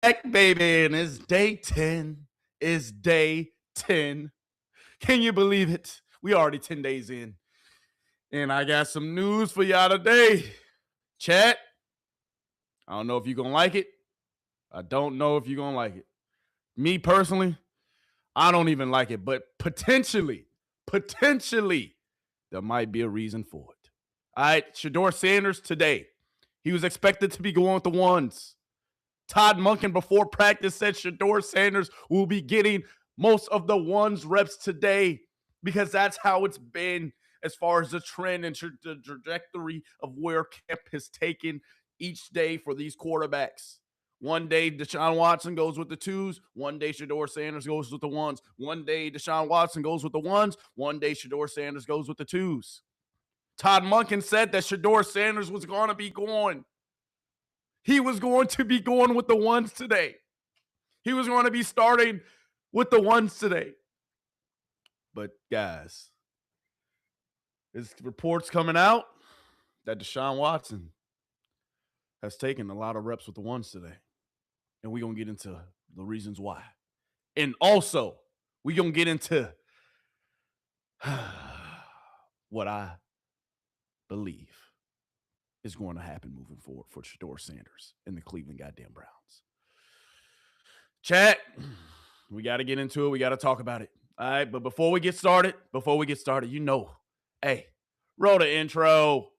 Back, baby, and it's day 10. It's day 10. Can you believe it? We already 10 days in. And I got some news for y'all today. Chat, I don't know if you're going to like it. I don't know if you're going to like it. Me personally, I don't even like it, but potentially, there might be a reason for it. All right, Shedeur Sanders today. He was expected to be going with the ones. Todd Monken before practice said Shedeur Sanders will be getting most of the ones reps today because that's how it's been as far as the trend and the trajectory of where camp has taken each day for these quarterbacks. One day, Deshaun Watson goes with the twos. One day, Shedeur Sanders goes with the ones. One day, Deshaun Watson goes with the ones. One day, Shedeur Sanders goes with the twos. Todd Monken said that Shedeur Sanders was going to be going. He was going to be going with the ones today. He was going to be starting with the ones today. But guys, there's reports coming out that Deshaun Watson has taken a lot of reps with the ones today. And we're going to get into the reasons why. And also, we're going to get into what I believe is going to happen moving forward for Shedeur Sanders and the Cleveland goddamn Browns. Chat, we got to get into it. We got to talk about it. All right, but before we get started, you know, hey, roll the intro.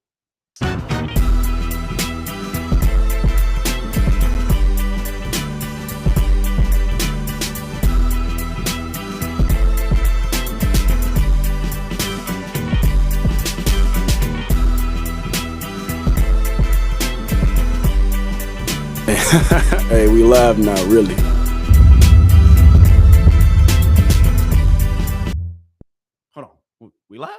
Hey, we live now, really. Hold on. We live?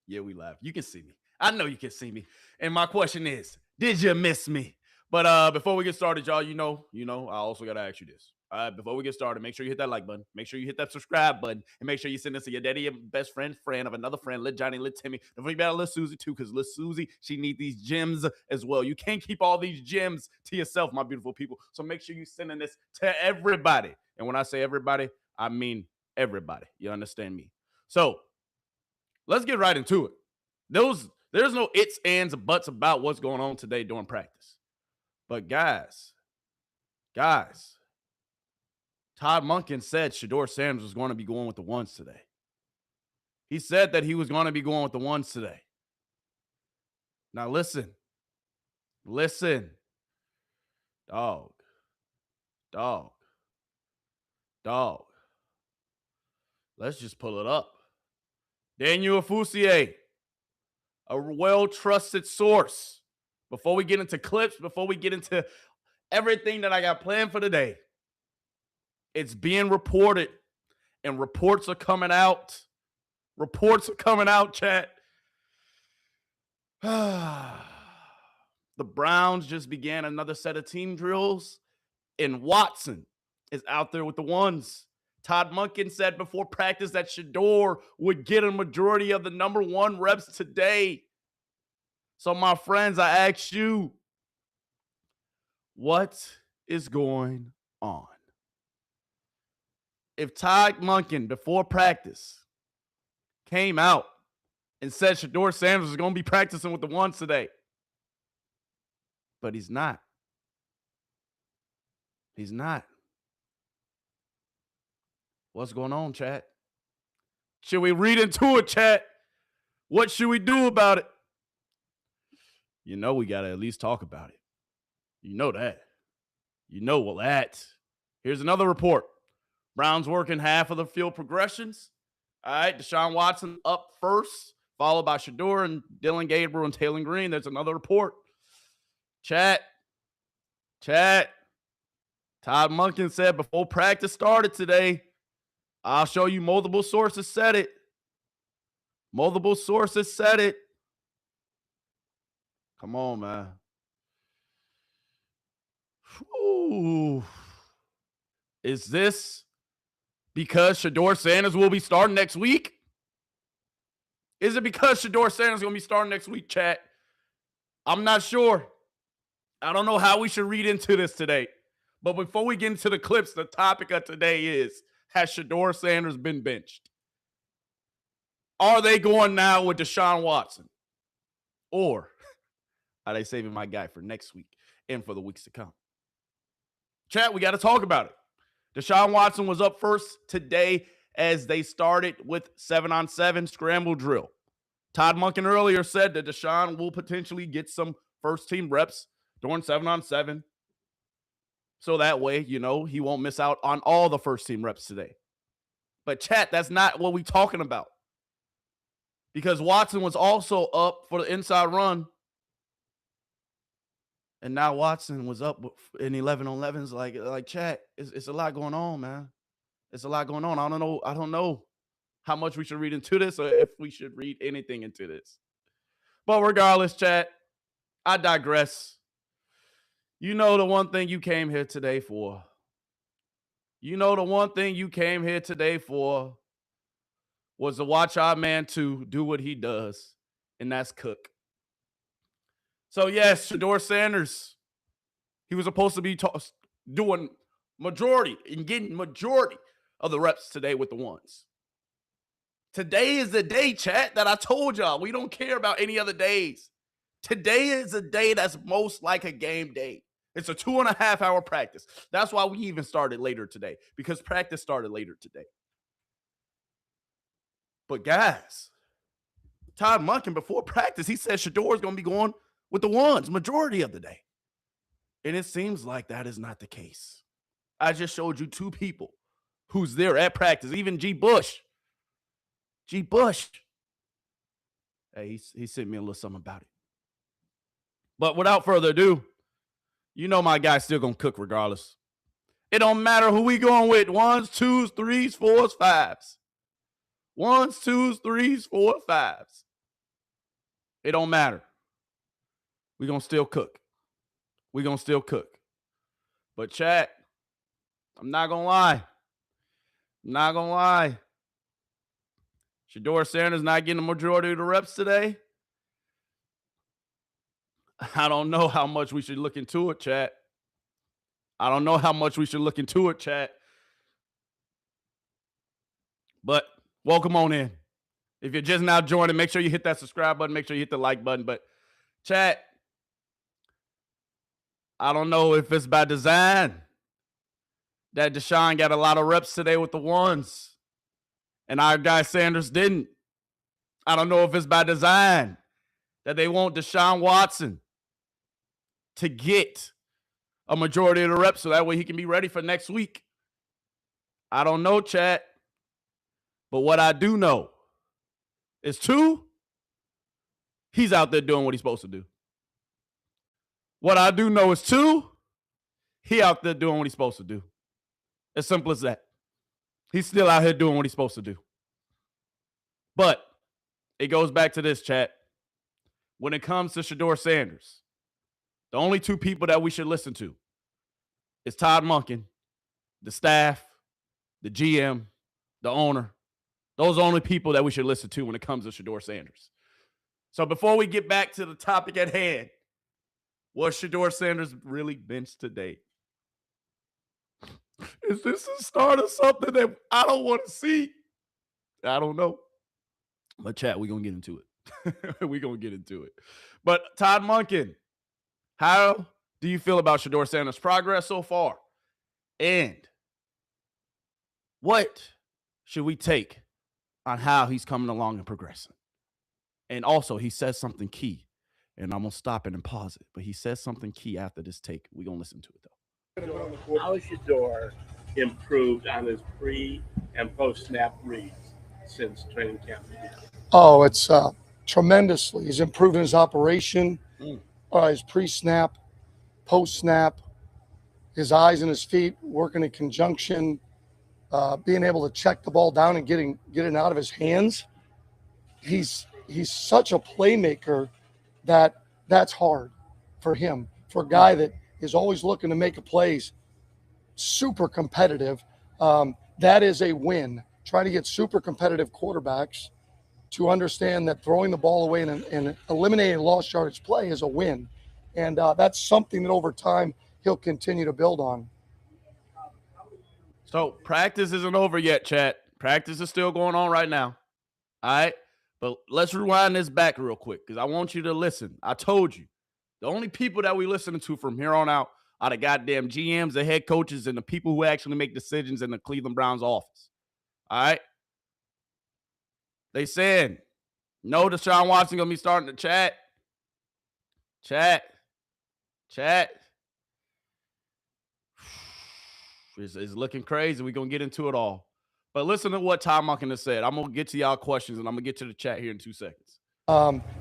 Yeah, we live. You can see me. I know you can see me. And my question is, did you miss me? But before we get started, y'all, you know, I also got to ask you this. All right, before we get started, make sure you hit that like button. Make sure you hit that subscribe button. And make sure you send this to your daddy, your best friend of another friend, Lit Johnny, Lit Timmy. Don't forget about Lit Susie, too, because Lit Susie, she needs these gems as well. You can't keep all these gems to yourself, my beautiful people. So make sure you're sending this to everybody. And when I say everybody, I mean everybody. You understand me? So let's get right into it. There's no ifs, ands, or buts about what's going on today during practice. But guys, Todd Monken said Shedeur Sanders was going to be going with the ones today. He said that he was going to be going with the ones today. Now listen. Dog. Let's just pull it up. Daniel Fousier, a well-trusted source. Before we get into clips, before we get into everything that I got planned for today, it's being reported, and reports are coming out. Chat. The Browns just began another set of team drills, and Watson is out there with the ones. Todd Monken said before practice that Shedeur would get a majority of the number one reps today. So, my friends, I ask you, what is going on? If Todd Monken, before practice, came out and said Shedeur Sanders is going to be practicing with the ones today, but he's not. What's going on, chat? Should we read into it, chat? What should we do about it? You know we got to at least talk about it. You know that. Here's another report. Browns working half of the field progressions. All right, Deshaun Watson up first, followed by Shedeur and Dylan Gabriel and Taylor Green. There's another report. Chat. Todd Monken said before practice started today, I'll show you multiple sources said it. Come on, man. Ooh. Is this because Shedeur Sanders will be starting next week? Is it because Shedeur Sanders is going to be starting next week, chat? I'm not sure. I don't know how we should read into this today. But before we get into the clips, the topic of today is, has Shedeur Sanders been benched? Are they going now with Deshaun Watson? Or are they saving my guy for next week and for the weeks to come? Chat, we got to talk about it. Deshaun Watson was up first today as they started with 7-on-7 scramble drill. Todd Monken earlier said that Deshaun will potentially get some first-team reps during 7-on-7. So that way, he won't miss out on all the first-team reps today. But chat, that's not what we're talking about. Because Watson was also up for the inside run. And now Watson was up in 11-on-11s. Like chat, it's a lot going on, man. It's a lot going on. I don't know how much we should read into this or if we should read anything into this. But regardless, chat, I digress. You know the one thing you came here today for. Was to watch our man to do what he does, and that's cook. So, yes, Shedeur Sanders, he was supposed to be doing majority and getting majority of the reps today with the ones. Today is the day, chat, that I told y'all. We don't care about any other days. Today is a day that's most like a game day. It's a 2.5-hour practice. That's why we even started later today, because practice started later today. But guys, Todd Monken, before practice, he said Shedeur is going to be going with the ones majority of the day. And it seems like that is not the case. I just showed you two people who's there at practice, even G. Bush. Hey, he sent me a little something about it. But without further ado, my guy's still going to cook regardless. It don't matter who we going with. 1s, 2s, 3s, 4s, 5s. 1s, 2s, 3s, 4s, 5s. It don't matter. We're going to still cook. But chat, I'm not going to lie. Shedeur Sanders not getting the majority of the reps today. I don't know how much we should look into it, chat. But welcome on in. If you're just now joining, make sure you hit that subscribe button. Make sure you hit the like button. But chat, I don't know if it's by design that Deshaun got a lot of reps today with the ones and our guy Sanders didn't. I don't know if it's by design that they want Deshaun Watson to get a majority of the reps so that way he can be ready for next week. I don't know, chat. But what I do know is he's out there doing what he's supposed to do. What I do know is he out there doing what he's supposed to do. As simple as that. He's still out here doing what he's supposed to do. But it goes back to this, chat. When it comes to Shedeur Sanders, the only two people that we should listen to is Todd Monken, the staff, the GM, the owner. Those are the only people that we should listen to when it comes to Shedeur Sanders. So before we get back to the topic at hand, was Shedeur Sanders really benched today? Is this the start of something that I don't want to see? I don't know. But chat, we're going to get into it. But Todd Monken, how do you feel about Shedeur Sanders' progress so far? And what should we take on how he's coming along and progressing? And also, he says something key. And I'm going to stop it and pause it. But he says something key after this take. We're going to listen to it, though. How has Shedeur improved on his pre- and post-snap reads since training camp began? Oh, it's tremendously. He's improving his operation, his pre-snap, post-snap, his eyes and his feet working in conjunction, being able to check the ball down and getting it out of his hands. He's such a playmaker that's hard for him, for a guy that is always looking to make a plays, super competitive. That is a win. Trying to get super competitive quarterbacks to understand that throwing the ball away and eliminating lost yardage play is a win. And that's something that over time he'll continue to build on. So practice isn't over yet, chat. Practice is still going on right now. All right. But let's rewind this back real quick because I want you to listen. I told you, the only people that we listen to from here on out are the goddamn GMs, the head coaches, and the people who actually make decisions in the Cleveland Browns office. All right. They saying, no, Deshaun Watson going to be starting to chat. It's looking crazy. We're going to get into it all. But listen to what Todd Monken has said. I'm going to get to y'all questions, and I'm going to get to the chat here in 2 seconds.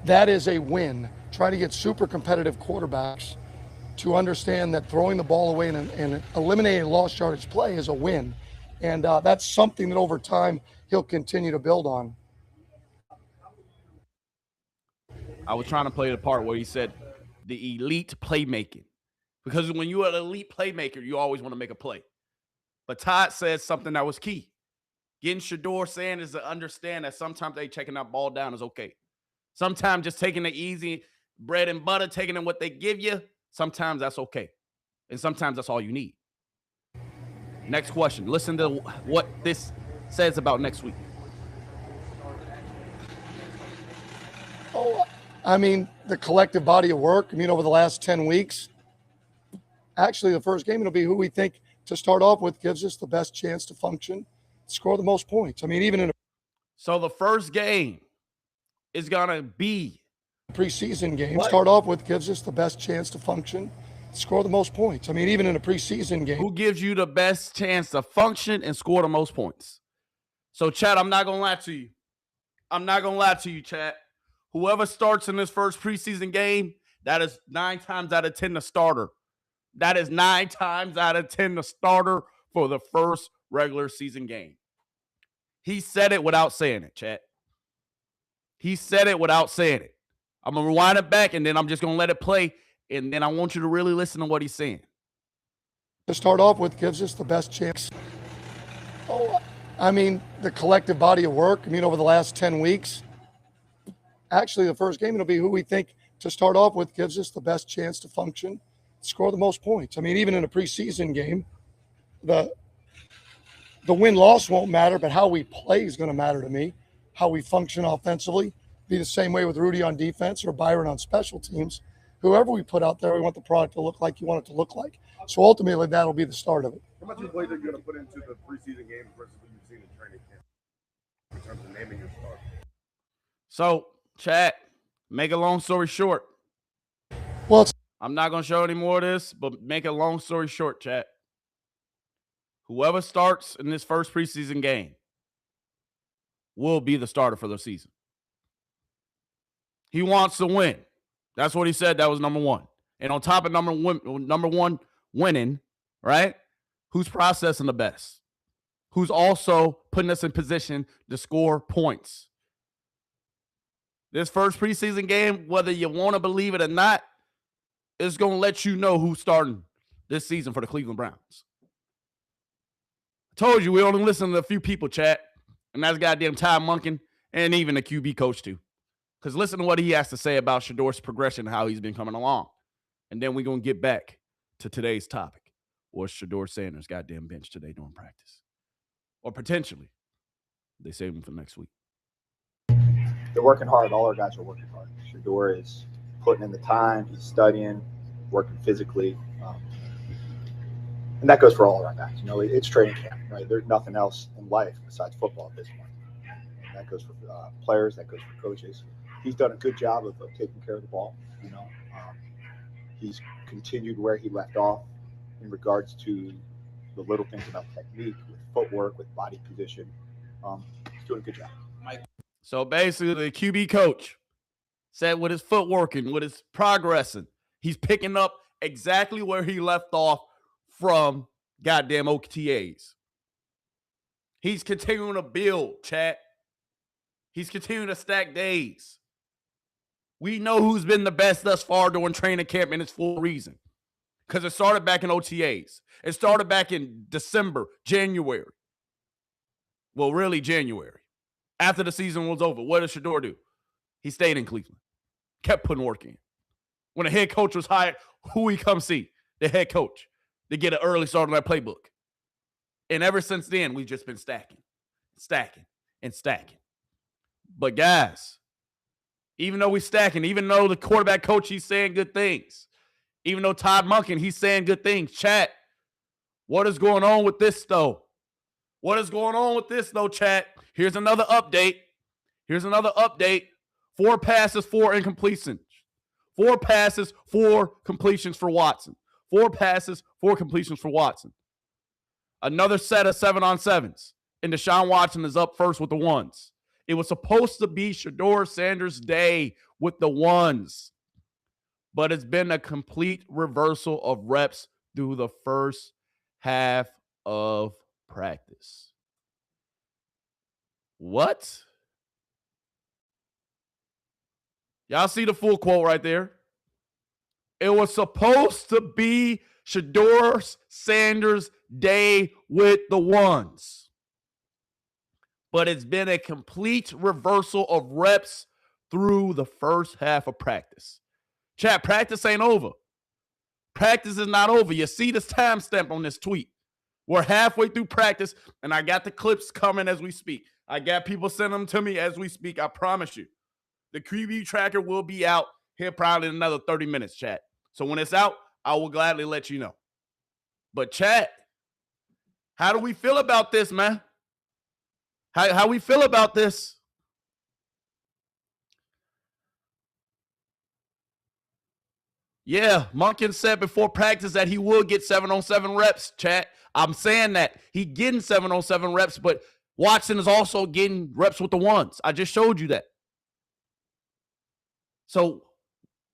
That is a win. Try to get super competitive quarterbacks to understand that throwing the ball away and eliminating lost yardage play is a win. And that's something that over time he'll continue to build on. I was trying to play the part where he said the elite playmaking. Because when you're an elite playmaker, you always want to make a play. But Todd said something that was key. Getting Shedeur Sanders to understand that sometimes they checking that ball down is okay. Sometimes just taking the easy bread and butter, taking in what they give you, sometimes that's okay. And sometimes that's all you need. Next question. Listen to what this says about next week. Oh, I mean, the collective body of work, over the last 10 weeks, actually the first game, it'll be who we think to start off with gives us the best chance to function, score the most points. Even in a So the first game is going to be preseason game, start off with gives us the best chance to function, score the most points. Even in a preseason game. Who gives you the best chance to function and score the most points? So, Chad, I'm not going to lie to you. I'm not going to lie to you, Chad. Whoever starts in this first preseason game, that is 9 times out of 10 the starter. That is 9 times out of 10 the starter for the first regular season game. He said it without saying it, Chad. He said it without saying it. I'm going to rewind it back, and then I'm just going to let it play, and then I want you to really listen to what he's saying. To start off with gives us the best chance. Oh, the collective body of work, over the last 10 weeks, actually the first game, it'll be who we think to start off with gives us the best chance to function, score the most points. Even in a preseason game, the win-loss won't matter, but how we play is going to matter to me. How we function offensively. Be the same way with Rudy on defense or Byron on special teams. Whoever we put out there, we want the product to look like you want it to look like. So ultimately, that'll be the start of it. How much weight are you going to put into the preseason games versus what you've seen in training camp in terms of naming your starter? So, chat, make a long story short. Well, I'm not going to show any more of this, but make a long story short, chat. Whoever starts in this first preseason game will be the starter for the season. He wants to win. That's what he said. That was number one. And on top of number one winning, right? Who's processing the best? Who's also putting us in position to score points? This first preseason game, whether you want to believe it or not, is going to let you know who's starting this season for the Cleveland Browns. I told you we only listen to a few people, chat. And that's goddamn Todd Monken and even the QB coach too. Because listen to what he has to say about Shedeur's progression and how he's been coming along. And then we're going to get back to today's topic. Was Shedeur Sanders goddamn bench today during practice? Or potentially, they save him for next week. They're working hard. All our guys are working hard. Shedeur is putting in the time. He's studying, working physically. And that goes for all of our guys. It's training camp, right? There's nothing else in life besides football at this point. And that goes for players. That goes for coaches. He's done a good job of taking care of the ball. He's continued where he left off in regards to the little things about technique, with footwork, with body position. He's doing a good job. So basically, the QB coach said with his footwork and with his progressing, he's picking up exactly where he left off from goddamn OTAs. He's continuing to build, chat. He's continuing to stack days. We know who's been the best thus far during training camp, and it's for a reason. Because it started back in OTAs. It started back in December, January. Well, really January. After the season was over, what did Shedeur do? He stayed in Cleveland. Kept putting work in. When the head coach was hired, who he come see? The head coach. To get an early start on that playbook. And ever since then, we've just been stacking. But guys, even though we're stacking, even though the quarterback coach, he's saying good things, even though Todd Monken, he's saying good things, chat, what is going on with this, though? Chat? Here's another update. 4 passes, 4 incompletions. 4 passes, 4 completions for Watson. 4 passes, 4 completions for Watson. Another set of 7-on-7s. And Deshaun Watson is up first with the ones. It was supposed to be Shedeur Sanders' day with the ones. But it's been a complete reversal of reps through the first half of practice. What? Y'all see the full quote right there? It was supposed to be Shedeur Sanders' day with the ones. But it's been a complete reversal of reps through the first half of practice. Chat, practice ain't over. Practice is not over. You see this timestamp on this tweet. We're halfway through practice, and I got the clips coming as we speak. I got people sending them to me as we speak. I promise you. The QB tracker will be out here probably in another 30 minutes, chat. So when it's out, I will gladly let you know. But chat, how do we feel about this, man? How we feel about this? Yeah, Monken said before practice that he will get 7-on-7 reps, chat. I'm saying that. He getting 7-on-7 reps, but Watson is also getting reps with the ones. I just showed you that. So,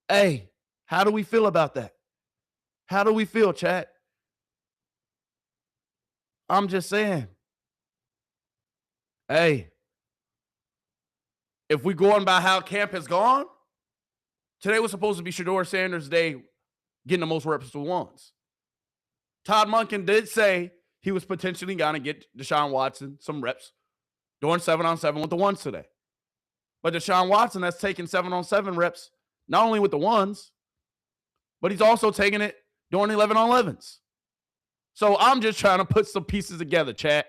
hey, how do we feel about that? How do we feel, chat? I'm just saying. Hey, if we're going by how camp has gone, today was supposed to be Shedeur Sanders' day getting the most reps with ones. Todd Monken did say he was potentially going to get Deshaun Watson some reps doing 7-on-7 with the ones today. But Deshaun Watson has taken 7-on-7 reps, not only with the ones, but he's also taking it doing 11-on-11s. So I'm just trying to put some pieces together, chat.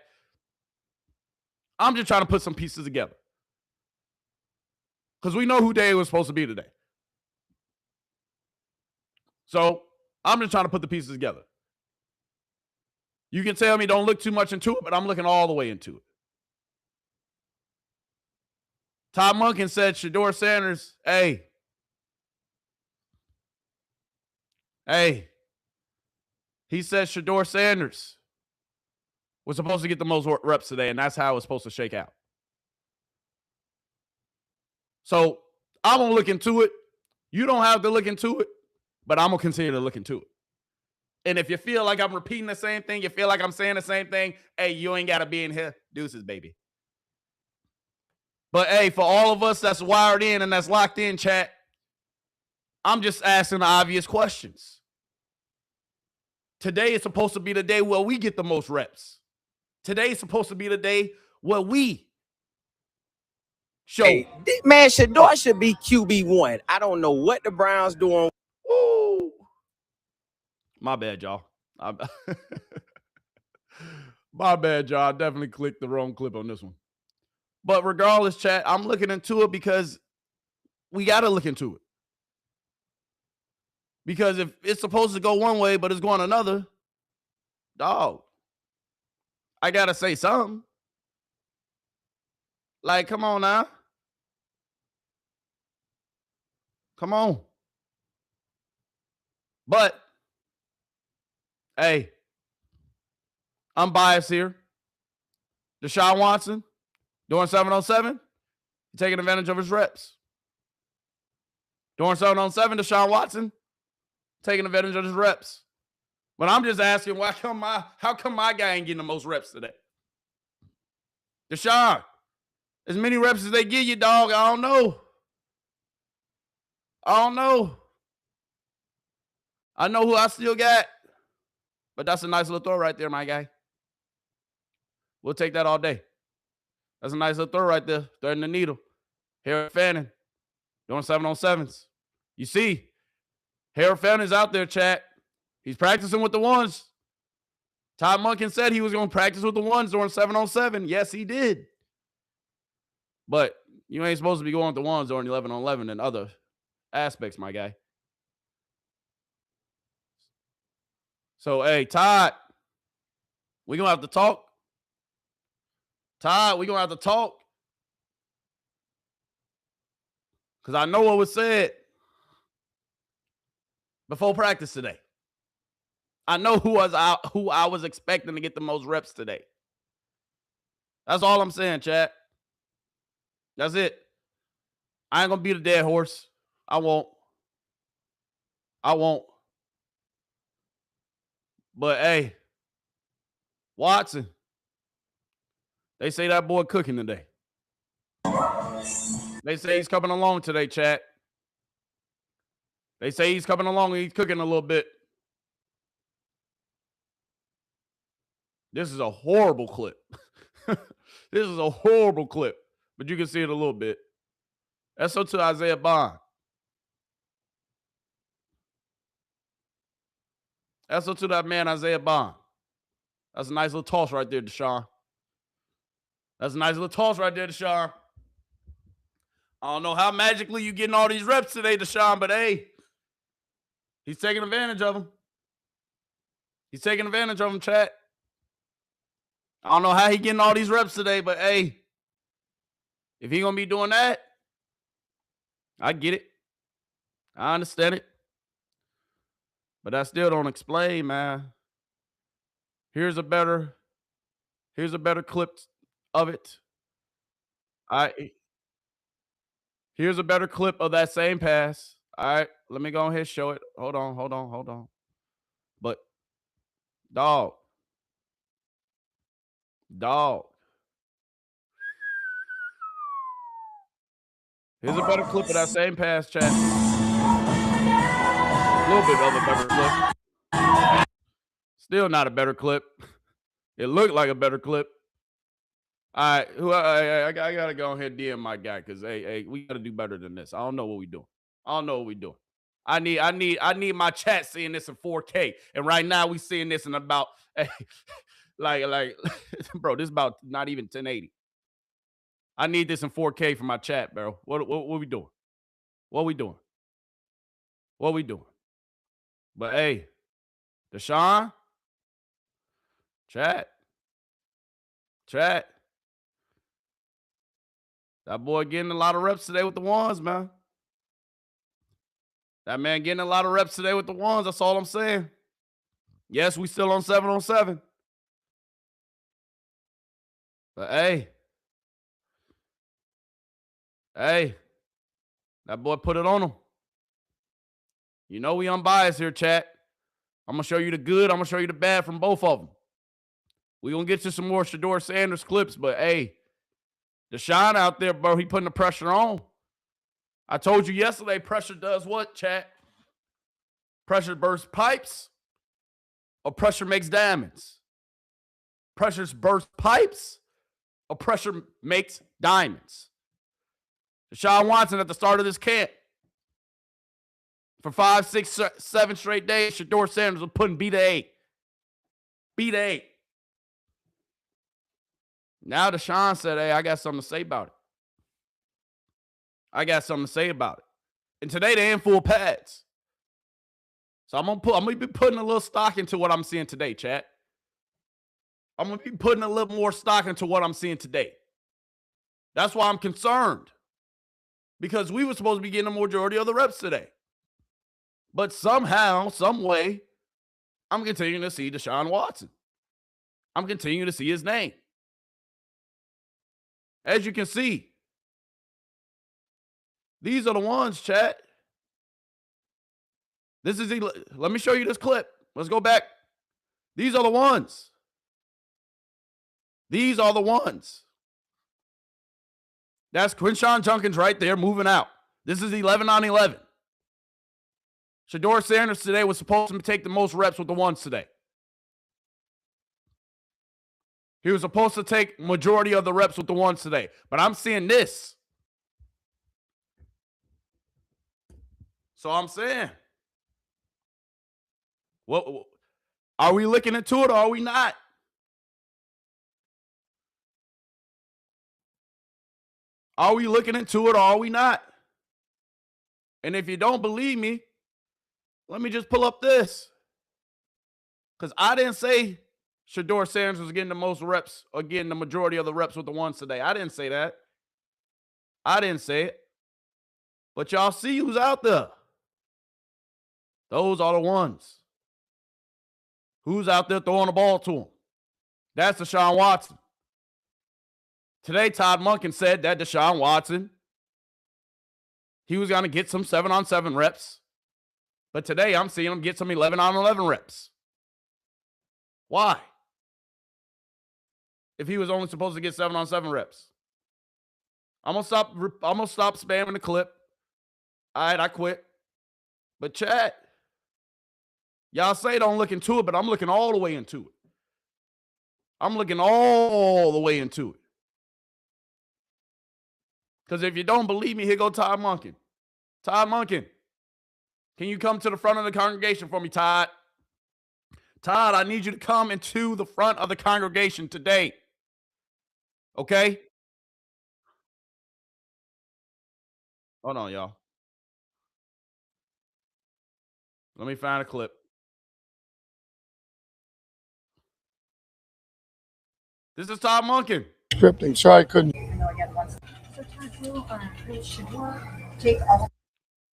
I'm just trying to put some pieces together. Because we know who day it was supposed to be today. So I'm just trying to put the pieces together. You can tell me don't look too much into it, but I'm looking all the way into it. Todd Monken said Shedeur Sanders, hey, he said Shedeur Sanders was supposed to get the most reps today, and that's how it was supposed to shake out. So I'm going to look into it. You don't have to look into it, but I'm going to continue to look into it. And if you feel like I'm repeating the same thing, you feel like I'm saying the same thing, hey, you ain't got to be in here. Deuces, baby. But, hey, for all of us that's wired in and that's locked in, chat, I'm just asking the obvious questions. Today is supposed to be the day where we get the most reps. Today is supposed to be the day where we show. Hey, man, Shedeur should be QB1. I don't know what the Browns doing. Ooh. My bad, y'all. My bad, y'all. I definitely clicked the wrong clip on this one. But regardless, chat, I'm looking into it because we got to look into it. Because if it's supposed to go one way, but it's going another, dog, I got to say something. Like, come on now. Come on. But, hey, I'm biased here. Deshaun Watson doing 7-on-7, taking advantage of his reps. Doing 7-on-7, Deshaun Watson taking advantage of his reps. But I'm just asking, how come my guy ain't getting the most reps today? Deshaun, as many reps as they give you, dog, I don't know. I know who I still got. But that's a nice little throw right there, my guy. We'll take that all day. That's a nice little throw right there. Threading the needle. Harold Fanning doing 7-on-7s. You see, Harold Fanning's out there, chat. He's practicing with the ones. Todd Monken said he was going to practice with the ones during 7-on-7. Yes, he did. But you ain't supposed to be going with the ones during 11-on-11 and other aspects, my guy. So, hey, Todd, we going to have to talk. Todd, we going to have to talk. Because I know what was said before practice today. I know who I was expecting to get the most reps today. That's all I'm saying, chat. That's it. I ain't going to beat a dead horse. I won't. But, hey, Watson, they say that boy cooking today. They say he's coming along today, chat. They say he's coming along and he's cooking a little bit. This is a horrible clip. This is a horrible clip, but you can see it a little bit. SO to Isaiah Bond. SO to that man, Isaiah Bond. That's a nice little toss right there, Deshaun. That's a nice little toss right there, Deshaun. I don't know how magically you getting all these reps today, Deshaun, but hey, he's taking advantage of them. He's taking advantage of them, chat. I don't know how he getting all these reps today, but hey, if he gonna be doing that, I get it. I understand it. But I still don't explain, man. Here's a better clip of it. Here's a better clip of that same pass. All right, let me go ahead and show it. Hold on. But dog. Here's a better clip of that same pass, chat. A little bit of a better clip. Still not a better clip. It looked like a better clip. All right, I gotta go ahead and DM my guy because hey, we gotta do better than this. I don't know what we're doing. I need my chat seeing this in 4K, and right now we seeing this in about like bro, this is about not even 1080. I need this in 4K for my chat, bro. What we doing? What we doing? But hey, Deshaun, chat. That boy getting a lot of reps today with the ones, man. That man getting a lot of reps today with the ones. That's all I'm saying. Yes, we still on 7-on-7. But hey, that boy put it on him. You know we unbiased here, chat. I'm going to show you the good. I'm going to show you the bad from both of them. We're going to get to some more Shedeur Sanders clips, but hey, Deshaun out there, bro, he putting the pressure on. I told you yesterday, pressure does what, chat? Pressure bursts pipes or pressure makes diamonds? Pressure bursts pipes or pressure makes diamonds? Deshaun Watson at the start of this camp, for 5, 6, 7 straight days, Shedeur Sanders was putting B to 8. Now Deshaun said, hey, I got something to say about it. And today they ain't full pads. So I'm gonna be putting a little stock into what I'm seeing today, chat. I'm gonna be putting a little more stock into what I'm seeing today. That's why I'm concerned. Because we were supposed to be getting a majority of the reps today. But somehow, some way, I'm continuing to see Deshaun Watson. I'm continuing to see his name. As you can see, these are the ones, chat. Let me show you this clip. Let's go back. These are the ones. That's Quinshon Judkins right there moving out. This is 11-on-11. Shedeur Sanders today was supposed to take the most reps with the ones today. He was supposed to take majority of the reps with the ones today. But I'm seeing this. So I'm saying, well, Are we looking into it or are we not? Are we looking into it or are we not? And if you don't believe me, let me just pull up this. Because I didn't say Shedeur Sanders was getting the most reps or getting the majority of the reps with the ones today. I didn't say that. I didn't say it. But y'all see who's out there. Those are the ones. Who's out there throwing the ball to him? That's Deshaun Watson. Today, Todd Monken said that Deshaun Watson, he was going to get some 7-on-7 reps. But today, I'm seeing him get some 11-on-11 reps. Why? If he was only supposed to get 7-on-7 reps. I'm gonna stop spamming the clip. All right, I quit. But chat, y'all say don't look into it, but I'm looking all the way into it. I'm looking all the way into it. Because if you don't believe me, here go Todd Monken. Todd Monken, can you come to the front of the congregation for me, Todd? Todd, I need you to come into the front of the congregation today. Okay? Hold on, y'all. Let me find a clip. This is Todd Monken. Scripting. Sorry, I couldn't.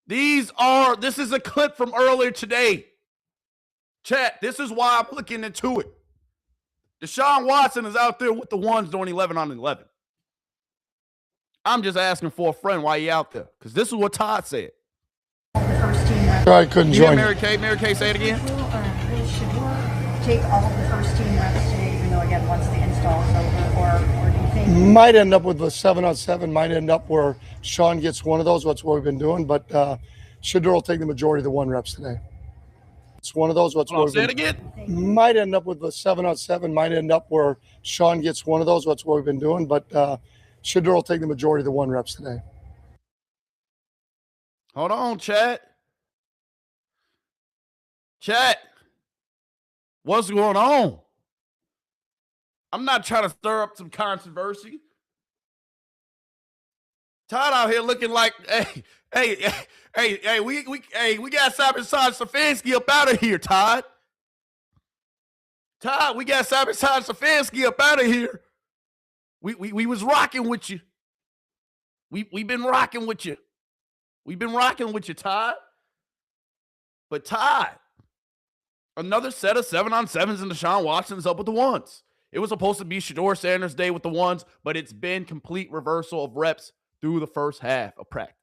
This is a clip from earlier today. Chat, this is why I'm looking into it. Deshaun Watson is out there with the ones doing 11-on-11. I'm just asking for a friend why he out there. Because this is what Todd said. Sorry, I couldn't join. Mary Kay, say it again. Take all of the first team reps today, even though again once the install is over, or do you think Might end up with a 7-on-7. Might end up where Sean gets one of those. That's what we've been doing. But Shedeur will take the majority of the 1 reps today. It's one of those. What's what Say it again. Might end up with a 7-on-7. Might end up where Sean gets one of those. That's what we've been doing. But Shedeur will take the majority of the 1 reps today. Hold on, chat. Chat. What's going on? I'm not trying to stir up some controversy. Todd out here looking like, hey, we got Simon Stefanski up out of here, Todd. Todd, we got Simon Stefanski up out of here. We was rocking with you. We've been rocking with you. We've been rocking with you, Todd. But Todd, another set of 7-on-7s and Deshaun Watson's up with the ones. It was supposed to be Shedeur Sanders' day with the ones, but it's been complete reversal of reps through the first half of practice.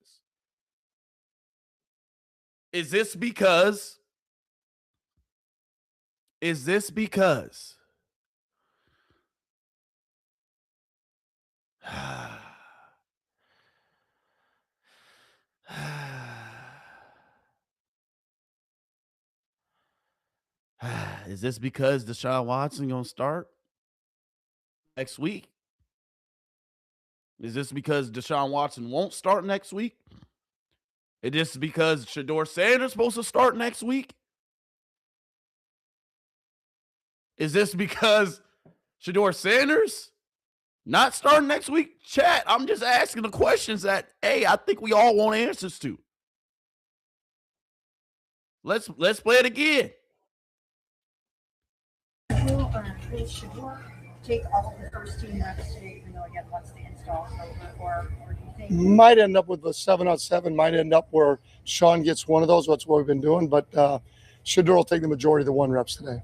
Is this because is this because Deshaun Watson gonna start next week? Is this because Deshaun Watson won't start next week? Is this because Shedeur Sanders supposed to start next week? Is this because Shedeur Sanders not starting next week? Chat, I'm just asking the questions that, I think we all want answers to. Let's play it again. Shedeur take all of the first team reps today, even though again once the install is over, or do you think Might end up with a 7-on-7. Might end up where Sean gets one of those. That's what we've been doing. But Shedeur will take the majority of the 1 reps today.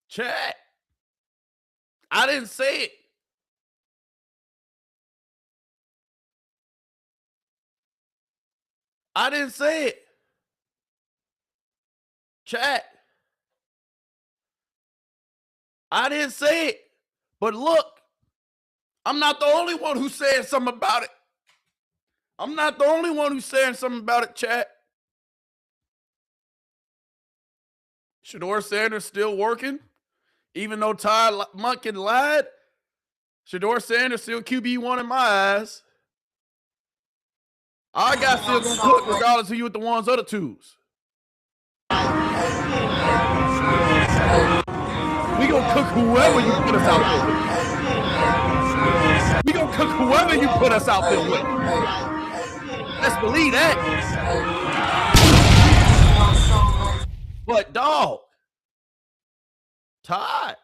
Chat. I didn't say it. I didn't say it. Chat. I didn't say it. But look, I'm not the only one who's saying something about it. I'm not the only one who's saying something about it, chat. Shedeur Sanders still working. Even though Todd Monken lied, Shedeur Sanders still QB1 in my eyes. Our guys still gonna cook regardless of you with the ones or the twos. We gonna cook whoever you put us out there with. We gonna cook whoever you put us out there with. Let's believe that. But dog, Todd,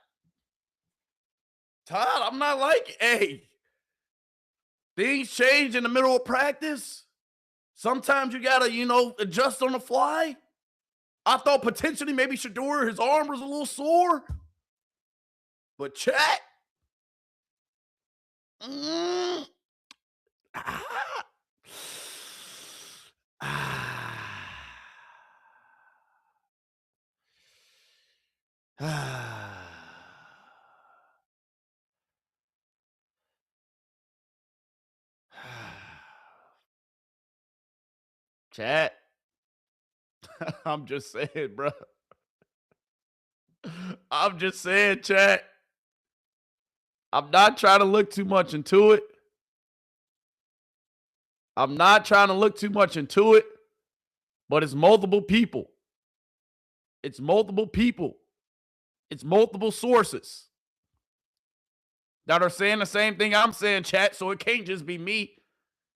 I'm not like, hey, things change in the middle of practice. Sometimes you gotta, adjust on the fly. I thought potentially maybe Shedeur, his arm was a little sore. But chat. Chat. I'm just saying, bro. I'm just saying, chat. I'm not trying to look too much into it. But it's multiple people. It's multiple sources that are saying the same thing I'm saying, chat, so it can't just be me.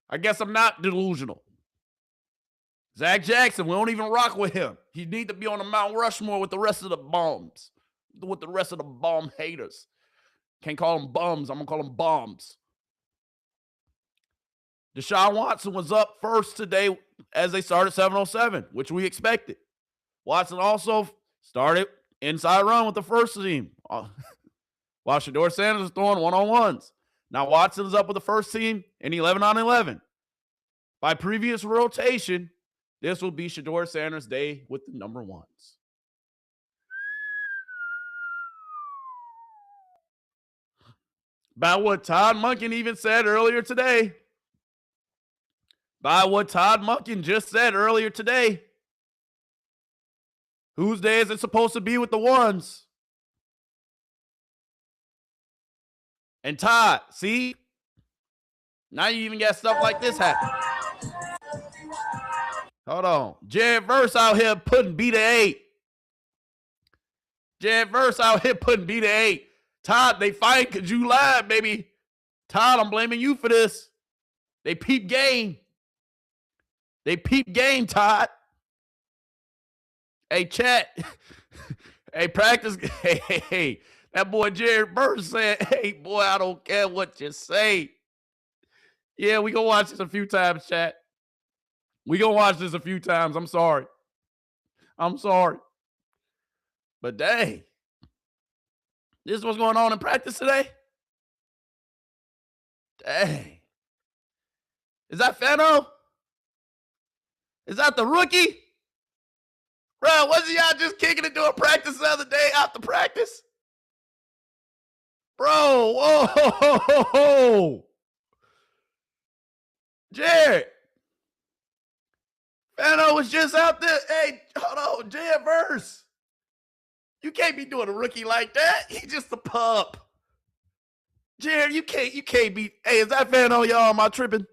I guess I'm not delusional. Zach Jackson, we don't even rock with him. He need to be on the Mount Rushmore with the rest of the bombs, with the rest of the bomb haters. Can't call them bums. I'm going to call them bombs. Deshaun Watson was up first today as they started 7-on-7, which we expected. Watson also started inside run with the first team, while Shedeur Sanders is throwing one-on-ones. Now Watson is up with the first team in 11-on-11. By previous rotation, this will be Shedeur Sanders' day with the number ones. By what Todd Monken even said earlier today. By what Todd Monken just said earlier today. Whose day is it supposed to be with the ones? And Todd, see? Now you even got stuff like this happen. Hold on. Jared Verse out here putting B to 8. Todd, they fight because you lied, baby. Todd, I'm blaming you for this. They peep game. Todd. Hey, chat. Hey, practice. Hey. That boy Jared Burns said, hey, boy, I don't care what you say. Yeah, we gonna watch this a few times, chat. I'm sorry. But dang. This is what's going on in practice today? Dang. Is that Fano? Is that the rookie? Bro, wasn't y'all just kicking it during practice the other day after practice? Bro, whoa. Jared. Fano was just out there. Hey, hold on, Jared Verse. You can't be doing a rookie like that. He's just a pup. Jared, you can't be. Hey, is that Fano, y'all? Am I tripping?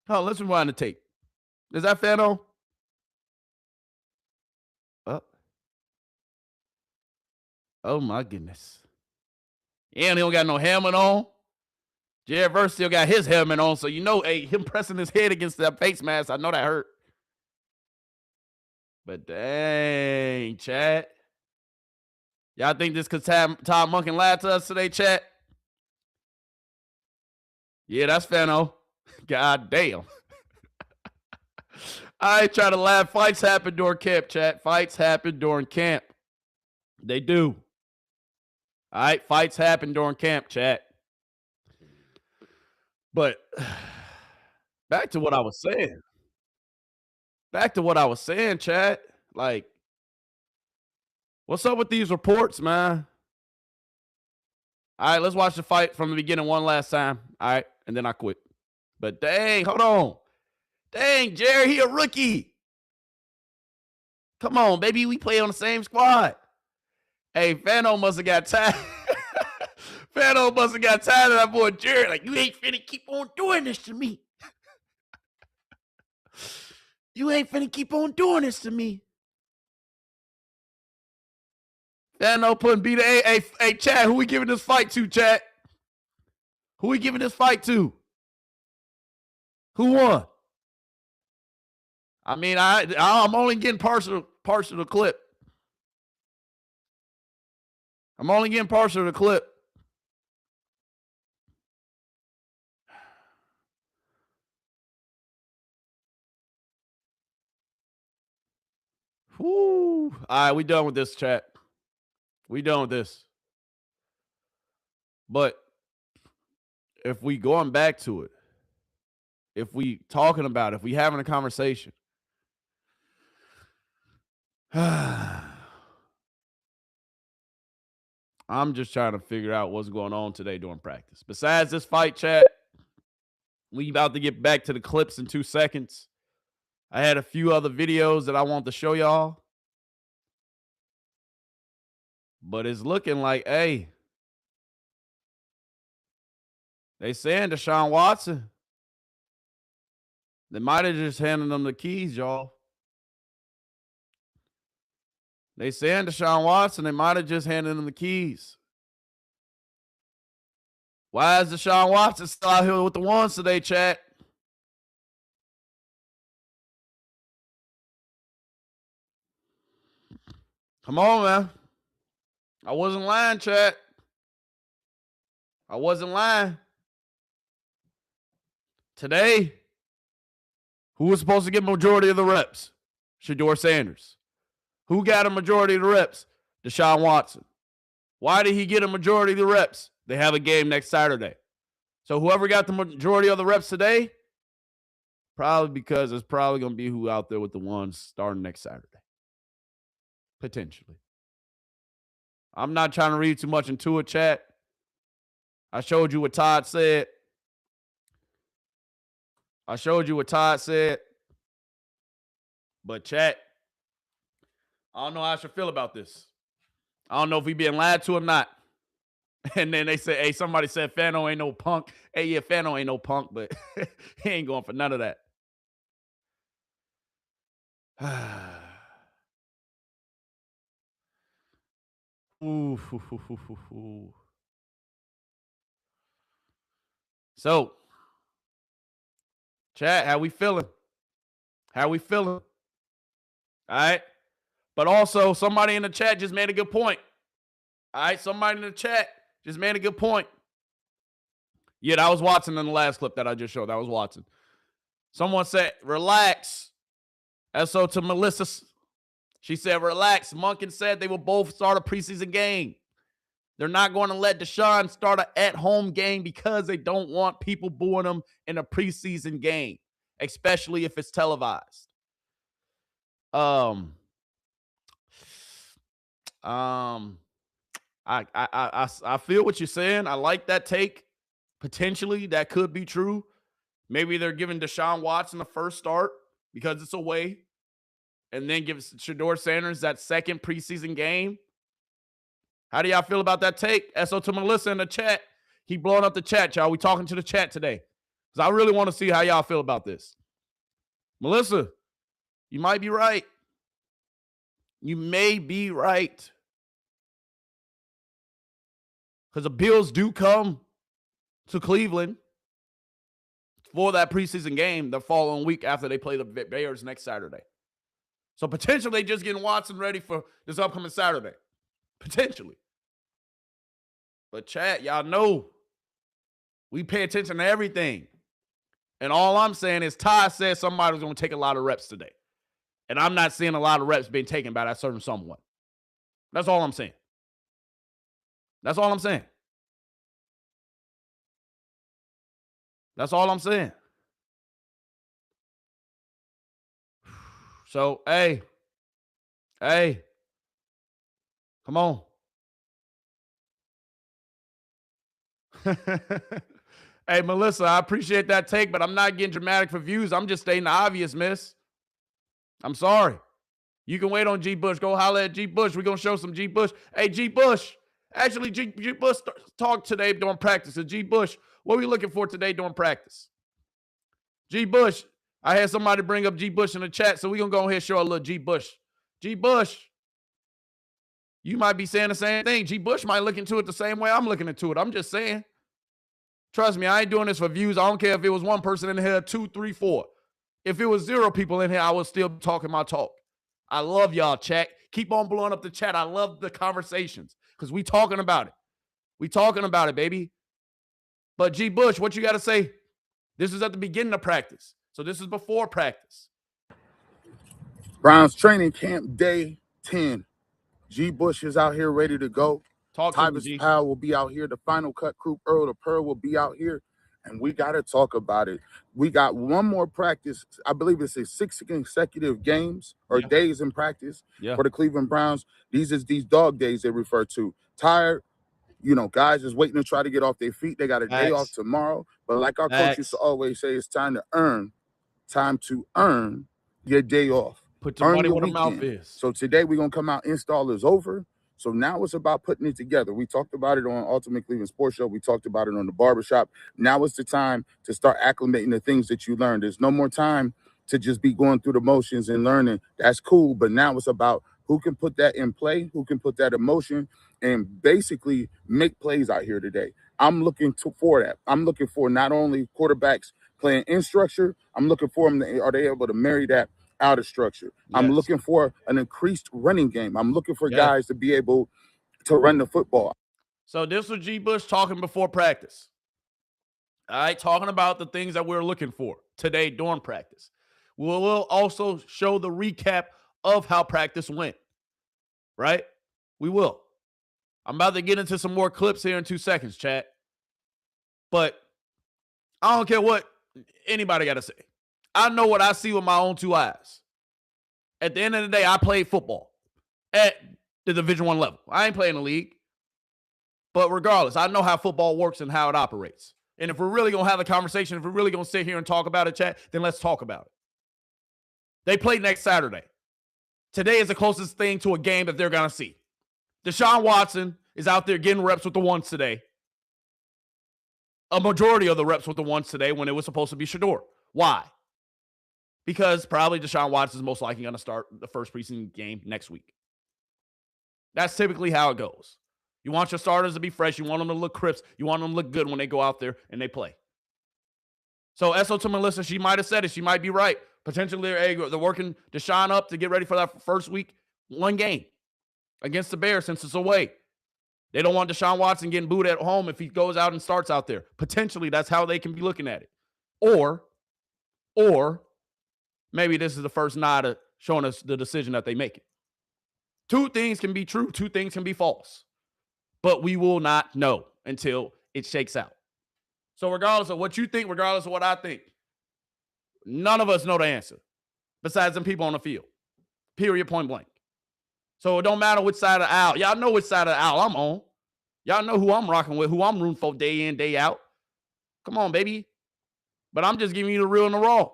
Oh, let's rewind the tape. Is that Fano? Oh my goodness. Yeah, and he don't got no helmet on. Jared Verse still got his helmet on, so hey, him pressing his head against that face mask, I know that hurt. But dang, chat. Y'all think this because Todd Monken lied to us today, chat? Yeah, that's Fano. God damn. I ain't trying to laugh. Fights happen during camp, chat. Fights happen during camp. They do. All right, fights happen during camp, chat. But back to what I was saying. Chat. Like, what's up with these reports, man? All right, let's watch the fight from the beginning one last time. All right, and then I quit. But dang, hold on. Dang, Jerry, he a rookie. Come on, baby, we play on the same squad. Hey, Fano must have got tired. Fano must have got tired of that boy Jerry. Like, you ain't finna keep on doing this to me. You ain't finna keep on doing this to me. Fano putting B to A. Hey, Chad, who we giving this fight to, Chad? Who we giving this fight to? Who won? I mean, I'm only getting partial of the clip. I'm only getting partial of the clip. Whoo. All right, we done with this, chat. We done with this. But if we going back to it, if we talking about it, if we having a conversation, I'm just trying to figure out what's going on today during practice. Besides this fight, chat, we about to get back to the clips in 2 seconds. I had a few other videos that I want to show y'all. But it's looking like, hey, they saying Deshaun Watson. They might have just handed them the keys, y'all. They saying Deshaun Watson, they might have just handed him the keys. Why is Deshaun Watson still out here with the ones today, chat? Come on, man. I wasn't lying, chat. I wasn't lying. Today, who was supposed to get majority of the reps? Shedeur Sanders. Who got a majority of the reps? Deshaun Watson. Why did he get a majority of the reps? They have a game next Saturday. So whoever got the majority of the reps today, probably because it's probably going to be who out there with the ones starting next Saturday. Potentially. I'm not trying to read too much into it, chat. I showed you what Todd said. But chat, I don't know how I should feel about this. I don't know if we being lied to or not. And then they say, hey, somebody said Fano ain't no punk. Hey, yeah, Fano ain't no punk, but he ain't going for none of that. Ooh. So, chat, how we feeling? All right. But also, somebody in the chat just made a good point. All right. Somebody in the chat just made a good point. Yeah, that was Watson in the last clip that I just showed. That was Watson. Someone said, relax. SO to Melissa. She said, relax. Monken said they will both start a preseason game. They're not going to let Deshaun start an at-home game because they don't want people booing him in a preseason game, especially if it's televised. I feel what you're saying. I like that take. Potentially, that could be true. Maybe they're giving Deshaun Watson the first start because it's away, and then give Shedeur Sanders that second preseason game. How do y'all feel about that take? SO to Melissa in the chat. He blowing up the chat, y'all. We talking to the chat today. Because I really want to see how y'all feel about this. Melissa, you might be right. You may be right. Because the Bills do come to Cleveland for that preseason game the following week after they play the Bears next Saturday. So potentially they just getting Watson ready for this upcoming Saturday. Potentially. But chat, y'all know we pay attention to everything. And all I'm saying is Ty said somebody was going to take a lot of reps today. And I'm not seeing a lot of reps being taken by that certain someone. That's all I'm saying. That's all I'm saying. So, hey, come on. Hey, Melissa, I appreciate that take, but I'm not getting dramatic for views. I'm just stating the obvious, miss. I'm sorry. You can wait on G. Bush. Go holler at G. Bush. We're going to show some G. Bush. Hey, G. Bush. Actually, G. Bush talked today during practice. So G. Bush, what are we looking for today during practice? G. Bush, I had somebody bring up G. Bush in the chat, so we're going to go ahead and show a little G. Bush. G. Bush, you might be saying the same thing. G. Bush might look into it the same way I'm looking into it. I'm just saying. Trust me, I ain't doing this for views. I don't care if it was one person in here, 2, 3, 4. If it was 0 people in here, I was still talking my talk. I love y'all, chat. Keep on blowing up the chat. I love the conversations because we talking about it. We talking about it, baby. But G. Bush, what you got to say? This is at the beginning of practice. So this is before practice. Browns training camp day 10. G. Bush is out here ready to go. Tyvis Powell will be out here. The final cut crew, Earl the Pearl, will be out here. And we got to talk about it. We got one more practice. I believe it's 6 consecutive games or days in practice for the Cleveland Browns. These dog days they refer to. Tired, guys just waiting to try to get off their feet. They got a day off tomorrow. But like our coach used to always say, it's time to earn your day off. Put your money where the mouth is. So today we're going to come out. Install is over. So now it's about putting it together. We talked about it on Ultimate Cleveland Sports Show. We talked about it on the barbershop. Now it's the time to start acclimating the things that you learned. There's no more time to just be going through the motions and learning. That's cool. But now it's about who can put that in play, who can put that in motion, and basically make plays out here today. I'm looking for that. I'm looking for not only quarterbacks playing in structure, I'm looking for them. Are they able to marry that out of structure? I'm looking for an increased running game. I'm looking for guys to be able to run the football. So this was G. Bush talking before practice. All right, talking about the things that we're looking for today during practice. We'll also show the recap of how practice went, right? We will. I'm about to get into some more clips here in 2 seconds, chat. But I don't care what anybody got to say. I know what I see with my own 2 eyes. At the end of the day, I played football at the Division I level. I ain't playing the league. But regardless, I know how football works and how it operates. And if we're really going to have a conversation, if we're really going to sit here and talk about it, chat, then let's talk about it. They play next Saturday. Today is the closest thing to a game that they're going to see. Deshaun Watson is out there getting reps with the ones today. A majority of the reps with the ones today when it was supposed to be Shedeur. Why? Because probably Deshaun Watson is most likely going to start the first preseason game next week. That's typically how it goes. You want your starters to be fresh. You want them to look crisp. You want them to look good when they go out there and they play. So SO to Melissa, she might have said it. She might be right. Potentially, they're working Deshaun up to get ready for that first week, 1 game against the Bears since it's away. They don't want Deshaun Watson getting booed at home if he goes out and starts out there. Potentially, that's how they can be looking at it. Or maybe this is the first nod of showing us the decision that they make it. 2 things can be true. 2 things can be false. But we will not know until it shakes out. So regardless of what you think, regardless of what I think, none of us know the answer besides them people on the field. Period, point blank. So it don't matter which side of the aisle. Y'all know which side of the aisle I'm on. Y'all know who I'm rocking with, who I'm rooting for day in, day out. Come on, baby. But I'm just giving you the real and the raw.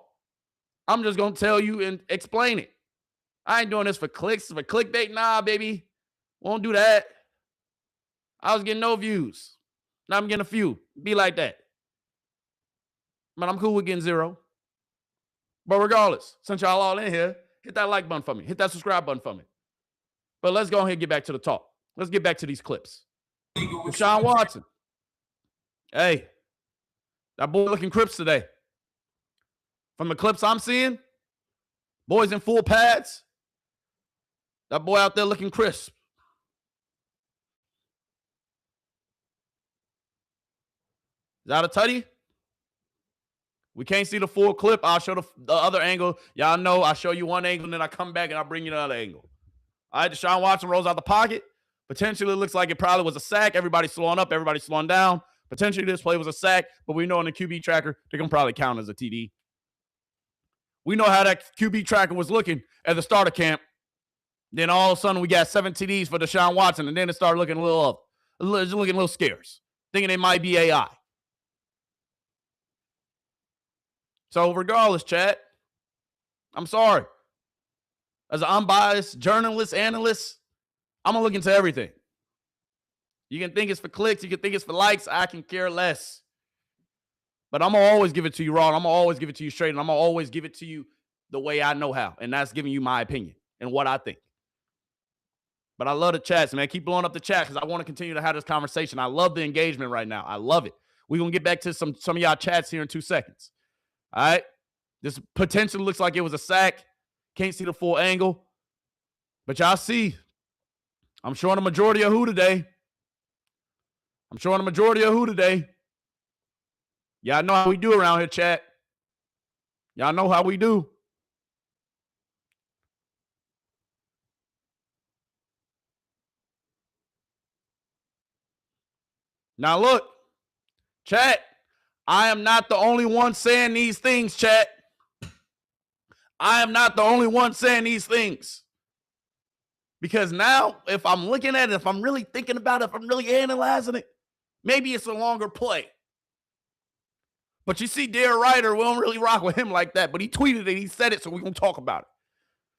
I'm just going to tell you and explain it. I ain't doing this for clicks, for clickbait. Nah, baby. Won't do that. I was getting no views. Now I'm getting a few. Be like that. But I'm cool with getting 0. But regardless, since y'all all in here, hit that like button for me. Hit that subscribe button for me. But let's go ahead and get back to the talk. Let's get back to these clips. Deshaun Watson. Hey, that boy looking crisp today. From the clips I'm seeing, boys in full pads, that boy out there looking crisp. Is that a tutty? We can't see the full clip. I'll show the other angle. Y'all know I show you one angle, and then I come back and I bring you the other angle. All right, Deshaun Watson rolls out the pocket. Potentially it looks like it probably was a sack. Everybody's slowing up. Everybody's slowing down. Potentially this play was a sack, but we know in the QB tracker, they're going to probably count as a TD. We know how that QB tracker was looking at the start of camp. Then all of a sudden we got 7 TDs for Deshaun Watson, and then it started looking a little scarce, thinking it might be AI. So regardless, chat, I'm sorry. As an unbiased journalist, analyst, I'm going to look into everything. You can think it's for clicks. You can think it's for likes. I can care less. But I'm going to always give it to you raw. And I'm going to always give it to you straight. And I'm going to always give it to you the way I know how. And that's giving you my opinion and what I think. But I love the chats, man. Keep blowing up the chat because I want to continue to have this conversation. I love the engagement right now. I love it. We're going to get back to some of y'all chats here in 2 seconds. All right? This potentially looks like it was a sack. Can't see the full angle. But y'all see, I'm showing a majority of who today. Y'all know how we do around here, chat. Y'all know how we do. Now look, chat, I am not the only one saying these things, chat. I am not the only one saying these things. Because now, if I'm looking at it, if I'm really thinking about it, if I'm really analyzing it, maybe it's a longer play. But you see, Darren Ryder, we don't really rock with him like that. But he tweeted it, he said it, so we're going to talk about it.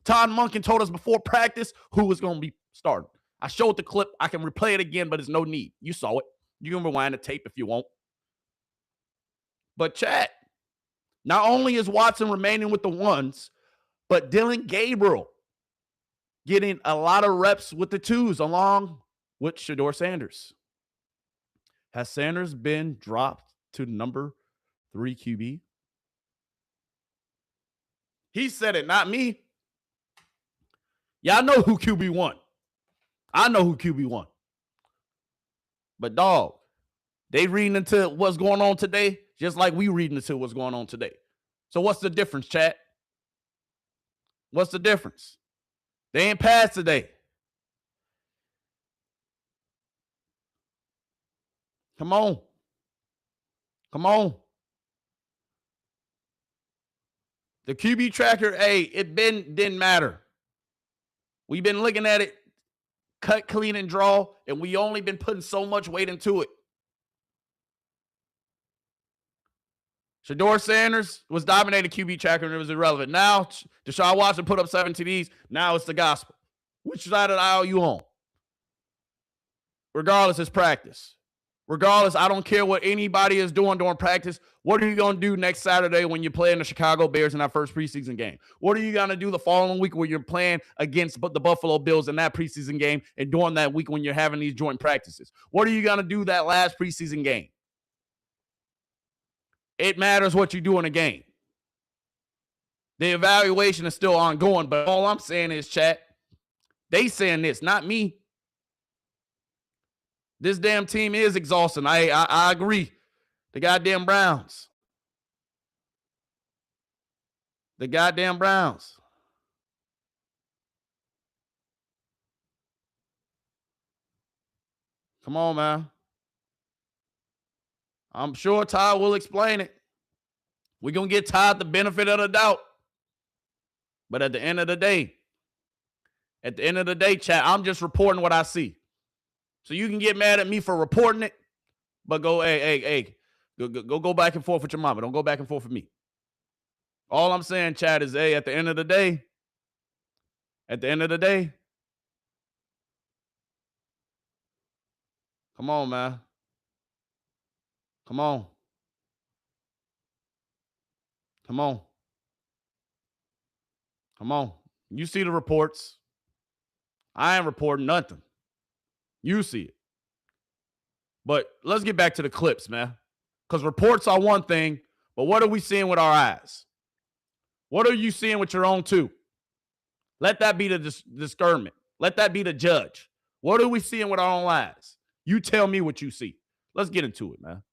Todd Monken told us before practice who was going to be starting. I showed the clip. I can replay it again, but there's no need. You saw it. You can rewind the tape if you want. But chat, not only is Watson remaining with the ones, but Dylan Gabriel getting a lot of reps with the twos along with Shedeur Sanders. Has Sanders been dropped to number 3 QB? He said it, not me. Y'all know who QB1. I know who QB1. But dog, they reading into what's going on today, just like we reading into what's going on today. So what's the difference, chat? What's the difference? They ain't passed today. Come on. The QB tracker, hey, didn't matter. We've been looking at it, cut, clean, and draw, and we only been putting so much weight into it. Shedeur Sanders was dominating QB tracker and it was irrelevant. Now, Deshaun Watson put up 7 TDs. Now it's the gospel. Which side of the aisle you on? Regardless, it's practice. Regardless, I don't care what anybody is doing during practice. What are you going to do next Saturday when you're playing the Chicago Bears in that first preseason game? What are you going to do the following week when you're playing against the Buffalo Bills in that preseason game and during that week when you're having these joint practices? What are you going to do that last preseason game? It matters what you do in a game. The evaluation is still ongoing, but all I'm saying is, chat, they saying this, not me. This damn team is exhausting. I agree. The goddamn Browns. Come on, man. I'm sure Todd will explain it. We're going to get Todd the benefit of the doubt. But at the end of the day, chat, I'm just reporting what I see. So you can get mad at me for reporting it, but go back and forth with your mama. Don't go back and forth with me. All I'm saying, chat, is, at the end of the day, come on, man. Come on. You see the reports. I ain't reporting nothing. You see it. But let's get back to the clips, man. Because reports are one thing, but what are we seeing with our eyes? What are you seeing with your own two? Let that be the discernment. Let that be the judge. What are we seeing with our own eyes? You tell me what you see. Let's get into it, man.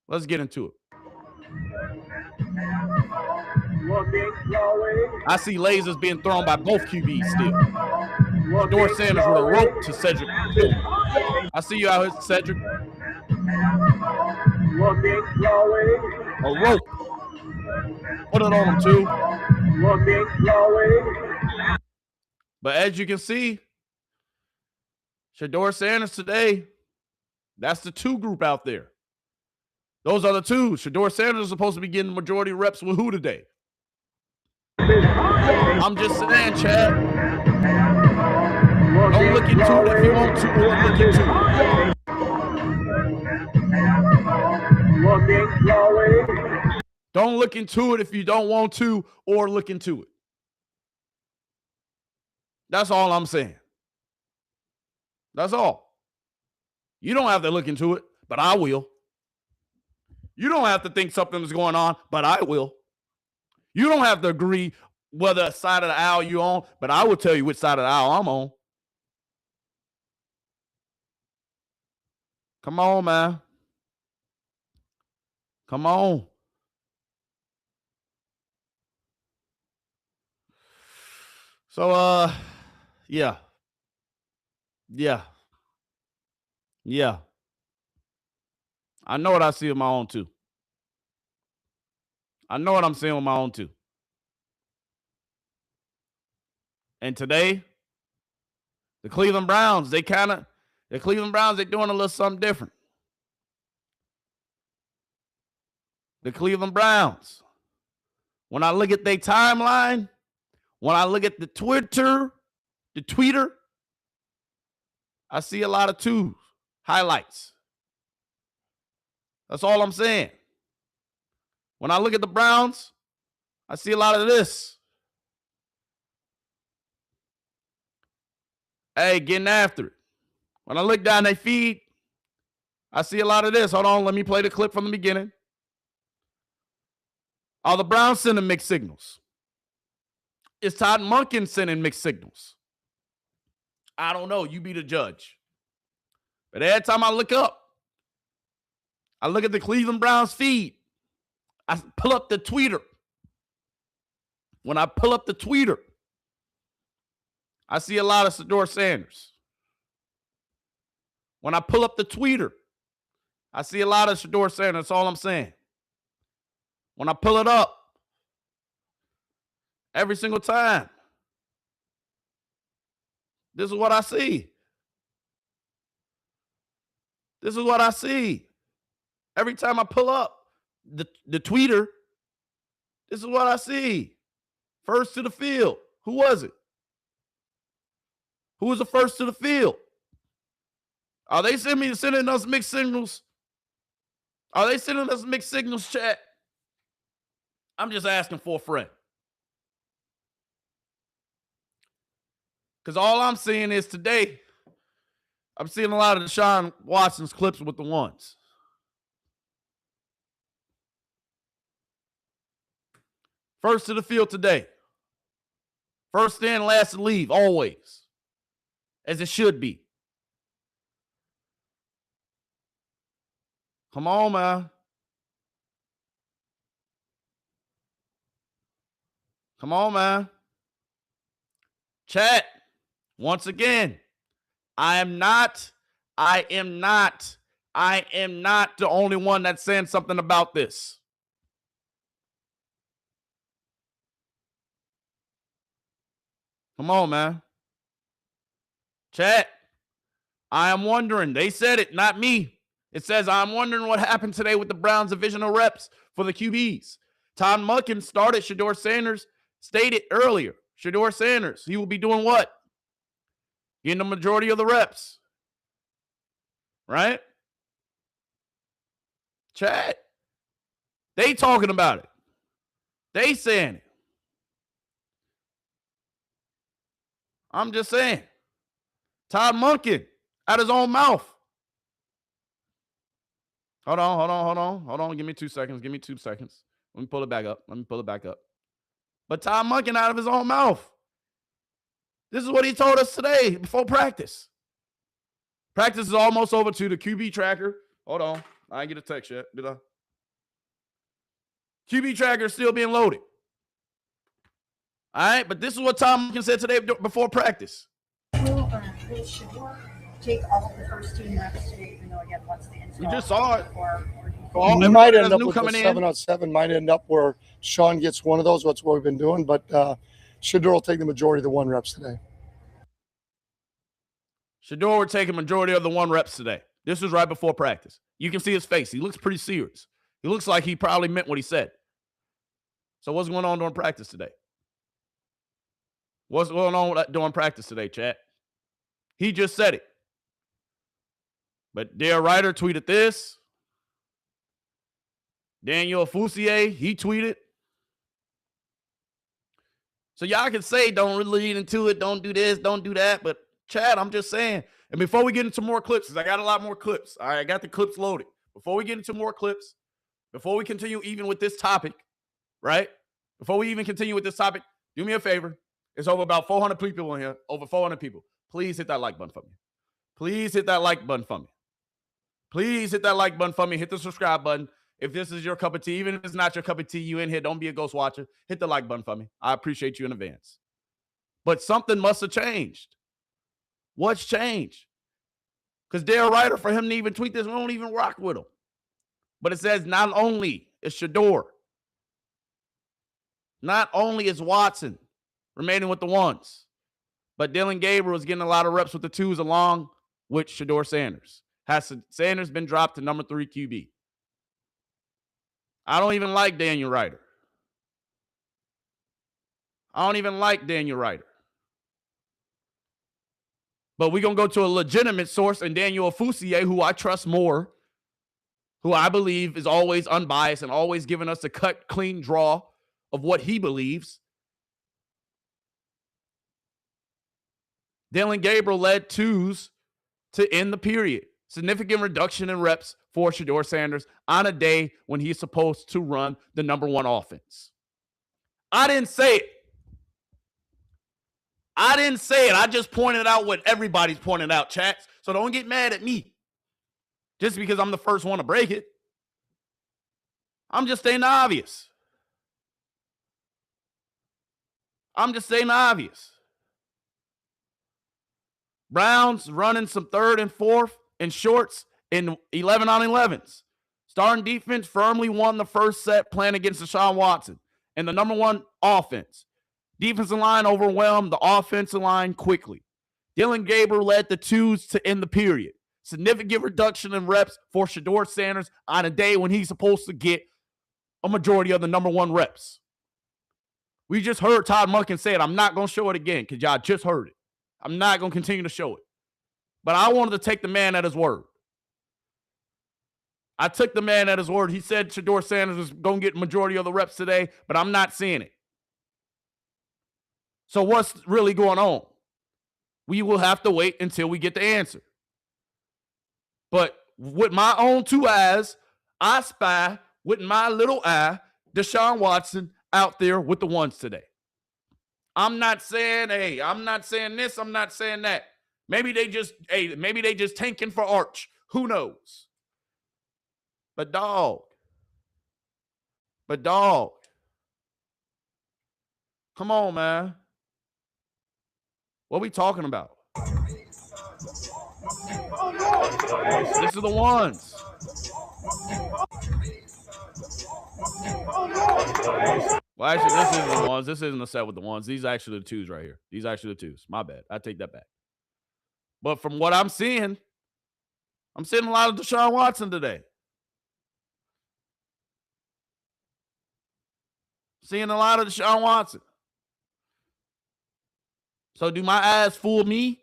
Let's get into it. I see lasers being thrown by both QBs still. Shedeur Sanders with a rope to Cedric. I see you out here, Cedric. A rope. Put it on him, too. But as you can see, Shedeur Sanders today, that's the 2 group out there. Those are the 2. Shedeur Sanders is supposed to be getting majority reps with who today? I'm just saying, Chad. Don't look into it if you want to, or look into it. Don't look into it if you don't want to, or look into it. That's all I'm saying. That's all. You don't have to look into it, but I will. You don't have to think something is going on, but I will. You don't have to agree whether side of the aisle you're on, but I will tell you which side of the aisle I'm on. Come on, man. Come on. So, yeah. I know what I see with my own too. I know what I'm seeing with my own too. And today, the Cleveland Browns, they're doing a little something different. The Cleveland Browns, when I look at their timeline, when I look at the tweeter, I see a lot of twos, highlights. That's all I'm saying. When I look at the Browns, I see a lot of this. Hey, getting after it. When I look down their feed, I see a lot of this. Hold on, let me play the clip from the beginning. Are the Browns sending mixed signals? Is Todd Monken sending mixed signals? I don't know. You be the judge. But every time I look up, I look at the Cleveland Browns feed. I pull up the tweeter. When I pull up the tweeter, I see a lot of Shedeur Sanders. When I pull up the tweeter, I see a lot of Shedeur Sanders. That's all I'm saying. When I pull it up, every single time, this is what I see. This is what I see. Every time I pull up the tweeter, this is what I see. First to the field. Who was it? Who was the first to the field? Are they sending us mixed signals? Are they sending us mixed signals, chat? I'm just asking for a friend. Because all I'm seeing is today, I'm seeing a lot of Deshaun Watson's clips with the ones. First to the field today. First in, last to leave, always. As it should be. Come on, man. Come on, man. Chat. Once again, I am not the only one that's saying something about this. Come on, man. Chat. I am wondering. They said it, not me. It says, I'm wondering what happened today with the Browns divisional reps for the QBs. Todd Monken started Shedeur Sanders, stated earlier. Shedeur Sanders, he will be doing what? Getting the majority of the reps. Right? Chat. They talking about it. They saying it. I'm just saying. Todd Monken, out his own mouth. Hold on. Give me 2 seconds. Let me pull it back up. But Todd Monken out of his own mouth. This is what he told us today before practice. Practice is almost over to the QB tracker. Hold on. I didn't get a text yet, did I? QB tracker is still being loaded. All right, but this is what Tom Monken said today before practice. Will Shedeur take all of the first team reps today, even though, again, once the install. We just saw it. We might end up with a 7-on-7, might end up where Sean gets one of those. That's what we've been doing. But Shedeur will take the majority of the 1 reps today. Shedeur will take a majority of the 1 reps today. This was right before practice. You can see his face. He looks pretty serious. He looks like he probably meant what he said. So what's going on during practice today? What's going on during practice today, chat? He just said it. But Dare Ryder tweeted this. Daniel Fusier, he tweeted. So y'all can say don't really lead into it, don't do this, don't do that. But Chad, I'm just saying. And before we get into more clips, because I got a lot more clips. All right, I got the clips loaded. Before we get into more clips, before we continue even with this topic, right? Before we even continue with this topic, do me a favor. It's over about 400 people in here, over 400 people. Please hit that like button for me. Please hit that like button for me. Please hit that like button for me. Hit the subscribe button. If this is your cup of tea, even if it's not your cup of tea, you in here, don't be a ghost watcher. Hit the like button for me. I appreciate you in advance. But something must have changed. What's changed? Because Dale Ryder, for him to even tweet this, we don't even rock with him. But it says not only is Shedeur, not only is Watson remaining with the ones, but Dylan Gabriel is getting a lot of reps with the twos along with Shedeur Sanders. Has Sanders been dropped to number 3 QB? I don't even like Daniel Ryder. I don't even like Daniel Ryder. But we're going to go to a legitimate source in Daniel Fusier, who I trust more, who I believe is always unbiased and always giving us a cut, clean draw of what he believes. Dylan Gabriel led twos to end the period. Significant reduction in reps for Shedeur Sanders on a day when he's supposed to run the number 1 offense. I didn't say it. I didn't say it. I just pointed out what everybody's pointing out, chats. So don't get mad at me just because I'm the first one to break it. I'm just stating the obvious. I'm just stating the obvious. Browns running some 3rd and 4th and shorts in 11 on 11s. Starting defense firmly won the first set playing against Deshaun Watson and the number 1 offense. Defensive line overwhelmed the offensive line quickly. Dylan Gabriel led the twos to end the period. Significant reduction in reps for Shedeur Sanders on a day when he's supposed to get a majority of the number 1 reps. We just heard Todd Monken say it. I'm not going to show it again because y'all just heard it. I'm not going to continue to show it. But I wanted to take the man at his word. I took the man at his word. He said Shedeur Sanders was going to get majority of the reps today, but I'm not seeing it. So what's really going on? We will have to wait until we get the answer. But with my own 2 eyes, I spy with my little eye Deshaun Watson out there with the ones today. I'm not saying, hey, I'm not saying this, I'm not saying that. Maybe they just tanking for Arch. Who knows? But dog. Come on, man. What are we talking about? This are the ones. Well, actually, this isn't the ones. This isn't the set with the ones. These are actually the twos right here. These are actually the twos. My bad. I take that back. But from what I'm seeing a lot of Deshaun Watson today. Seeing a lot of Deshaun Watson. So do my eyes fool me?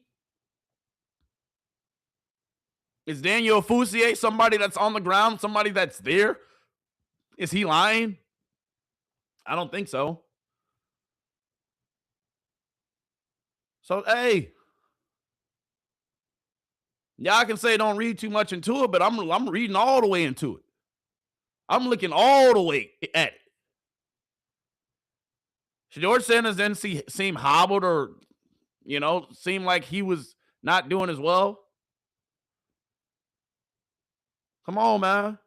Is Daniel Fusier somebody that's on the ground, somebody that's there? Is he lying? I don't think so. So, hey, y'all can say don't read too much into it, but I'm reading all the way into it. I'm looking all the way at it. Shedeur Sanders didn't seem hobbled or, seem like he was not doing as well. Come on, man.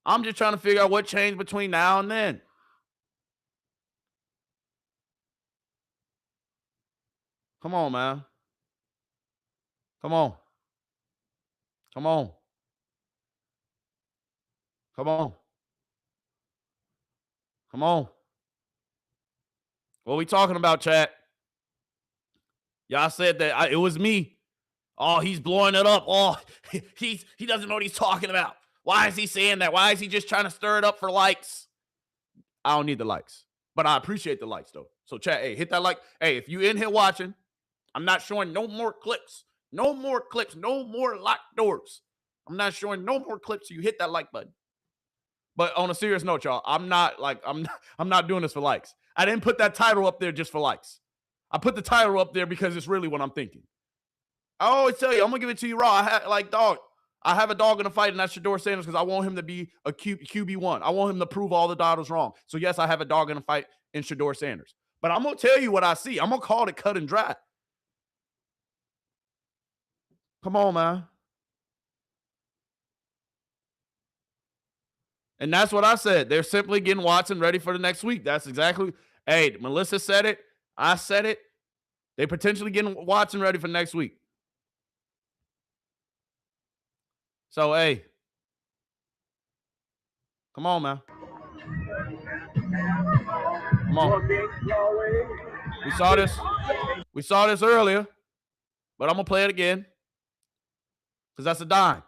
I'm just trying to figure out what changed between now and then. Come on, man. Come on. Come on. Come on. Come on. What we talking about, chat? Y'all said that it was me. Oh, he's blowing it up. Oh, he doesn't know what he's talking about. Why is he saying that? Why is he just trying to stir it up for likes? I don't need the likes, but I appreciate the likes, though. So, chat, hey, hit that like. Hey, if you in here watching, I'm not showing no more clips. No more clips. No more locked doors. I'm not showing no more clips, so you hit that like button. But on a serious note, y'all, I'm not doing this for likes. I didn't put that title up there just for likes. I put the title up there because it's really what I'm thinking. I always tell you, I'm gonna give it to you raw. I have a dog in the fight, and that's Shedeur Sanders because I want him to be a QB1. I want him to prove all the doubters wrong. So yes, I have a dog in the fight in Shedeur Sanders. But I'm gonna tell you what I see. I'm gonna call it cut and dry. Come on, man. And that's what I said. They're simply getting Watson ready for the next week. That's exactly. Hey, Melissa said it. I said it. They potentially getting Watson ready for next week. So, hey. Come on, man. Come on. We saw this. We saw this earlier. But I'm going to play it again. Because that's a dime.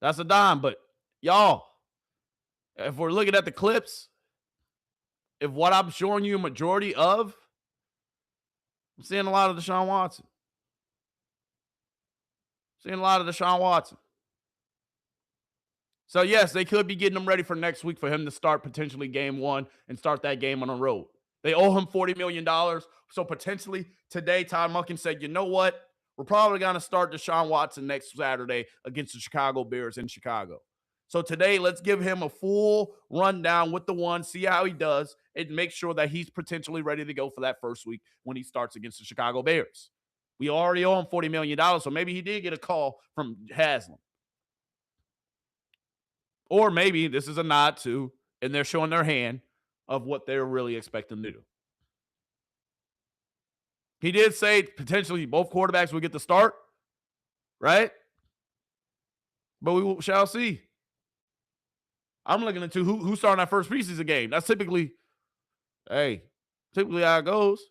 That's a dime. But, y'all, if we're looking at the clips, if what I'm showing you a majority of, I'm seeing a lot of Deshaun Watson. Seeing a lot of Deshaun Watson. So, yes, they could be getting him ready for next week for him to start potentially game one and start that game on the road. They owe him $40 million. So, potentially today, Todd Monken said, you know what? We're probably going to start Deshaun Watson next Saturday against the Chicago Bears in Chicago. So, today, let's give him a full rundown with the one, see how he does, and make sure that he's potentially ready to go for that first week when he starts against the Chicago Bears. We already owe him $40 million, so maybe he did get a call from Haslam. Or maybe this is a nod to, and they're showing their hand of what they're really expecting to do. He did say potentially both quarterbacks will get the start, right? But we shall see. I'm looking into who's starting that first preseason game. That's typically how it goes.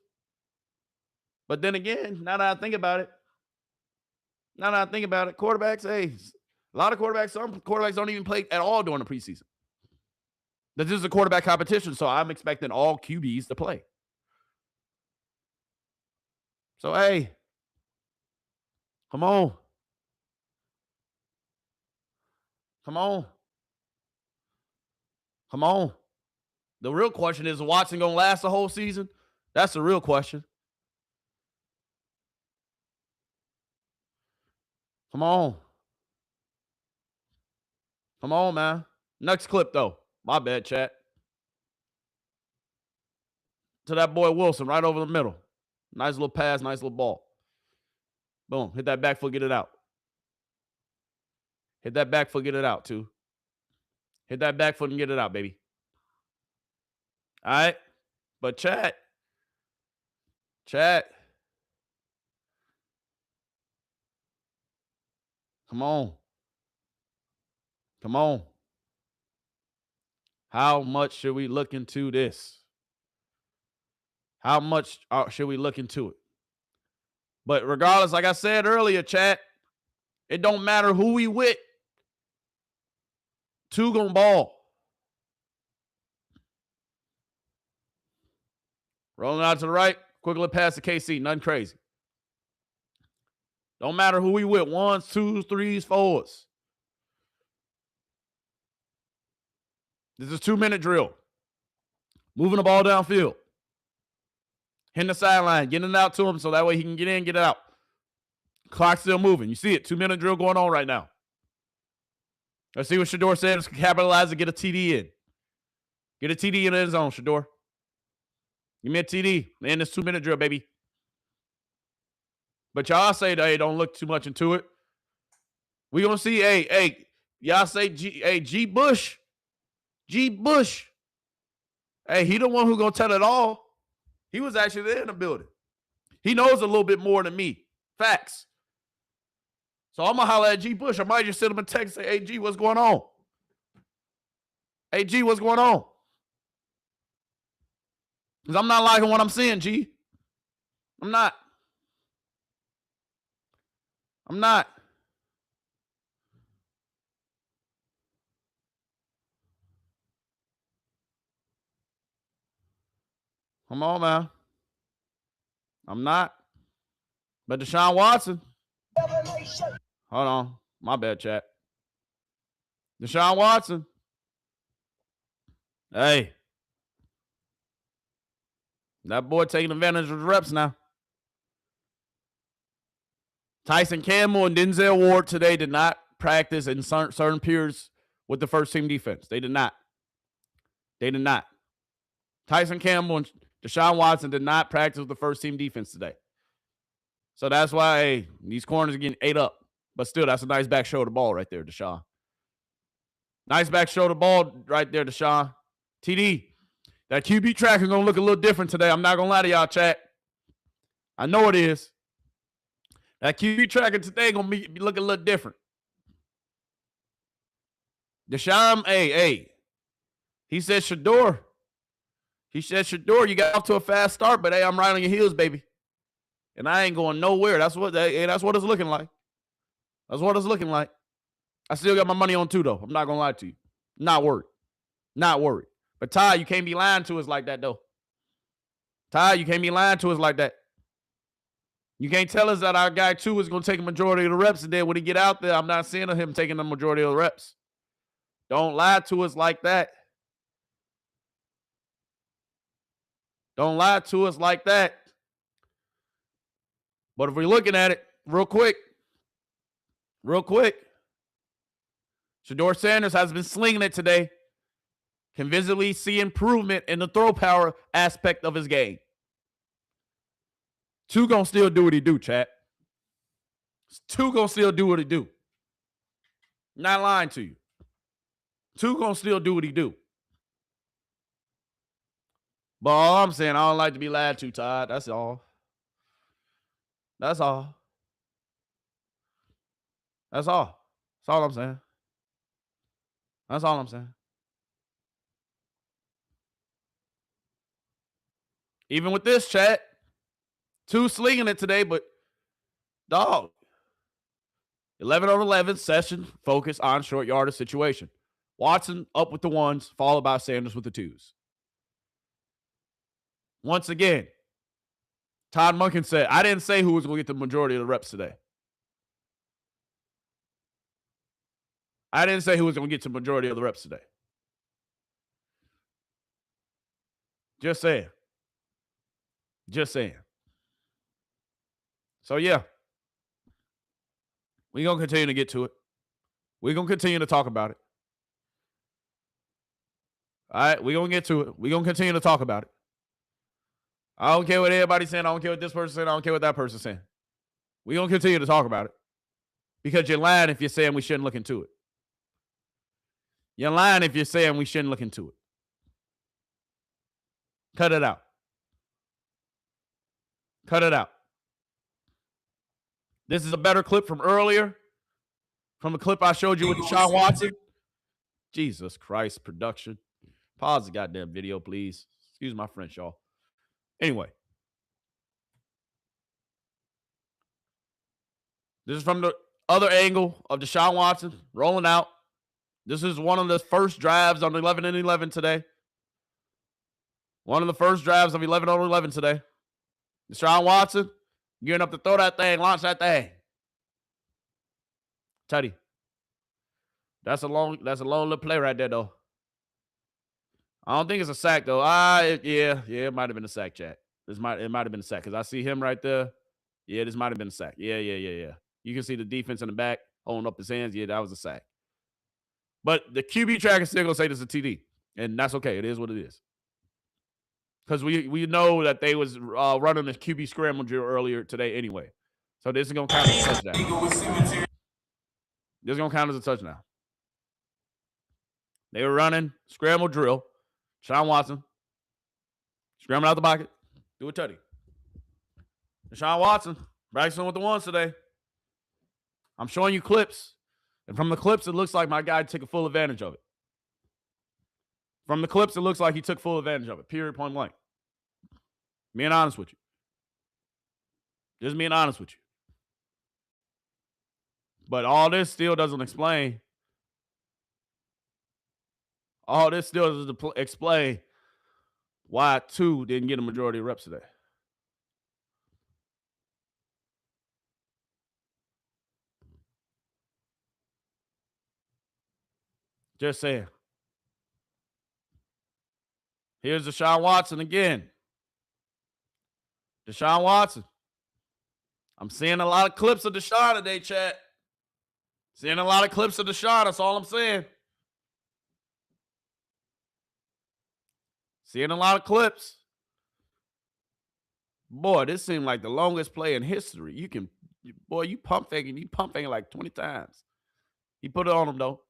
But then again, now that I think about it, quarterbacks, a lot of quarterbacks, some quarterbacks don't even play at all during the preseason. This is a quarterback competition, so I'm expecting all QBs to play. So, come on. Come on. Come on. The real question is Watson going to last the whole season? That's the real question. Come on. Come on, man. Next clip, though. My bad, chat. To that boy Wilson, right over the middle. Nice little pass, nice little ball. Boom. Hit that back foot, get it out. Hit that back foot, get it out, too. Hit that back foot and get it out, baby. All right? But chat. Come on. Come on. How much should we look into this? How much should we look into it? But regardless, like I said earlier, chat, it don't matter who we with. Two gonna ball. Rolling out to the right. Quickly pass to KC. Nothing crazy. Don't matter who we with. Ones, twos, threes, fours. This is a 2-minute drill. Moving the ball downfield. Hitting the sideline. Getting it out to him so that way he can get in, get it out. Clock still moving. You see it. 2-minute drill going on right now. Let's see what Shedeur Sanders can capitalize and get a TD in. Get a TD in the end zone, Shedeur. Give me a TD. And this 2-minute drill, baby. But y'all say, hey, don't look too much into it. We gonna see, y'all say G Bush. G Bush. Hey, he the one who gonna tell it all. He was actually there in the building. He knows a little bit more than me. Facts. So I'm gonna holler at G Bush. I might just send him a text and say, hey, G, what's going on? Hey, G, what's going on? Because I'm not liking what I'm seeing, G. I'm not. Come on, man. I'm not. But Deshaun Watson. Hold on. My bad, chat. Deshaun Watson. Hey. That boy taking advantage of the reps now. Tyson Campbell and Denzel Ward today did not practice in certain periods with the first team defense. They did not. They did not. Tyson Campbell and Deshaun Watson did not practice with the first team defense today. So that's why, hey, these corners are getting ate up. But still, that's a nice back shoulder ball right there, Deshaun. Nice back shoulder ball right there, Deshaun. TD, that QB track is going to look a little different today. I'm not going to lie to y'all, chat. I know it is. That QB tracker today going to be looking a little different. Deshaun, hey. He said, Shedeur. He said, Shedeur, you got off to a fast start, but hey, I'm right on your heels, baby. And I ain't going nowhere. That's what it's looking like. That's what it's looking like. I still got my money on 2, though. I'm not going to lie to you. Not worried. Not worried. But Ty, you can't be lying to us like that, though. Ty, you can't be lying to us like that. You can't tell us that our guy 2 is going to take a majority of the reps, and then when he get out there, I'm not seeing him taking the majority of the reps. Don't lie to us like that. Don't lie to us like that. But if we're looking at it real quick, Shedeur Sanders has been slinging it today. Can visibly see improvement in the throw power aspect of his game. 2 gonna still do what he do, chat. 2 gonna still do what he do. Not lying to you. 2 gonna still do what he do. But all I'm saying, I don't like to be lied to, Todd. That's all. That's all. That's all. That's all I'm saying. That's all I'm saying. Even with this, chat, 2 slinging it today, but dog. 11 on 11, session, focus on short yardage situation. Watson up with the 1s, followed by Sanders with the 2s. Once again, Todd Monken said, I didn't say who was going to get the majority of the reps today. I didn't say who was going to get the majority of the reps today. Just saying. Just saying. So, yeah. We're going to continue to get to it. We're going to continue to talk about it. All right, we're going to get to it. We're going to continue to talk about it. I don't care what everybody's saying. I don't care what this person's saying. I don't care what that person's saying. We're going to continue to talk about it. Because you're lying if you're saying we shouldn't look into it. You're lying if you're saying we shouldn't look into it. Cut it out. Cut it out. This is a better clip from earlier. From the clip I showed you with Deshaun Watson. Jesus Christ, production. Pause the goddamn video, please. Excuse my French, y'all. Anyway. This is from the other angle of Deshaun Watson rolling out. This is one of the first drives on 11 and 11 today. One of the first drives of 11 on 11 today. Deshaun Watson gearing up to throw that thing, launch that thing. Teddy. That's a long little play right there, though. I don't think it's a sack, though. Yeah, it might have been a sack, chat. It might have been a sack because I see him right there. Yeah, this might have been a sack. Yeah. You can see the defense in the back holding up his hands. Yeah, that was a sack. But the QB track is still going to say this is a TD. And that's okay. It is what it is. Because we know that they was running the QB scramble drill earlier today anyway. So this is going to count as a touchdown. This is going to count as a touchdown. They were running scramble drill. Deshaun Watson. Scramble out the pocket. Do a tutty. Deshaun Watson. Practicing with the 1s today. I'm showing you clips. And from the clips, it looks like my guy took a full advantage of it. From the clips, it looks like he took full advantage of it. Period, point blank. Being honest with you. Just being honest with you. But all this still doesn't explain. All this still doesn't explain why 2 didn't get a majority of reps today. Just saying. Here's Deshaun Watson again. Deshaun Watson. I'm seeing a lot of clips of Deshaun today, chat. Seeing a lot of clips of Deshaun. That's all I'm saying. Seeing a lot of clips. Boy, this seemed like the longest play in history. You pump faking like 20 times. He put it on him, though.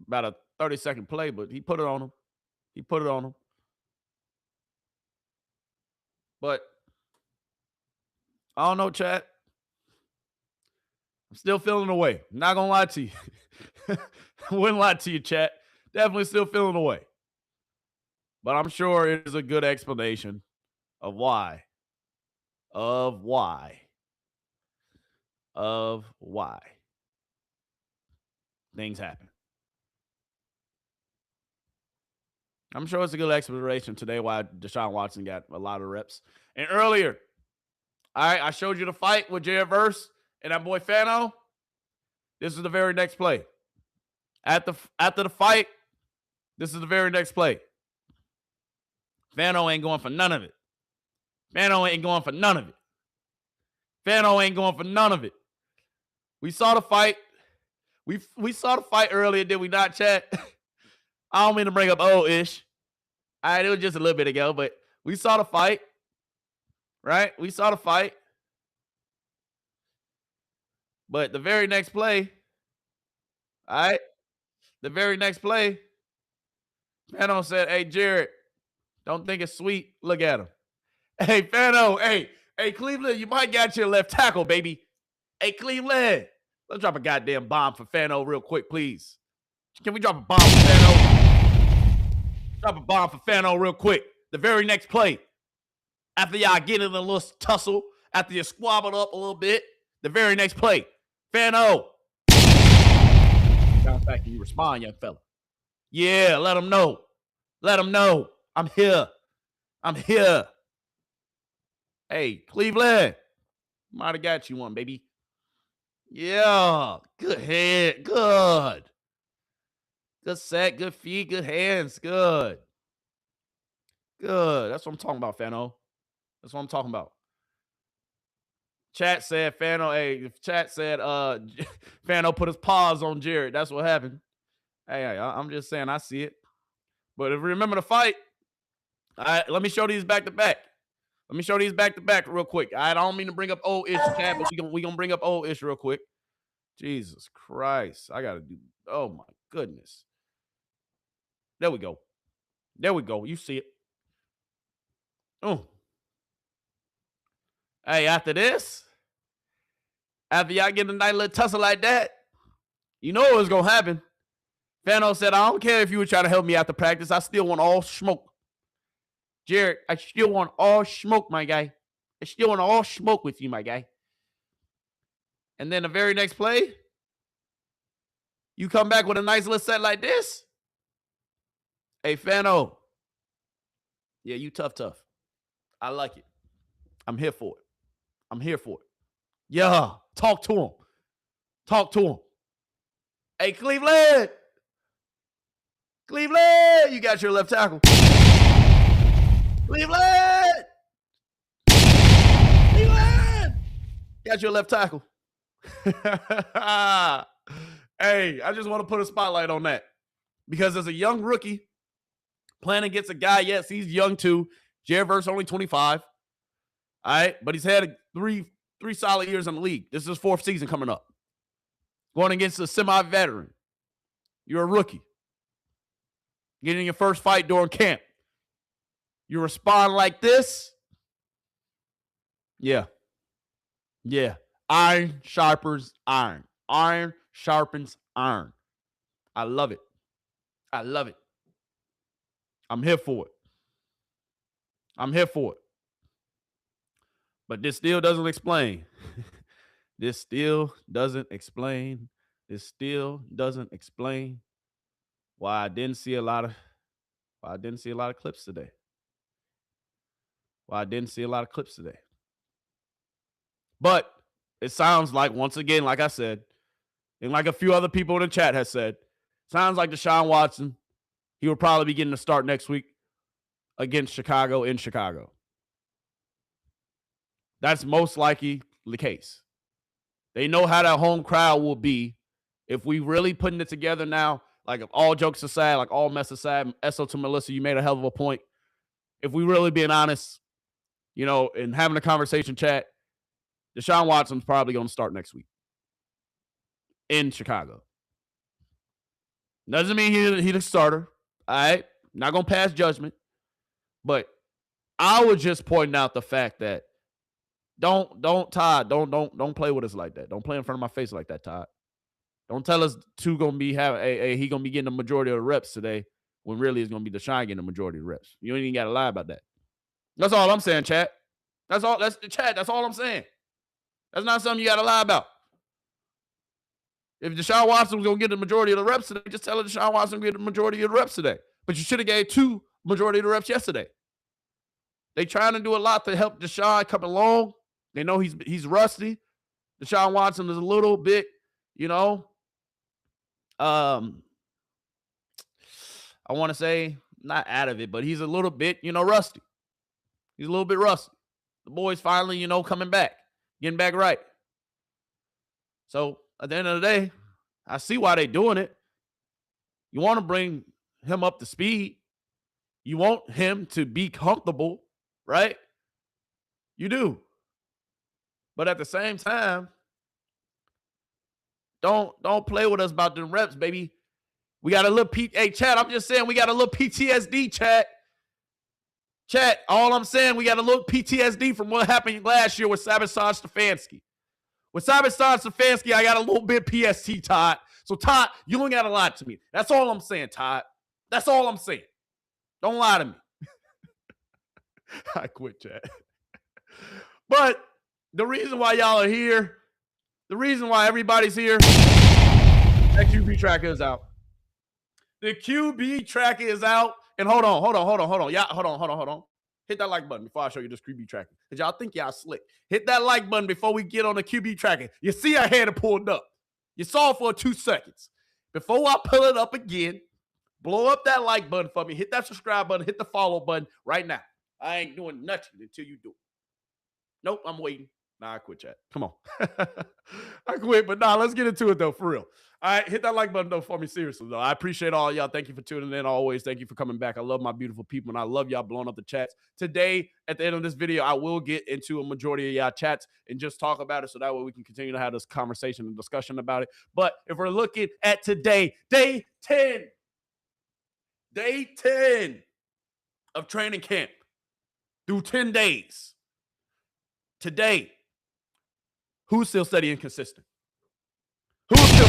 About a 30-second play, but he put it on him. He put it on him. But I don't know, chat. I'm still feeling the way. I'm not going to lie to you. I wouldn't lie to you, chat. Definitely still feeling the way. But I'm sure it is a good explanation of why. Of why things happen. I'm sure it's a good explanation today why Deshaun Watson got a lot of reps. And earlier, I showed you the fight with Gemz and that boy Fano. This is the very next play. After the fight, this is the very next play. Fano ain't going for none of it. Fano ain't going for none of it. Fano ain't going for none of it. We saw the fight. We saw the fight earlier, did we not, chat? I don't mean to bring up old-ish. All right, it was just a little bit ago, but we saw the fight. Right? We saw the fight. But the very next play, all right, the very next play, Fano said, hey, Jared, don't think it's sweet. Look at him. Hey, Fano, hey, Cleveland, you might got your left tackle, baby. Hey, Cleveland, let's drop a goddamn bomb for Fano real quick, please. Can we drop a bomb for Fano? Drop a bomb for Fano real quick. The very next play, after y'all get in a little tussle, after you squabbled up a little bit, the very next play, Fano. Bounce back and you respond, young fella. Yeah, let him know. Let him know. I'm here. I'm here. Hey, Cleveland. Might have got you one, baby. Yeah. Good head. Good. Good set. Good feet. Good hands. Good. Good. That's what I'm talking about, Fano. That's what I'm talking about. Chat said Fano. Hey, chat said Fano put his paws on Jared. That's what happened. Hey, I'm just saying I see it. But if you remember the fight, all right, let me show these back to back. Let me show these back to back real quick. All right, I don't mean to bring up old ish, chat, but we gonna bring up old ish real quick. Jesus Christ, I gotta do. Oh my goodness. There we go. There we go. You see it. Oh. Hey, after this, after y'all get a nice little tussle like that, you know what was gonna happen. Fano said, I don't care if you were trying to help me after practice. I still want all smoke. Jared, I still want all smoke, my guy. I still want all smoke with you, my guy. And then the very next play, you come back with a nice little set like this. Hey, Fano. Yeah, you tough. I like it. I'm here for it. I'm here for it. Yeah, talk to him. Talk to him. Hey, Cleveland. Cleveland, you got your left tackle. Cleveland! Cleveland! Got your left tackle. Hey, I just want to put a spotlight on that. Because as a young rookie, playing against a guy, yes, he's young too. Gemz only 25. All right, but he's had three solid years in the league. This is his fourth season coming up. Going against a semi-veteran. You're a rookie. Getting your first fight during camp. You respond like this. Yeah. Iron sharpens iron. Iron sharpens iron. I love it. I love it. I'm here for it. I'm here for it. But this still doesn't explain. This still doesn't explain. This still doesn't explain why I didn't see a lot of clips today. Why I didn't see a lot of clips today. But it sounds like, once again, like I said, And like a few other people in the chat has said, sounds like Deshaun Watson, he will probably be getting a start next week against Chicago in Chicago. That's most likely the case. They know how that home crowd will be if we really putting it together now. Like, if all jokes aside, like all mess aside, Esso to Melissa, you made a hell of a point. If we really being honest, you know, and having a conversation chat, Deshaun Watson's probably going to start next week in Chicago. Doesn't mean he's the starter. All right. Not going to pass judgment. But I was just pointing out the fact that don't play with us like that. Don't play in front of my face like that, Todd. Don't tell us he gonna be getting the majority of the reps today when really it's gonna be Deshaun getting the majority of the reps. You ain't even gotta lie about that. That's all I'm saying, chat. That's all I'm saying. That's not something you gotta lie about. If Deshaun Watson was gonna get the majority of the reps today, just tell Deshaun Watson get the majority of the reps today. But you should have gave 2 majority of the reps yesterday. They trying to do a lot to help Deshaun come along. They know he's rusty. Deshaun Watson is a little bit, you know, I want to say not out of it, but he's a little bit, you know, rusty. He's a little bit rusty. The boy's finally, you know, coming back, getting back right. So at the end of the day, I see why they're doing it. You want to bring him up to speed. You want him to be comfortable, right? You do. But at the same time, don't play with us about them reps, baby. We got a little hey, chat, I'm just saying we got a little PTSD, chat. Chat, all I'm saying, we got a little PTSD from what happened last year with Shedeur Stefanski. With Shedeur Stefanski, I got a little bit PST, Todd. So, Todd, you don't got to lie to me. That's all I'm saying, Todd. That's all I'm saying. Don't lie to me. I quit, chat. But the reason why y'all are here, the reason why everybody's here, that QB tracker is out. The QB tracker is out. And hold on. Yeah, hold on. Hit that like button before I show you this QB tracker. Because y'all think y'all slick. Hit that like button before we get on the QB tracker. You see I had it pulled up. You saw it for 2 seconds. Before I pull it up again, blow up that like button for me. Hit that subscribe button. Hit the follow button right now. I ain't doing nothing until you do it. Nope, I'm waiting. Nah, I quit, chat. Come on. I quit, but nah, let's get into it, though, for real. All right, hit that like button, though, for me, seriously, though. I appreciate all y'all. Thank you for tuning in always. Thank you for coming back. I love my beautiful people, and I love y'all blowing up the chats. Today, at the end of this video, I will get into a majority of y'all chats and just talk about it so that way we can continue to have this conversation and discussion about it. But if we're looking at today, day 10 of training camp through 10 days. Today, who's still steady and consistent? Who's still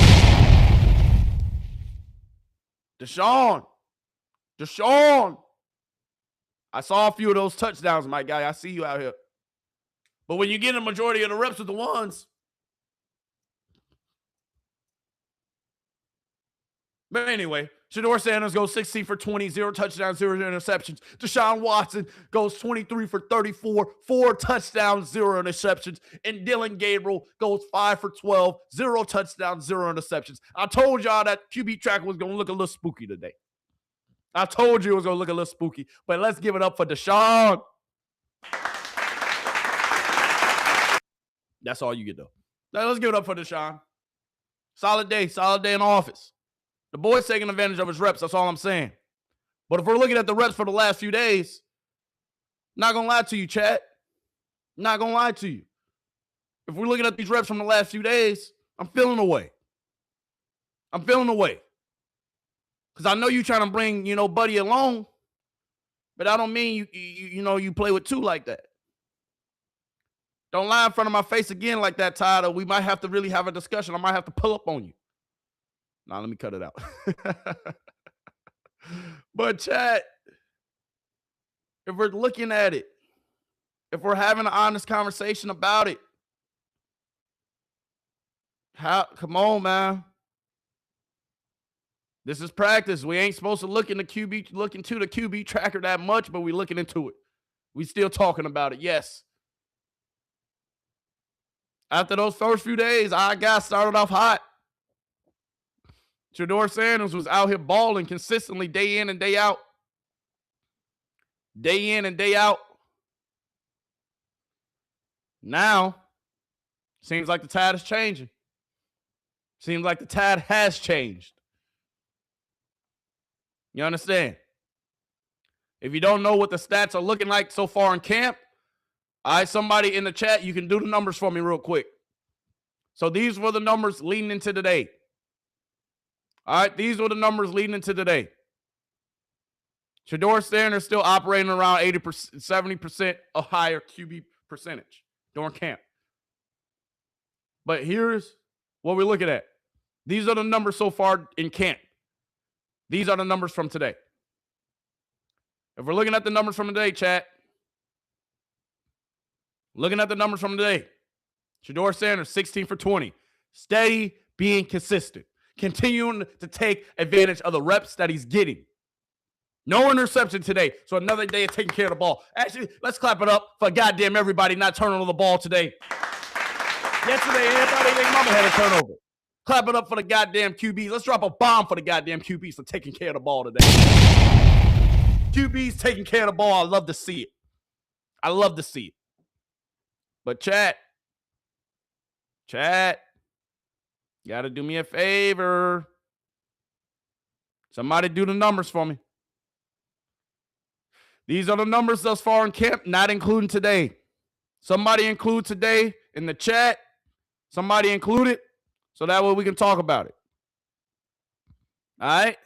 Deshaun. I saw a few of those touchdowns, my guy. I see you out here. But when you get a majority of the reps with the ones, but anyway, Shedeur Sanders goes 16 for 20, 0 touchdowns, 0 interceptions. Deshaun Watson goes 23 for 34, 4 touchdowns, 0 interceptions. And Dylan Gabriel goes 5 for 12, 0 touchdowns, 0 interceptions. I told y'all that QB track was going to look a little spooky today. I told you it was going to look a little spooky. But let's give it up for Deshaun. That's all you get, though. Now, let's give it up for Deshaun. Solid day in office. The boy's taking advantage of his reps. That's all I'm saying. But if we're looking at the reps for the last few days, not going to lie to you, chat. Not going to lie to you. If we're looking at these reps from the last few days, I'm feeling away. Because I know you're trying to bring, Buddy along, but I don't mean you play with 2 like that. Don't lie in front of my face again like that, Todd, or we might have to really have a discussion. I might have to pull up on you. Nah, let me cut it out. But chat, if we're looking at it, if we're having an honest conversation about it, come on, man. This is practice. We ain't supposed to look into the QB tracker that much, but we're looking into it. We still talking about it, yes. After those first few days, our guy started off hot. Shedeur Sanders was out here balling consistently day in and day out. Day in and day out. Now, seems like the tide is changing. Seems like the tide has changed. You understand? If you don't know what the stats are looking like so far in camp, all right, somebody in the chat, you can do the numbers for me real quick. So these were the numbers leading into today. All right, these were the numbers leading into today. Shedeur Sanders still operating around 80%, 70% or higher QB percentage during camp. But here's what we're looking at. These are the numbers so far in camp. These are the numbers from today. If we're looking at the numbers from today, chat, looking at the numbers from today, Shedeur Sanders, 16 for 20. Steady, being consistent. Continuing to take advantage of the reps that he's getting. No interception today. So another day of taking care of the ball. Actually, let's clap it up for goddamn everybody not turning on the ball today. Yesterday, everybody think mama had a turnover. Clap it up for the goddamn QBs. Let's drop a bomb for the goddamn QBs for taking care of the ball today. QBs taking care of the ball. I love to see it. I love to see it. But chat, you got to do me a favor. Somebody do the numbers for me. These are the numbers thus far in camp, not including today. Somebody include today in the chat. Somebody include it so that way we can talk about it. All right?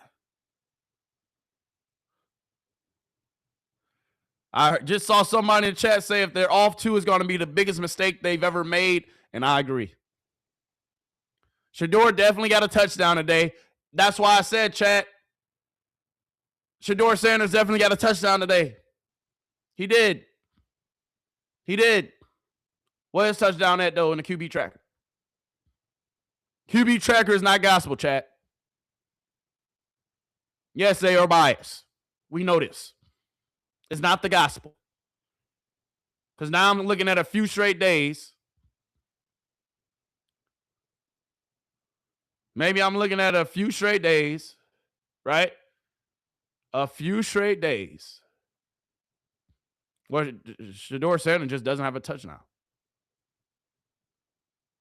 I just saw somebody in the chat say if they're off 2 is going to be the biggest mistake they've ever made, and I agree. Shedeur definitely got a touchdown today. That's why I said, chat, Shedeur Sanders definitely got a touchdown today. He did. He did. Where's touchdown at, though, in the QB tracker? QB tracker is not gospel, chat. Yes, they are biased. We know this. It's not the gospel. Because now I'm looking at a few straight days. Maybe I'm looking at a few straight days, right? A few straight days where Shedeur Sanders just doesn't have a touchdown.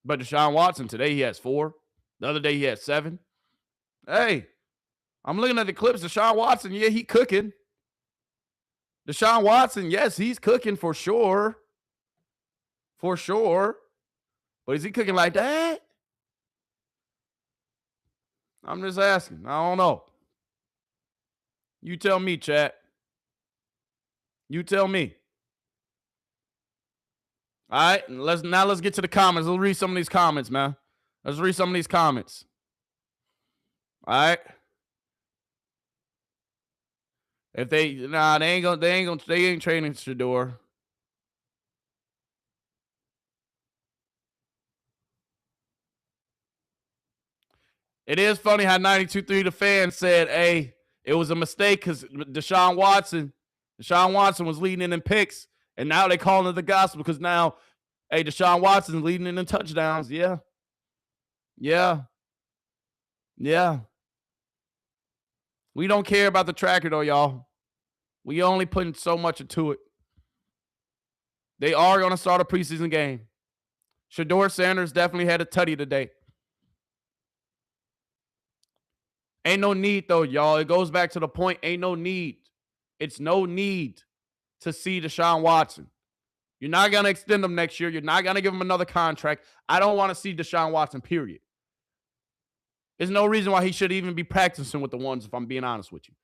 But Deshaun Watson, today he has 4. The other day he had 7. Hey, I'm looking at the clips. Deshaun Watson, yeah, he cooking. Deshaun Watson, yes, he's cooking for sure. For sure. But is he cooking like that? I'm just asking. I don't know. You tell me, chat. You tell me. All right, let's get to the comments. Let's read some of these comments, man. Let's read some of these comments. All right. If they ain't training Shedeur. It is funny how 92.3 the fan said, hey, it was a mistake because Deshaun Watson was leading in picks, and now they calling it the gospel because now, hey, Deshaun Watson's leading in touchdowns. Yeah. We don't care about the tracker, though, y'all. We only putting so much into it. They are going to start a preseason game. Shedeur Sanders definitely had a tutty today. Ain't no need, though, y'all. It goes back to the point, ain't no need. It's no need to see Deshaun Watson. You're not going to extend him next year. You're not going to give him another contract. I don't want to see Deshaun Watson, period. There's no reason why he should even be practicing with the ones, if I'm being honest with you.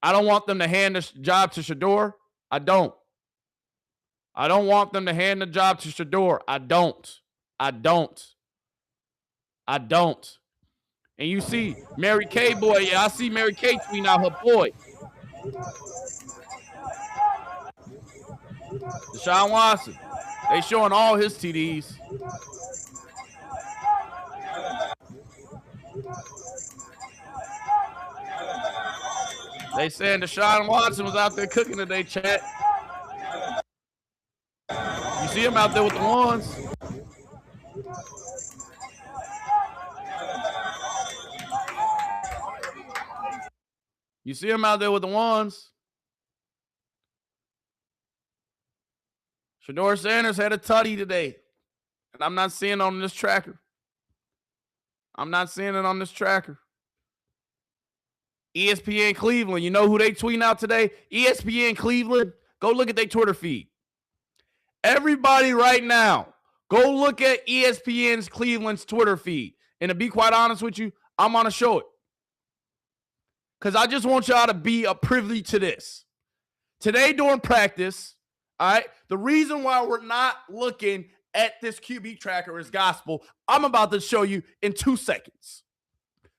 I don't want them to hand this job to Shedeur. I don't. I don't want them to hand the job to Shedeur. I don't. And you see Mary Kay, boy. Yeah, I see Mary Kay tweeting out her boy. Deshaun Watson. They showing all his TDs. They saying Deshaun Watson was out there cooking today, chat. You see him out there with the ones. You see him out there with the ones. Shedeur Sanders had a tutty today. And I'm not seeing it on this tracker. I'm not seeing it on this tracker. ESPN Cleveland, you know who they tweeting out today? ESPN Cleveland, go look at their Twitter feed. Everybody right now, go look at ESPN's Cleveland's Twitter feed. And to be quite honest with you, I'm going to show it. Because I just want y'all to be a privy to this. Today during practice, all right, the reason why we're not looking at this QB tracker is gospel. I'm about to show you in 2 seconds.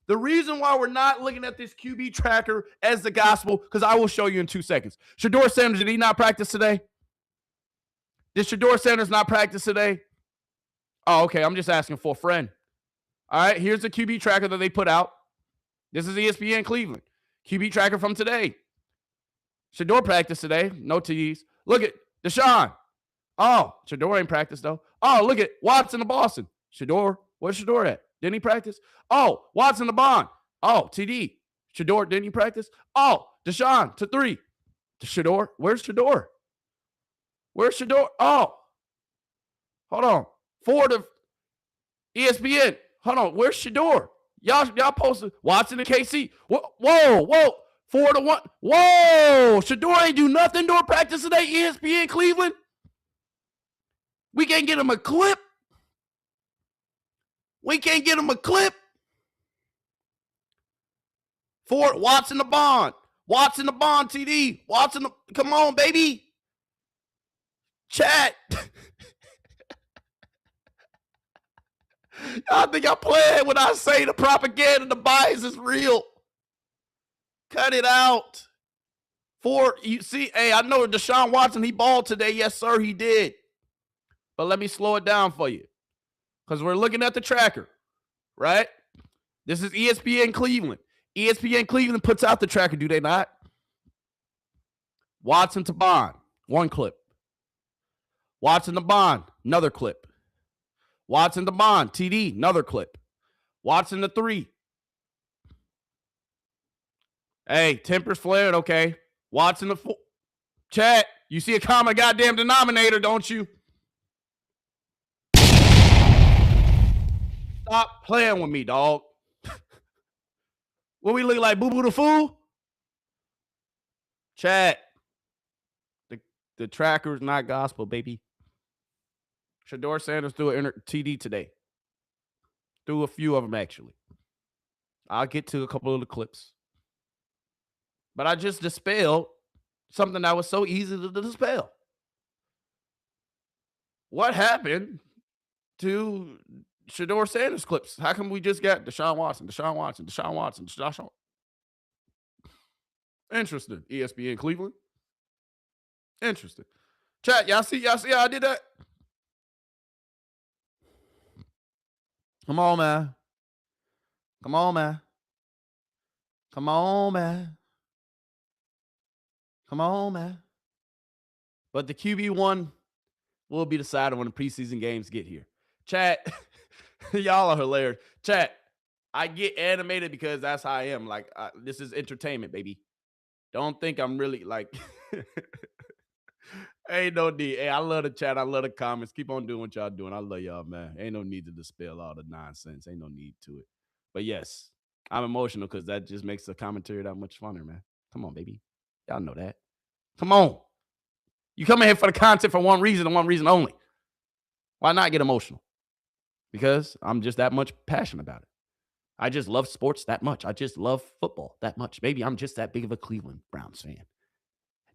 The reason why we're not looking at this QB tracker as the gospel, because I will show you in 2 seconds. Shedeur Sanders, did he not practice today? Did Shedeur Sanders not practice today? Oh, okay. I'm just asking for a friend. All right, here's the QB tracker that they put out. This is ESPN Cleveland. QB tracker from today. Shedeur practiced today. No TDs. Look at Deshaun. Oh, Shedeur ain't practiced, though. Oh, look at Watson to Boston. Shedeur, where's Shedeur at? Didn't he practice? Oh, Watson to Bond. Oh, TD. Shedeur, didn't he practice? Oh, Deshaun to 3. Shedeur, where's Shedeur? Where's Shedeur? Oh, hold on. 4 to ESPN. Hold on, where's Shedeur? Y'all posted Watson and KC. Whoa. 4 to 1. Whoa, Shedeur ain't do nothing during practice today, ESPN Cleveland. We can't get him a clip. We can't get him a clip. 4, Watson the Bond. Watson the Bond TD. Watson, come on, baby. Chat. I think I'm playing when I say the propaganda, the bias is real. Cut it out. 4, you see, hey, I know Deshaun Watson, he balled today. Yes, sir, he did. But let me slow it down for you. Because we're looking at the tracker, right? This is ESPN Cleveland. ESPN Cleveland puts out the tracker, do they not? Watson to Bond, 1 clip. Watson to Bond, another clip. Watson to Bond, TD, another clip. Watson to 3. Hey, tempers flared, okay. Watson to 4. Chat, you see a common goddamn denominator, don't you? Stop playing with me, dog. What we look like, Boo Boo the Fool? Chat. The tracker is not gospel, baby. Shedeur Sanders threw an TD today. Threw a few of them, actually. I'll get to a couple of the clips. But I just dispelled something that was so easy to dispel. What happened to Shedeur Sanders clips? How come we just got Deshaun Watson? Interesting. ESPN Cleveland. Interesting. Chat, y'all see how I did that? Come on, man. Come on, man. Come on, man. Come on, man. But the QB1 will be decided when the preseason games get here. Chat, y'all are hilarious. Chat, I get animated because that's how I am. Like, this is entertainment, baby. Don't think I'm really like... Ain't no need. Hey, I love the chat. I love the comments. Keep on doing what y'all doing. I love y'all, man. Ain't no need to dispel all the nonsense. Ain't no need to it. But yes, I'm emotional because that just makes the commentary that much funner, man. Come on, baby. Y'all know that. Come on. You come in here for the content for one reason and one reason only. Why not get emotional? Because I'm just that much passionate about it. I just love sports that much. I just love football that much. Maybe I'm just that big of a Cleveland Browns fan.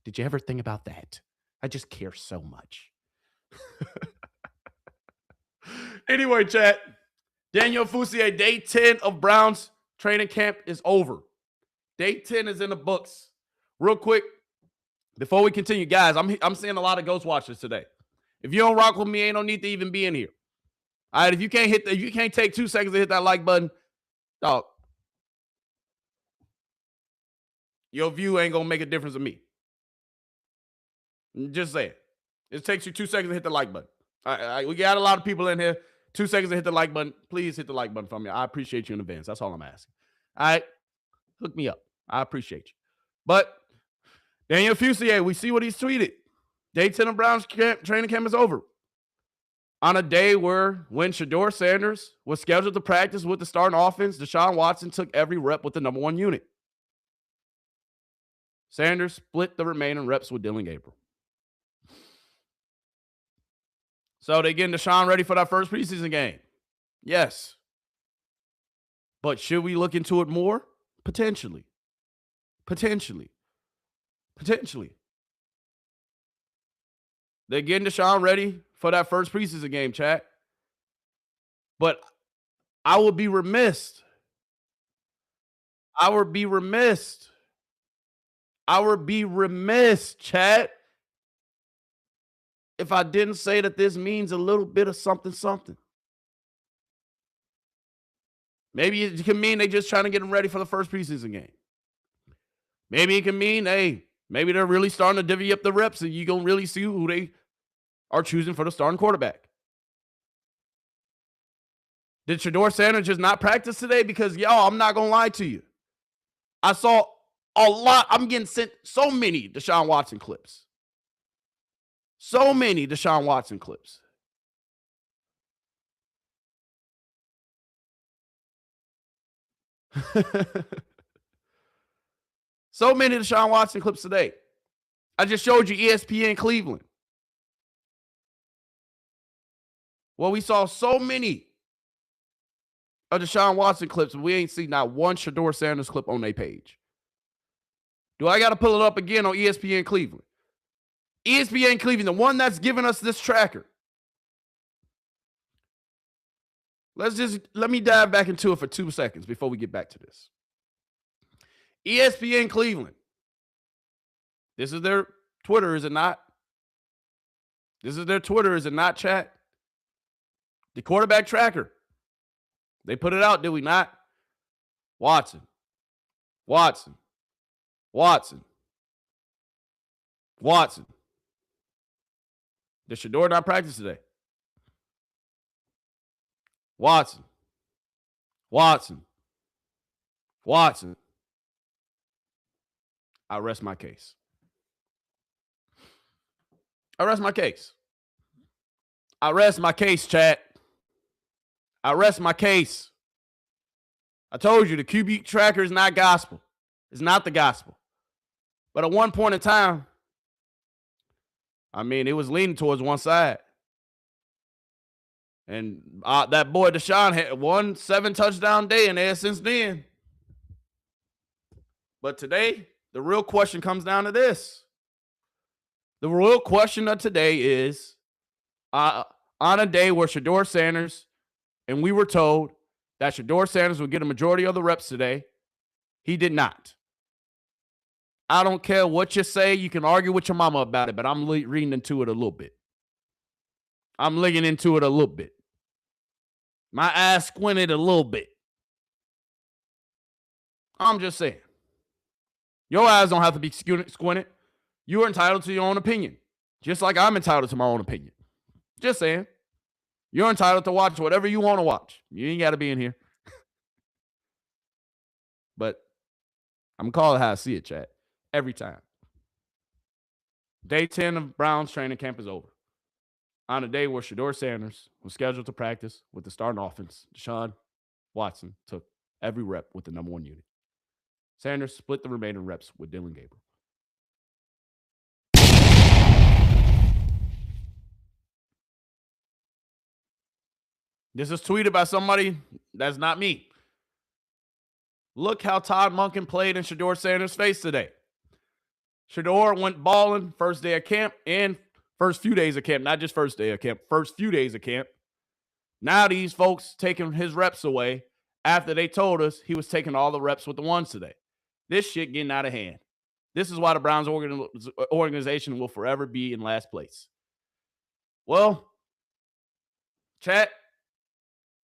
Did you ever think about that? I just care so much. Anyway, chat. Daniel Fousier, day 10 of Browns training camp is over. Day 10 is in the books. Real quick, before we continue, guys, I'm seeing a lot of ghost watchers today. If you don't rock with me, ain't no need to even be in here. All right, if you can't take 2 seconds to hit that like button, dog, your view ain't gonna make a difference to me. Just say it. It takes you 2 seconds to hit the like button. All right, we got a lot of people in here. 2 seconds to hit the like button. Please hit the like button for me. I appreciate you in advance. That's all I'm asking. All right, hook me up. I appreciate you. But Daniel Fusilier, we see what he's tweeted. Day 10 of Browns training camp is over. On a day when Shedeur Sanders was scheduled to practice with the starting offense, Deshaun Watson took every rep with the number 1 unit. Sanders split the remaining reps with Dylan Gabriel. So they getting Deshaun ready for that first preseason game. Yes. But should we look into it more? Potentially. Potentially. They're getting Deshaun ready for that first preseason game, chat. But I would be remiss. Chat, if I didn't say that this means a little bit of something. Maybe it can mean they just trying to get them ready for the first preseason game. Maybe it can mean, hey, maybe they're really starting to divvy up the reps and you're going to really see who they are choosing for the starting quarterback. Did Shedeur Sanders just not practice today? Because, y'all, I'm not going to lie to you. I saw a lot. I'm getting sent so many Deshaun Watson clips. So many Deshaun Watson clips. So many Deshaun Watson clips today. I just showed you ESPN Cleveland. Well, we saw so many of Deshaun Watson clips, and we ain't seen not one Shedeur Sanders clip on their page. Do I got to pull it up again on ESPN Cleveland? ESPN Cleveland, the one that's giving us this tracker. Let me dive back into it for 2 seconds before we get back to this. ESPN Cleveland. This is their Twitter, is it not? This is their Twitter, is it not, chat? The quarterback tracker. They put it out, did we not? Watson. Did Shedeur not practice today? Watson. I rest my case. Chat. I rest my case. I told you the QB tracker is not gospel. It's not the gospel. But at one point in time, I mean, it was leaning towards one side. And that boy Deshaun had won 7 touchdown day in there since then. But today, the real question comes down to this. The real question of today is, on a day where Shedeur Sanders, and we were told that Shedeur Sanders would get a majority of the reps today, he did not. I don't care what you say. You can argue with your mama about it, but I'm reading into it a little bit. I'm looking into it a little bit. My eyes squinted a little bit. I'm just saying. Your eyes don't have to be squinted. You are entitled to your own opinion. Just like I'm entitled to my own opinion. Just saying. You're entitled to watch whatever you want to watch. You ain't got to be in here. But I'm going to call it how I see it, chat. Every time. Day 10 of Browns training camp is over. On a day where Shedeur Sanders was scheduled to practice with the starting offense, Deshaun Watson took every rep with the number 1 unit. Sanders split the remaining reps with Dylan Gabriel. This is tweeted by somebody that's not me. Look how Todd Monken played in Shedeur Sanders' face today. Shedeur went balling first day of camp and first few days of camp, not just first day of camp, first few days of camp. Now these folks taking his reps away after they told us he was taking all the reps with the ones today. This shit getting out of hand. This is why the Browns organization will forever be in last place. Well, chat,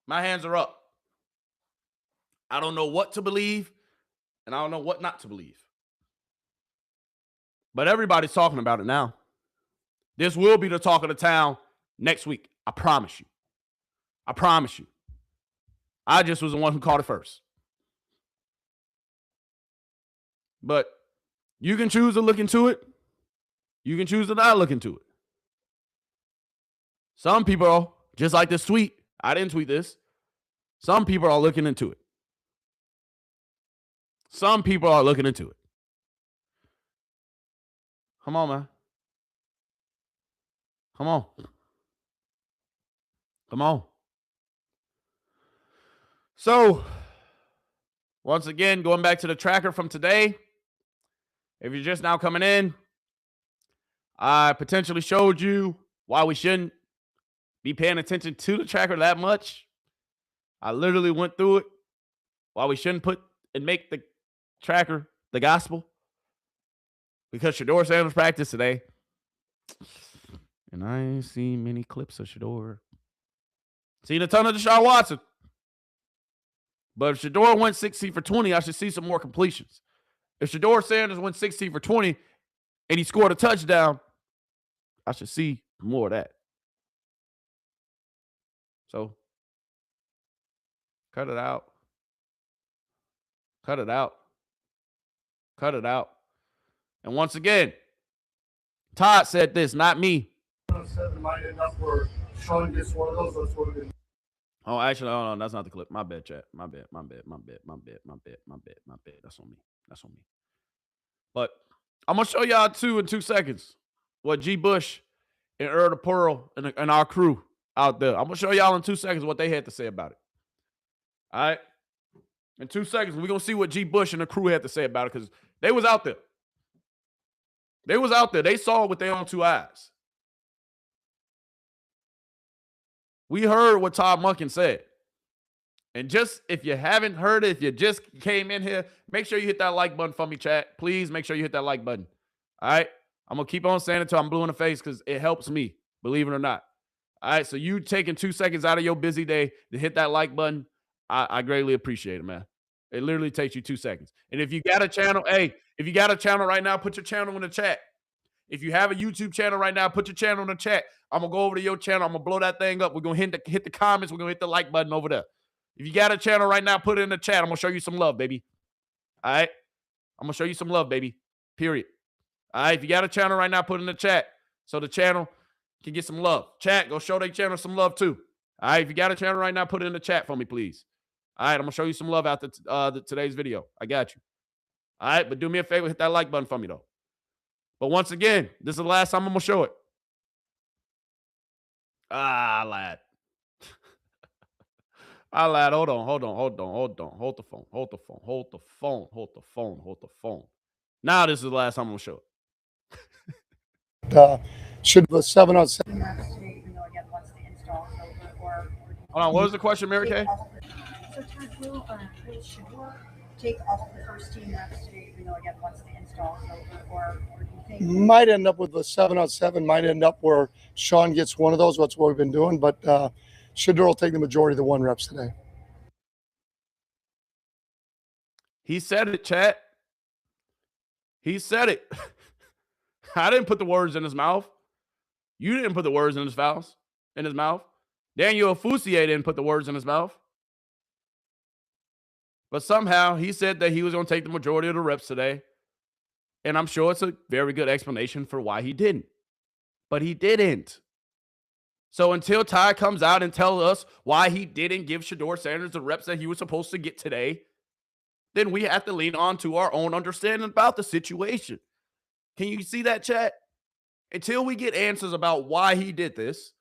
my hands are up. I don't know what to believe, and I don't know what not to believe. But everybody's talking about it now. This will be the talk of the town next week. I promise you. I promise you. I just was the one who caught it first. But You can choose to look into it. You can choose to not look into it. Some people, just like this tweet, I didn't tweet this. Some people are looking into it. Some people are looking into it. Come on, man. Come on. Come on. So, once again, going back to the tracker from today, if you're just now coming in, I potentially showed you why we shouldn't be paying attention to the tracker that much. I literally went through it, why we shouldn't put and make the tracker the gospel. Because Shedeur Sanders practiced today. And I ain't seen many clips of Shedeur. Seen a ton of Deshaun Watson. But if Shedeur went 16 for 20, I should see some more completions. If Shedeur Sanders went 16 for 20 and he scored a touchdown, I should see more of that. So, cut it out. Cut it out. Cut it out. And once again, Todd said this, not me. Oh, actually, hold on. That's not the clip. My bad, chat. My bad. That's on me. But I'm going to show y'all in 2 seconds what G. Bush and Earl the Pearl and our crew out there. I'm going to show y'all in 2 seconds what they had to say about it. All right? In 2 seconds, we're going to see what G. Bush and the crew had to say about it because they was out there. They was out there. They saw it with their own 2 eyes. We heard what Todd Monken said. And just if you haven't heard it, if you just came in here, make sure you hit that like button for me, chat. Please make sure you hit that like button. All right? I'm going to keep on saying it until I'm blue in the face because it helps me, believe it or not. All right? So you taking 2 seconds out of your busy day to hit that like button, I greatly appreciate it, man. It literally takes you 2 seconds. And if you got a channel, if you got a channel right now, put your channel in the chat. If you have a YouTube channel right now, put your channel in the chat. I'm going to go over to your channel. I'm going to blow that thing up. We're going to hit the comments. We're going to hit the like button over there. If you got a channel right now, put it in the chat. I'm going to show you some love, baby. All right? I'm going to show you some love, baby. Period. All right? If you got a channel right now, put it in the chat so the channel can get some love. Chat, go show their channel some love too. All right? If you got a channel right now, put it in the chat for me, please. All right? I'm going to show you some love after today's video. I got you. All right? But do me a favor, hit that like button for me, though. But once again, this is the last time I'm going to show it. I lied. I lied. Hold on. Hold the phone. Now this is the last time I'm going to show it. Should the 7-on-7. Next state, again, once the install is over, or Hold on. What was the question, Mary Kay? So Todd, will Shedeur take all of the first team next state, again, once the install is over, or do you think Might end up with the 7-on-7, might end up where Sean gets one of those. That's what we've been doing. But Shedeur will take the majority of the 1 reps today. He said it, chat. He said it. I didn't put the words in his mouth. You didn't put the words in his mouth. Daniel Fousier didn't put the words in his mouth. But somehow he said that he was going to take the majority of the reps today. And I'm sure it's a very good explanation for why he didn't. But he didn't. So until Ty comes out and tells us why he didn't give Shedeur Sanders the reps that he was supposed to get today, then we have to lean on to our own understanding about the situation. Can you see that, chat? Until we get answers about why he did this,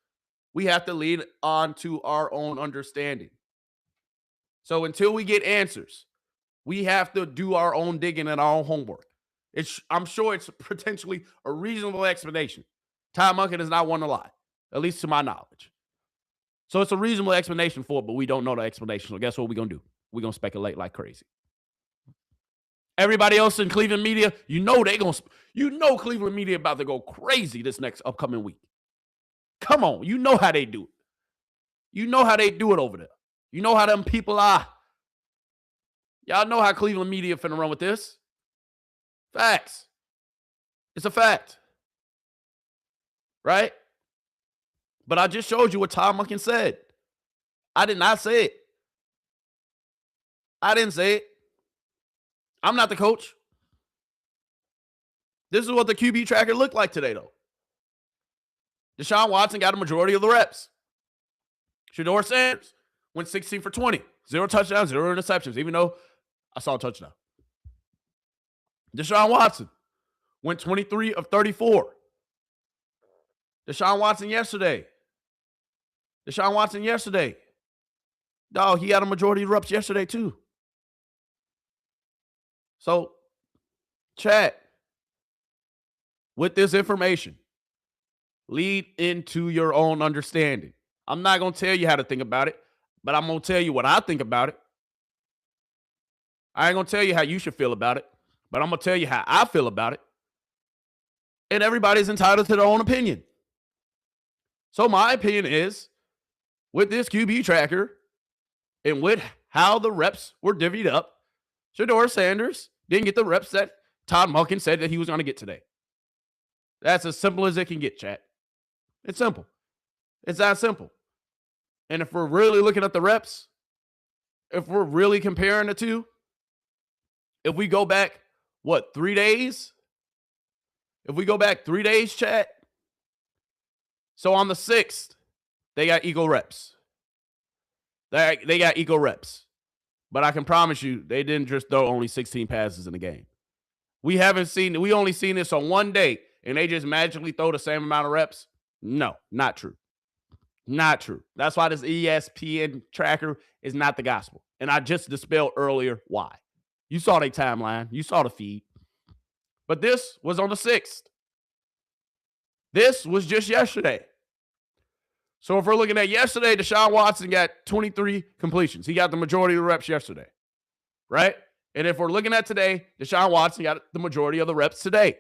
we have to lean on to our own understanding. So until we get answers, we have to do our own digging and our own homework. I'm sure it's potentially a reasonable explanation. Ty Monken is not one to lie, at least to my knowledge. So it's a reasonable explanation for it, but we don't know the explanation. So guess what we're going to do? We're going to speculate like crazy. Everybody else in Cleveland media, Cleveland media about to go crazy this next upcoming week. Come on, you know how they do it. You know how they do it over there. You know how them people are. Y'all know how Cleveland media finna run with this. Facts. It's a fact. Right? But I just showed you what Todd Monken said. I did not say it. I didn't say it. I'm not the coach. This is what the QB tracker looked like today, though. Deshaun Watson got a majority of the reps. Shedeur Sanders went 16 for 20. 0 touchdowns, 0 interceptions, even though I saw a touchdown. Deshaun Watson went 23 of 34. Deshaun Watson yesterday. Dog, he had a majority of reps yesterday too. So, chat, with this information, lead into your own understanding. I'm not going to tell you how to think about it, but I'm going to tell you what I think about it. I ain't going to tell you how you should feel about it, but I'm going to tell you how I feel about it. And everybody's entitled to their own opinion. So my opinion is, with this QB tracker and with how the reps were divvied up, Shedeur Sanders didn't get the reps that Todd Monken said that he was going to get today. That's as simple as it can get, chat. It's simple. It's that simple. And if we're really looking at the reps, if we're really comparing the two, if we go back, 3 days? If we go back 3 days, chat. So on the 6th, they got equal reps. They got equal reps. But I can promise you, they didn't just throw only 16 passes in the game. We only seen this on 1 day, and they just magically throw the same amount of reps. No, not true. Not true. That's why this ESPN tracker is not the gospel. And I just dispelled earlier why. You saw their timeline. You saw the feed. But this was on the 6th. This was just yesterday. So if we're looking at yesterday, Deshaun Watson got 23 completions. He got the majority of the reps yesterday, right? And if we're looking at today, Deshaun Watson got the majority of the reps today.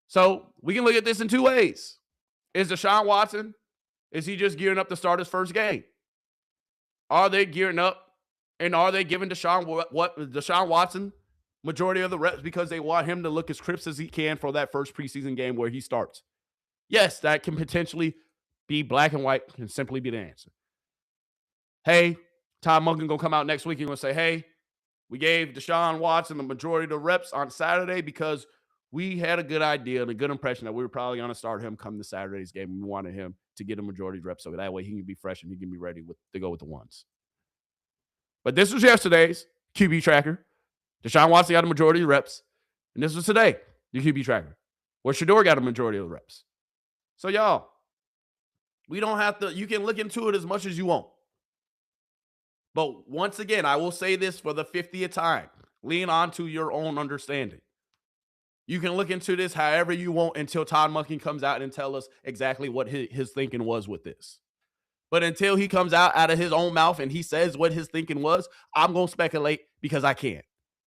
So we can look at this in two ways. Is Deshaun Watson, is he just gearing up to start his first game? Are they gearing up and are they giving Deshaun Watson majority of the reps because they want him to look as crisp as he can for that first preseason game where he starts? Yes, that can potentially be black and white, can simply be the answer. Hey, Todd Monken going to come out next week and going to say, hey, we gave Deshaun Watson the majority of the reps on Saturday because we had a good idea and a good impression that we were probably going to start him come to Saturday's game. And we wanted him to get a majority of reps so that way he can be fresh and he can be ready to go with the ones. But this was yesterday's QB tracker. Deshaun Watson got a majority of the reps. And this was today, the QB tracker, where Shedeur got a majority of the reps. So, y'all, we don't have to, you can look into it as much as you want. But once again, I will say this for the 50th time. Lean on to your own understanding. You can look into this however you want until Todd Monken comes out and tell us exactly what his thinking was with this. But until he comes out of his own mouth and he says what his thinking was, I'm going to speculate because I can.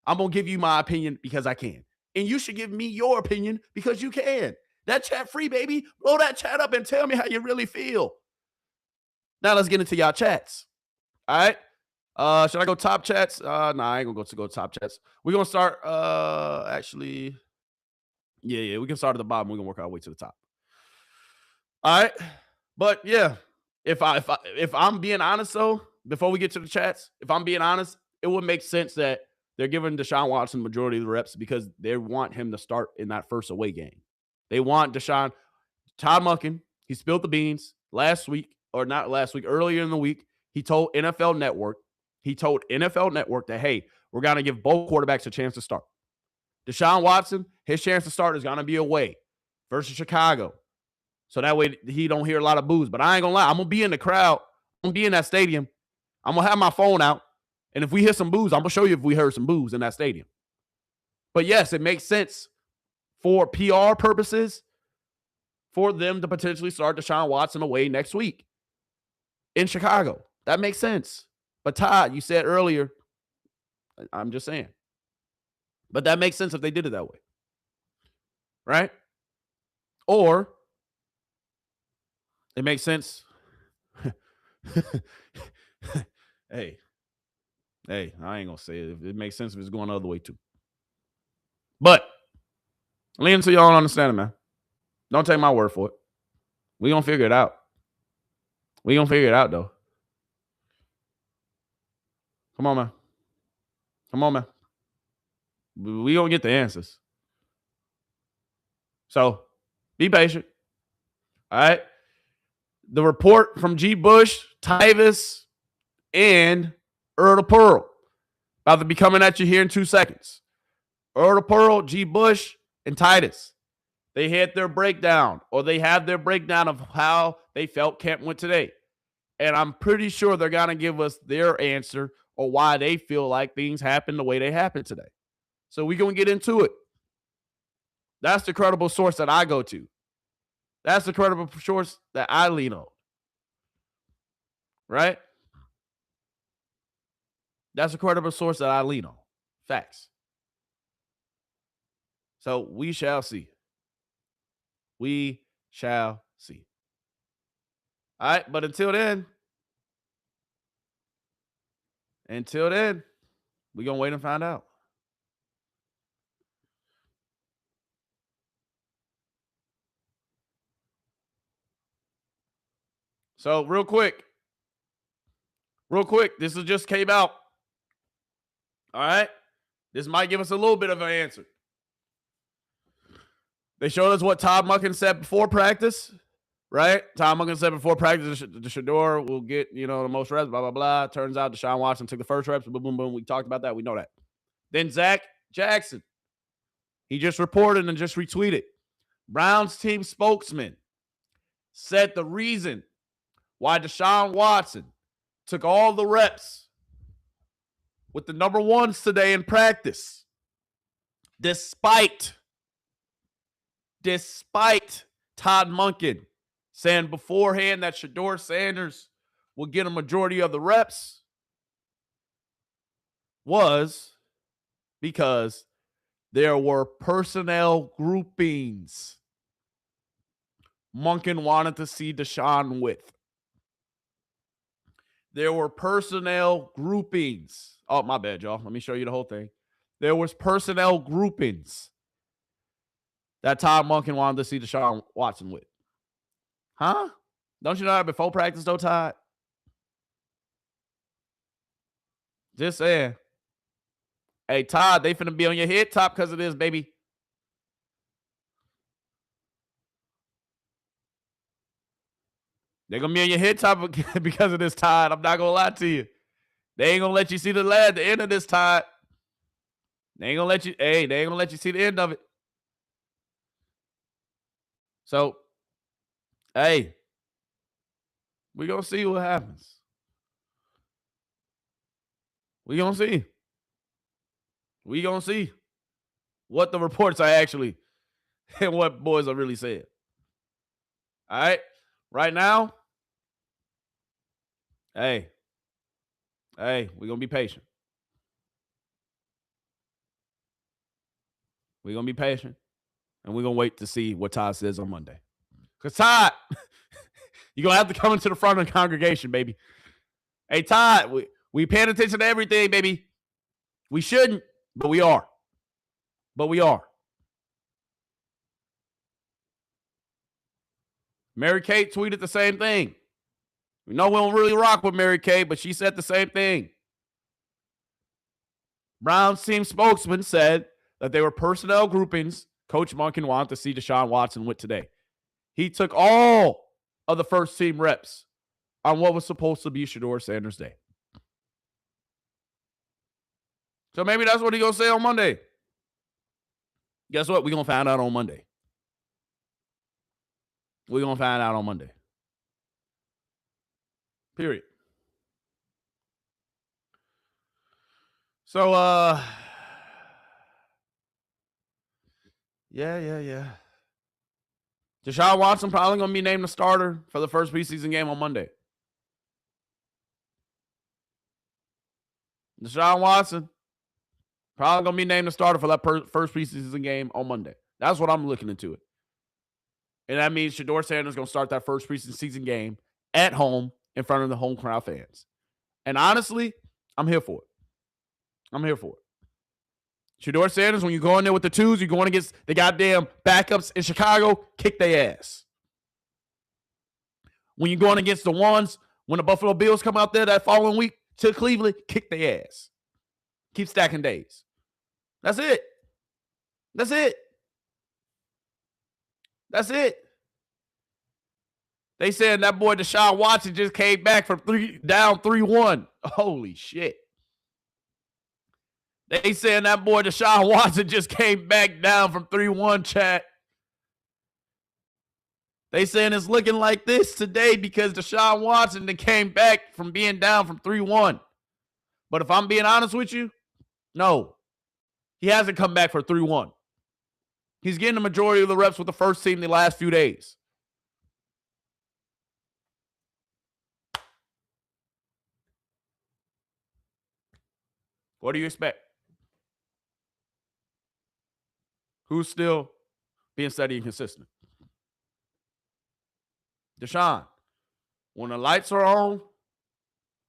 I'm going to give you my opinion because I can. And you should give me your opinion because you can. That chat free, baby. Blow that chat up and tell me how you really feel. Now let's get into y'all chats. All right. Should I go top chats? Nah, I ain't going to go top chats. We're going to start, actually. Yeah, we can start at the bottom. We're going to work our way to the top. All right. But yeah, if I'm being honest, though, before we get to the chats, if I'm being honest, it would make sense that they're giving Deshaun Watson majority of the reps because they want him to start in that first away game. They want Todd Monken, he spilled the beans earlier in the week. He told NFL Network that, hey, we're going to give both quarterbacks a chance to start. Deshaun Watson, his chance to start is going to be away versus Chicago. So that way he don't hear a lot of boos. But I ain't going to lie. I'm going to be in the crowd. I'm going to be in that stadium. I'm going to have my phone out. And if we hear some boos, I'm going to show you if we heard some boos in that stadium. But yes, it makes sense for PR purposes for them to potentially start Deshaun Watson away next week in Chicago. That makes sense. But Todd, you said earlier, I'm just saying. But that makes sense if they did it that way. Right? Or it makes sense. Hey, I ain't going to say it. It makes sense if it's going the other way too. But lean into your own understanding, man. Don't take my word for it. We're going to figure it out. We're going to figure it out, though. Come on, man. We going to get the answers. So be patient. All right. The report from G. Bush, Tyvis, and Earl Pearl about to be coming at you here in 2 seconds. Earl Pearl, G. Bush, and Titus. They had their breakdown, or they have their breakdown of how they felt camp went today. And I'm pretty sure they're going to give us their answer or why they feel like things happened the way they happened today. So we're going to get into it. That's the credible source that I go to. That's the credible source that I lean on. Right? That's a credible source that I lean on. Facts. So we shall see. We shall see. All right, but until then, we're going to wait and find out. So real quick, this just came out. All right, this might give us a little bit of an answer. They showed us what Todd Monken said before practice, right? Todd Monken said before practice, the Shedeur will get, the most reps, blah, blah, blah. Turns out Deshaun Watson took the first reps, boom, boom, boom. We talked about that. We know that. Then Zach Jackson, he just reported and just retweeted. Browns team spokesman said the reason why Deshaun Watson took all the reps with the number ones today in practice, despite Todd Monken saying beforehand that Shedeur Sanders will get a majority of the reps, was because there were personnel groupings Monken wanted to see Deshaun with. There were personnel groupings. Oh, my bad, y'all. Let me show you the whole thing. There was personnel groupings that Todd Monken wanted to see Deshaun Watson with. Huh? Don't you know that before practice, though, Todd? Just saying. Hey, Todd, they finna be on your head top because of this, baby. They're going to be on your head top because of this, Todd. I'm not going to lie to you. They ain't going to let you see the end of this, Todd. They ain't going to let you see the end of it. So, hey, we're going to see what happens. We're going to see. We're going to see what the reports are actually and what boys are really saying. All right? Right now, hey, we're going to be patient. We're going to be patient, and we're going to wait to see what Todd says on Monday. Because, Todd, you're going to have to come into the front of the congregation, baby. Hey, Todd, we paying attention to everything, baby. We shouldn't, but we are. Mary Kate tweeted the same thing. We know we don't really rock with Mary Kate, but she said the same thing. Browns team spokesman said that they were personnel groupings Coach Monken wanted to see Deshaun Watson with today. He took all of the first team reps on what was supposed to be Shedeur Sanders' day. So maybe that's what he's going to say on Monday. Guess what? We're going to find out on Monday. We're going to find out on Monday. Period. So, yeah. Deshaun Watson probably going to be named the starter for the first preseason game on Monday. Deshaun Watson probably going to be named the starter for that first preseason game on Monday. That's what I'm looking into it. And that means Shedeur Sanders is going to start that first preseason game at home in front of the home crowd fans. And honestly, I'm here for it. Shedeur Sanders, when you go in there with the twos, you're going against the goddamn backups in Chicago, kick their ass. When you're going against the ones, when the Buffalo Bills come out there that following week to Cleveland, kick their ass. Keep stacking days. That's it. That's it. They saying that boy Deshaun Watson just came back from down 3-1. Holy shit. They saying that boy Deshaun Watson just came back down from 3-1, chat. They saying it's looking like this today because Deshaun Watson then came back from being down from 3-1. But if I'm being honest with you, no. He hasn't come back for 3-1. He's getting the majority of the reps with the first team the last few days. What do you expect? Who's still being steady and consistent? Deshaun, when the lights are on,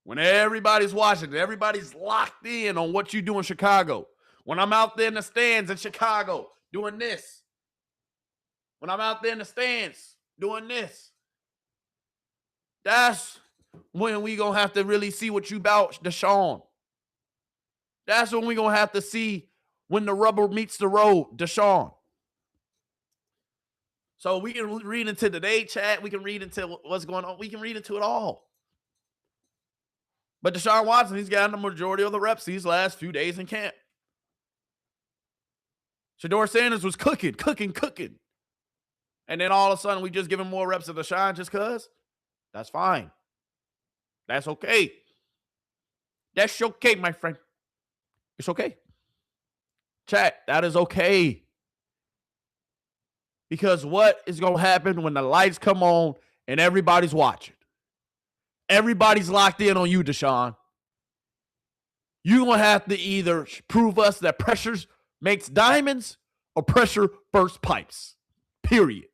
when everybody's watching, everybody's locked in on what you do in Chicago. When I'm out there in the stands in Chicago doing this. When I'm out there in the stands doing this. That's when we going to have to really see what you about, Deshaun. That's when we going to have to see when the rubber meets the road, Deshaun. So we can read into today, chat. We can read into what's going on. We can read into it all. But Deshaun Watson, he's gotten the majority of the reps these last few days in camp. Shedeur Sanders was cooking. And then all of a sudden, we just give him more reps of Deshaun just because? That's fine. That's okay. That's okay, my friend. It's okay. Chat, that is okay. Because what is going to happen when the lights come on and everybody's watching? Everybody's locked in on you, Deshaun. You're going to have to either prove us that pressure makes diamonds or pressure bursts pipes. Period.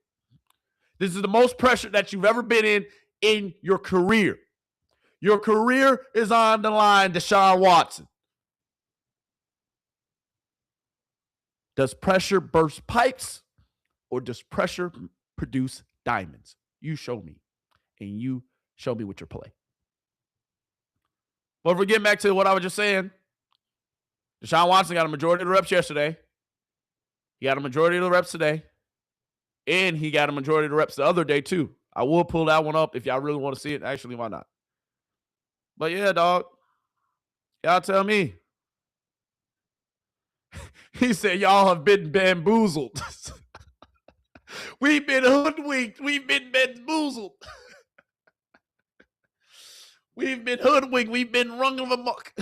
This is the most pressure that you've ever been in your career. Your career is on the line, Deshaun Watson. Does pressure burst pipes or does pressure produce diamonds? You show me. And you show me with your play. But if we get back to what I was just saying, Deshaun Watson got a majority of the reps yesterday. He got a majority of the reps today. And he got a majority of the reps the other day, too. I will pull that one up if y'all really want to see it. Actually, why not? But yeah, dog. Y'all tell me. He said, y'all have been bamboozled. We've been hoodwinked. We've been bamboozled. We've been hoodwinked. We've been rung of amok.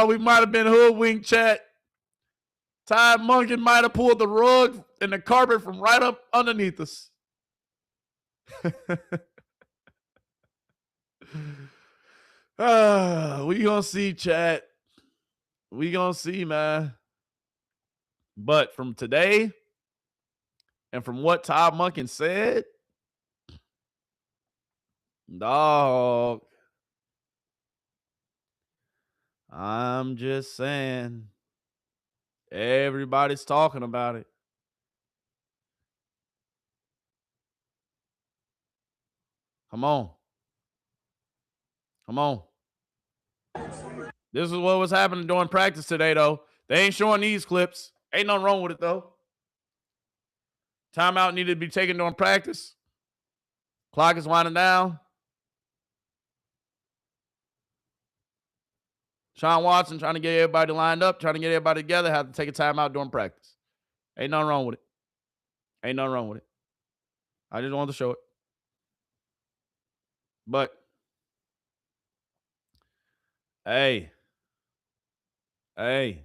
We might have been hoodwinked, chat. Todd Monken might have pulled the rug and the carpet from right up underneath us. We gonna see, chat. We gonna see, man. But from today and from what Todd Monken said, dog, I'm just saying, everybody's talking about it. Come on. Come on. This is what was happening during practice today, though. They ain't showing these clips. Ain't nothing wrong with it, though. Timeout needed to be taken during practice. Clock is winding down. Deshaun Watson trying to get everybody lined up, trying to get everybody together, had to take a timeout during practice. Ain't nothing wrong with it. Ain't nothing wrong with it. I just wanted to show it. But, hey. I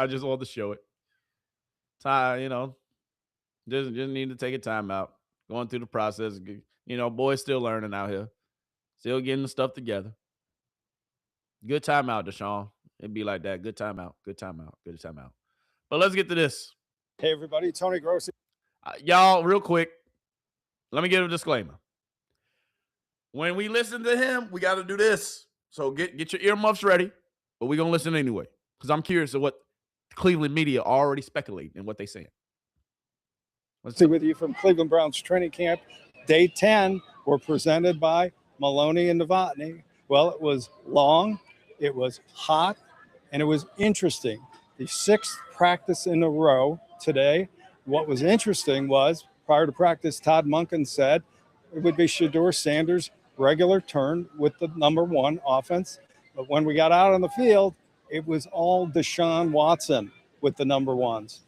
just wanted to show it. Just need to take a timeout. Going through the process. Boys still learning out here. Still getting the stuff together. Good timeout, Deshaun. It'd be like that. Good timeout. Good timeout. Good timeout. But let's get to this. Hey, everybody. Tony Grossi. Y'all, real quick, let me give a disclaimer. When we listen to him, we got to do this. So get your earmuffs ready, but we're going to listen anyway because I'm curious of what Cleveland media already speculating and what they saying. Let's see with you from Cleveland Browns training camp. Day 10 were presented by Maloney and Novotny. Well, it was long, it was hot, and it was interesting. The 6th practice in a row today. What was interesting was, prior to practice, Todd Monken said it would be Shedeur Sanders' regular turn with the number 1 offense. But when we got out on the field, it was all Deshaun Watson with the number 1s.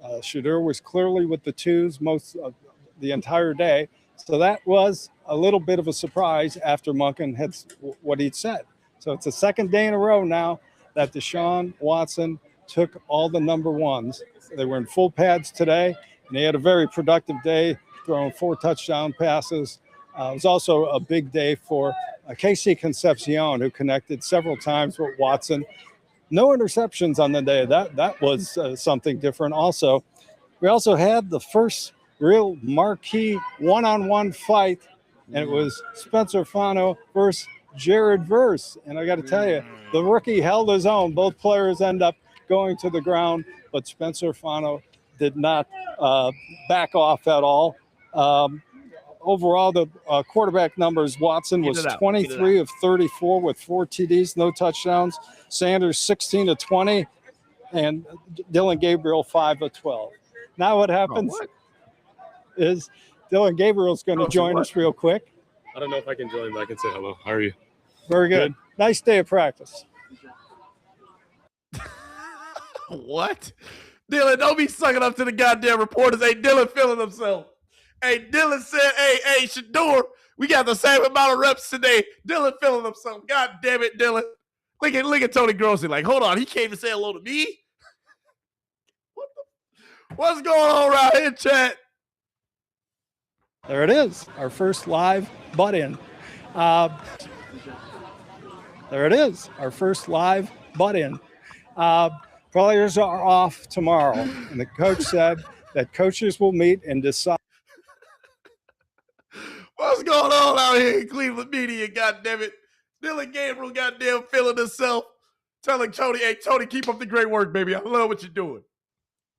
Shedeur was clearly with the 2s most of the entire day. So that was a little bit of a surprise after Monken had what he'd said. So it's the 2nd day in a row now that Deshaun Watson took all the number 1s. They were in full pads today, and he had a very productive day, throwing 4 touchdown passes. It was also a big day for Casey Concepcion, who connected several times with Watson. No interceptions on the day. That was something different also. We also had the first real marquee one-on-one fight, and it was Spencer Fano versus Jared Verse. And I got to tell you, the rookie held his own. Both players end up going to the ground, but Spencer Fano did not back off at all. Overall, the quarterback numbers, Watson was 23 of 34 with 4 TDs, no touchdowns. Sanders 16 of 20, and Dylan Gabriel 5 of 12. Now what happens is Dylan Gabriel's going to join us real quick. I don't know if I can join, but I can say hello. How are you? Very good. Nice day of practice. What? Dylan, don't be sucking up to the goddamn reporters. Hey, Dylan feeling himself. Hey, Dylan said, hey, Shedeur, we got the same amount of reps today. Dylan feeling himself. God damn it, Dylan. Look at Tony Grossi. Like, hold on, he came to say hello to me? What's going on around here, chat? There it is, our first live butt-in. There it is, our first live butt-in. Players are off tomorrow, and the coach said that coaches will meet and decide. What's going on out here in Cleveland media, goddammit? Dylan Gabriel goddamn feeling himself. Telling Tony, hey, Tony, keep up the great work, baby. I love what you're doing.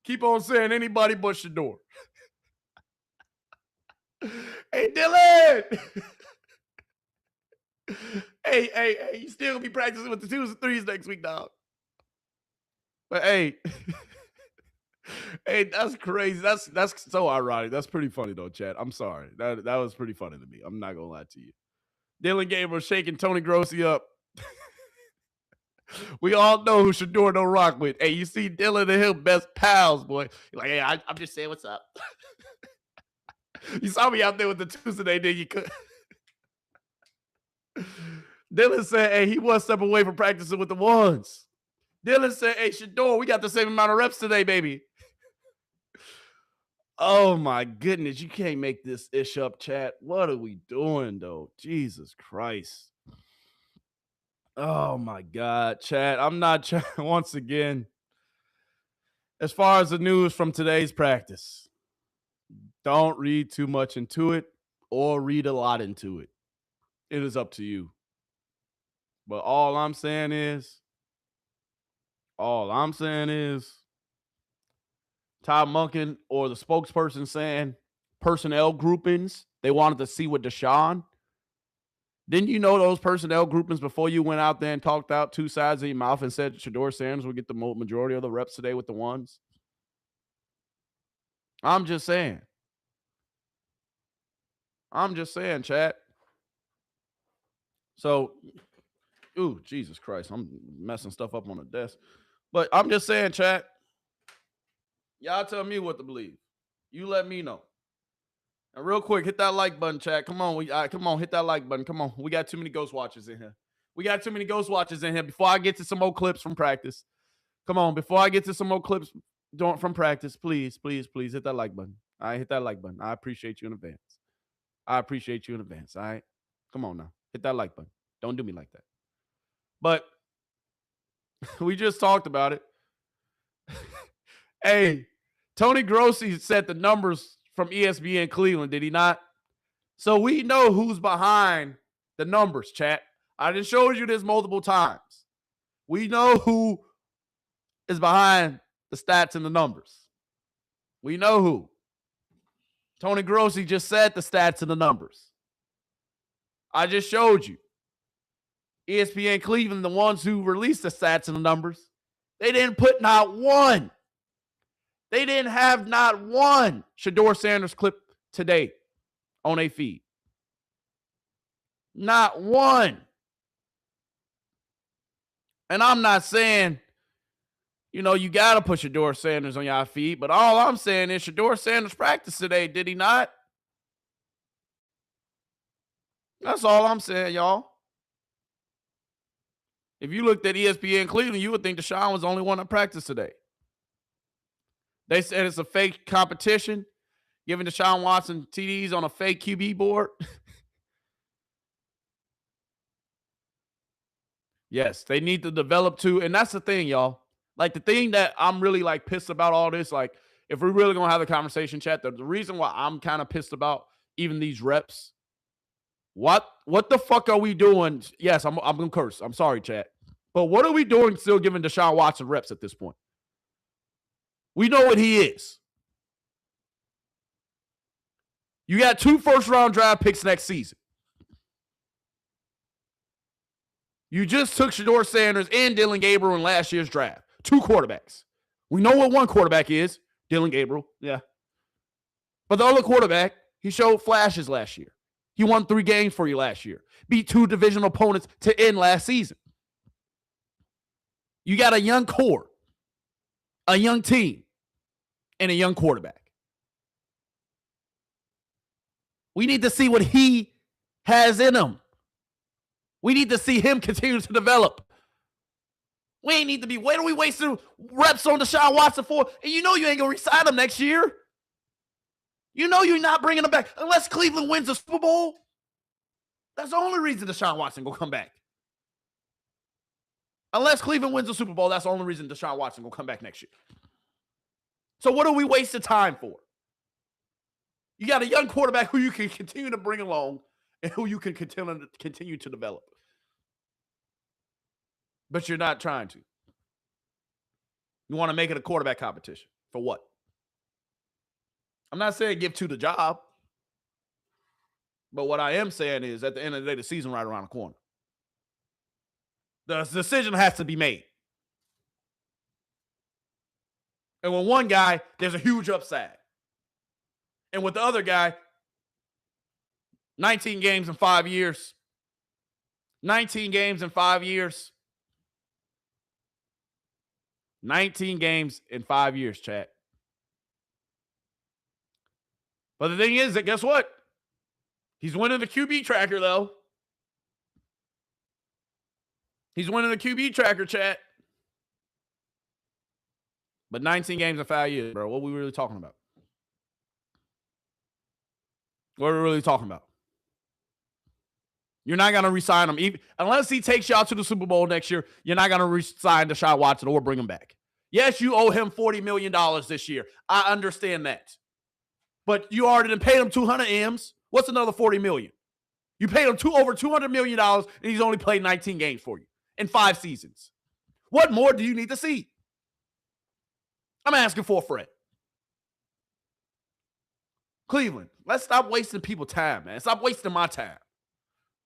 Keep on saying anybody but Shedeur. Hey, Dylan! hey, you still gonna be practicing with the 2s and 3s next week, dog. But hey, hey, that's crazy. That's so ironic. That's pretty funny though, Chad. I'm sorry. That was pretty funny to me. I'm not gonna lie to you. Dylan Gabriel shaking Tony Grossi up. We all know who Shedeur don't rock with. Hey, you see Dylan and him best pals, boy. You're like, hey, I'm just saying what's up. You saw me out there with the 2s today, did you? Dylan said, hey, he 1 step away from practicing with the 1s. Dylan said, hey, Shedeur, we got the same amount of reps today, baby. Oh, my goodness. You can't make this ish up, chat. What are we doing, though? Jesus Christ. Oh, my God, chat. I'm not trying, once again, as far as the news from today's practice, don't read too much into it or read a lot into it. It is up to you. But all I'm saying is, Todd Monken or the spokesperson saying personnel groupings, they wanted to see with Deshaun. Didn't you know those personnel groupings before you went out there and talked out 2 sides of your mouth and said Shedeur Sanders will get the majority of the reps today with the 1s? I'm just saying, chat. So, ooh, Jesus Christ, I'm messing stuff up on the desk. But I'm just saying, chat, y'all tell me what to believe. You let me know. And real quick, hit that like button, chat. Come on, come on, hit that like button. Come on. We got too many ghost watchers in here. Before I get to some more clips from practice. Come on, before I get to some more clips from practice, please hit that like button. All right, hit that like button. I appreciate you in advance. All right? Come on now. Hit that like button. Don't do me like that. But we just talked about it. Hey, Tony Grossi said the numbers from ESPN Cleveland, did he not? So we know who's behind the numbers, chat. I just showed you this multiple times. We know who is behind the stats and the numbers. We know who. Tony Grossi just said the stats and the numbers. I just showed you. ESPN Cleveland, the ones who released the stats and the numbers, they didn't put not one. They didn't have not one Shedeur Sanders clip today on a feed. Not one. And I'm not saying, you got to put Shedeur Sanders on your feed, but all I'm saying is Shedeur Sanders practiced today, did he not? That's all I'm saying, y'all. If you looked at ESPN Cleveland, you would think Deshaun was the only one that practiced today. They said it's a fake competition, giving Deshaun Watson TDs on a fake QB board. Yes, they need to develop too. And that's the thing, y'all. Like, the thing that I'm really, pissed about all this, if we're really going to have the conversation, chat, the reason why I'm kind of pissed about even these reps, what the fuck are we doing? Yes, I'm going to curse. I'm sorry, chat. But what are we doing still giving Deshaun Watson reps at this point? We know what he is. You got 2 first-round draft picks next season. You just took Shedeur Sanders and Dylan Gabriel in last year's draft. 2 quarterbacks. We know what one quarterback is, Dylan Gabriel. Yeah. But the other quarterback, he showed flashes last year. He won 3 games for you last year. Beat 2 divisional opponents to end last season. You got a young core, a young team, and a young quarterback. We need to see what he has in him. We need to see him continue to develop. We ain't need to be, what are we wasting reps on Deshaun Watson for? And you know you ain't going to re-sign him next year. You know you're not bringing him back unless Cleveland wins the Super Bowl. That's the only reason Deshaun Watson will come back. Unless Cleveland wins the Super Bowl, that's the only reason Deshaun Watson will come back next year. So what are we wasting time for? You got a young quarterback who you can continue to bring along and who you can continue to develop. But you're not trying to. You want to make it a quarterback competition. For what? I'm not saying give 2 the job. But what I am saying is, at the end of the day, the season right around the corner. The decision has to be made. And with one guy, there's a huge upside. And with the other guy, 19 games in 5 years. 19 games in 5 years. 19 games in 5 years, chat. But the thing is that, guess what? He's winning the QB tracker, though. He's winning the QB tracker, chat. But 19 games in 5 years, bro. What are we really talking about? What are we really talking about? You're not going to re-sign him. Unless he takes y'all to the Super Bowl next year, you're not going to re-sign Deshaun Watson or bring him back. Yes, you owe him $40 million this year. I understand that. But you already paid him 200 M's. What's another $40 million? You paid him over $200 million, and he's only played 19 games for you in 5 seasons. What more do you need to see? I'm asking for a friend. Cleveland, let's stop wasting people's time, man. Stop wasting my time.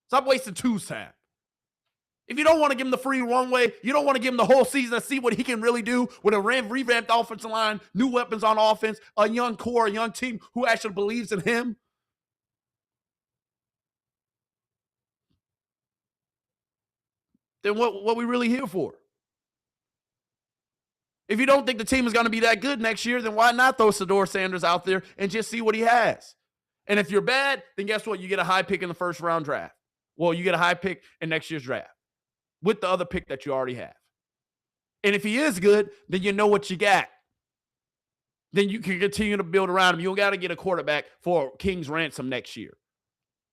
Stop wasting 2's time. If you don't want to give him the free runway, you don't want to give him the whole season to see what he can really do with a revamped offensive line, new weapons on offense, a young core, a young team who actually believes in him. Then what are we really here for? If you don't think the team is going to be that good next year, then why not throw Shedeur Sanders out there and just see what he has? And if you're bad, then guess what? You get a high pick in the first round draft. Well, you get a high pick in next year's draft with the other pick that you already have. And if he is good, then you know what you got. Then you can continue to build around him. You don't got to get a quarterback for King's ransom next year.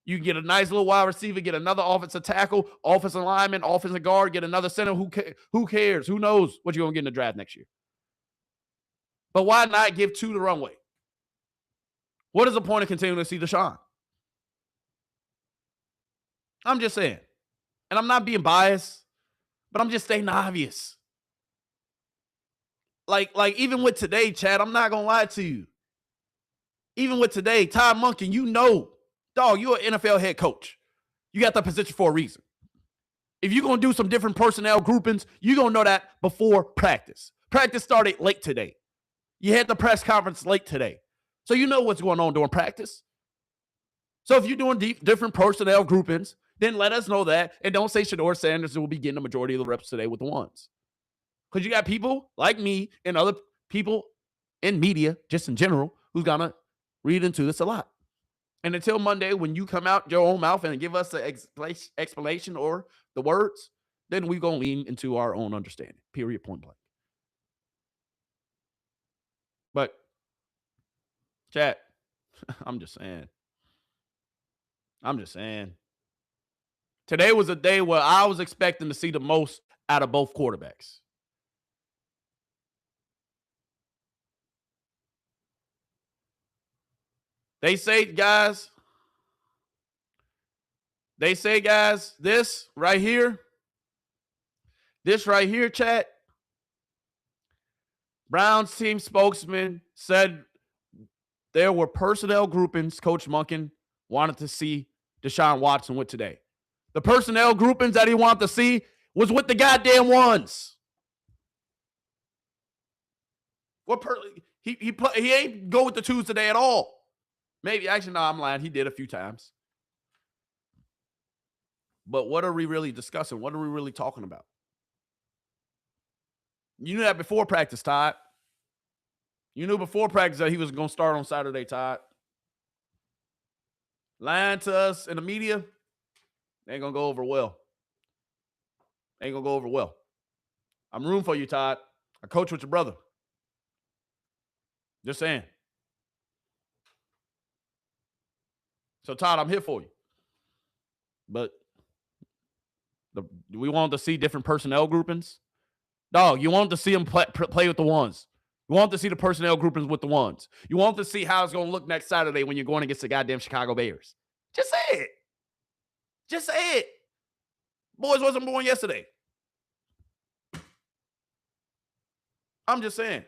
You can get a nice little wide receiver, get another offensive tackle, offensive lineman, offensive guard, get another center. Who cares? Who knows what you're going to get in the draft next year? But why not give 2 the runway? What is the point of continuing to see Deshaun? I'm just saying. And I'm not being biased, but I'm just stating the obvious. Like even with today, Chad, I'm not going to lie to you. Even with today, Todd Monken, you know, dog, you're an NFL head coach. You got that position for a reason. If you're going to do some different personnel groupings, you're going to know that before practice. Practice started late today. You had the press conference late today. So you know what's going on during practice. So if you're doing different personnel groupings, then let us know that. And don't say Shedeur Sanders will be getting the majority of the reps today with the ones. Because you got people like me and other people in media, just in general, who's going to read into this a lot. And until Monday, when you come out your own mouth and give us the explanation or the words, then we're going to lean into our own understanding. Period, point blank. But, chat, I'm just saying. Today was a day where I was expecting to see the most out of both quarterbacks. They say, guys, this right here, chat, Browns team spokesman said there were personnel groupings Coach Monken wanted to see Deshaun Watson with today. The personnel groupings that he wanted to see was with the goddamn ones. He ain't go with the twos today at all. Maybe, actually, no, I'm lying. He did a few times. But what are we really discussing? What are we really talking about? You knew that before practice, Todd. You knew before practice that he was going to start on Saturday, Todd. Lying to us in the media ain't going to go over well. I'm rooting for you, Todd. I coach with your brother. Just saying. So, Todd, I'm here for you. But we wanted to see different personnel groupings. Dog, you wanted to see him play with the ones. You want to see the personnel groupings with the ones. You want to see how it's going to look next Saturday when you're going against the goddamn Chicago Bears. Just say it. Boys wasn't born yesterday. I'm just saying.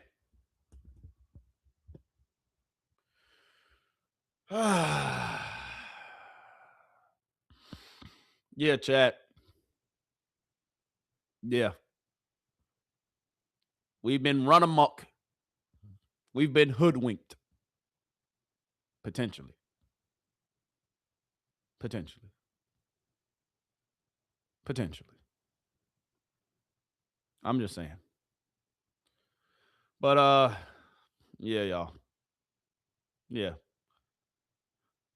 Yeah, chat. Yeah. We've been run amok. We've been hoodwinked. Potentially. I'm just saying. But, yeah, y'all. Yeah.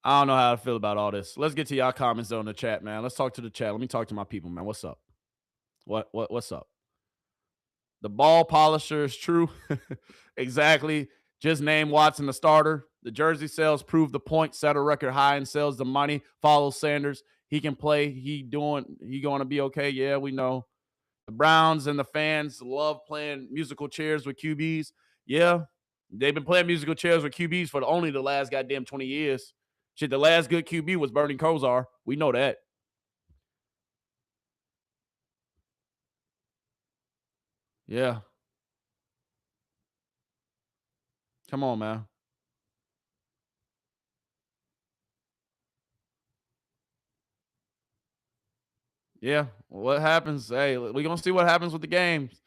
I don't know how to feel about all this. Let's get to y'all comments though in the chat, man. Let's talk to the chat. Let me talk to my people, man. What's up? What's up? The ball polisher is true. Exactly. Just name Watson the starter. The jersey sales prove the point. Set a record high in sales. The money follows Sanders. He can play. He going to be okay. Yeah, we know. The Browns and the fans love playing musical chairs with QBs. Yeah, they've been playing musical chairs with QBs for only the last goddamn 20 years. Shit, the last good QB was Bernie Kosar. We know that. Yeah. Come on, man. Yeah. What happens? Hey, we're going to see what happens with the games.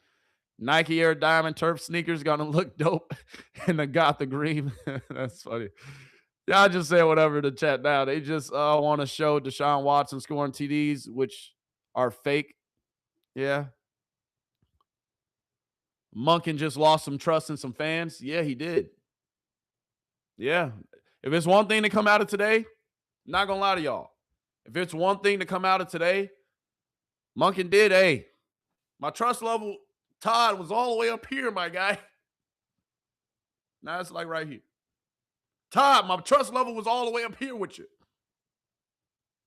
Nike Air Diamond Turf sneakers going to look dope in the Gothic green. That's funny. Y'all just say whatever in the chat now. They just want to show Deshaun Watson scoring TDs, which are fake. Yeah. Monken just lost some trust in some fans. Yeah, he did. Yeah. If it's one thing to come out of today, I'm not going to lie to y'all. If it's one thing to come out of today, Monken did, hey, my trust level, Todd, was all the way up here, my guy. Now it's like right here. Todd, my trust level was all the way up here with you.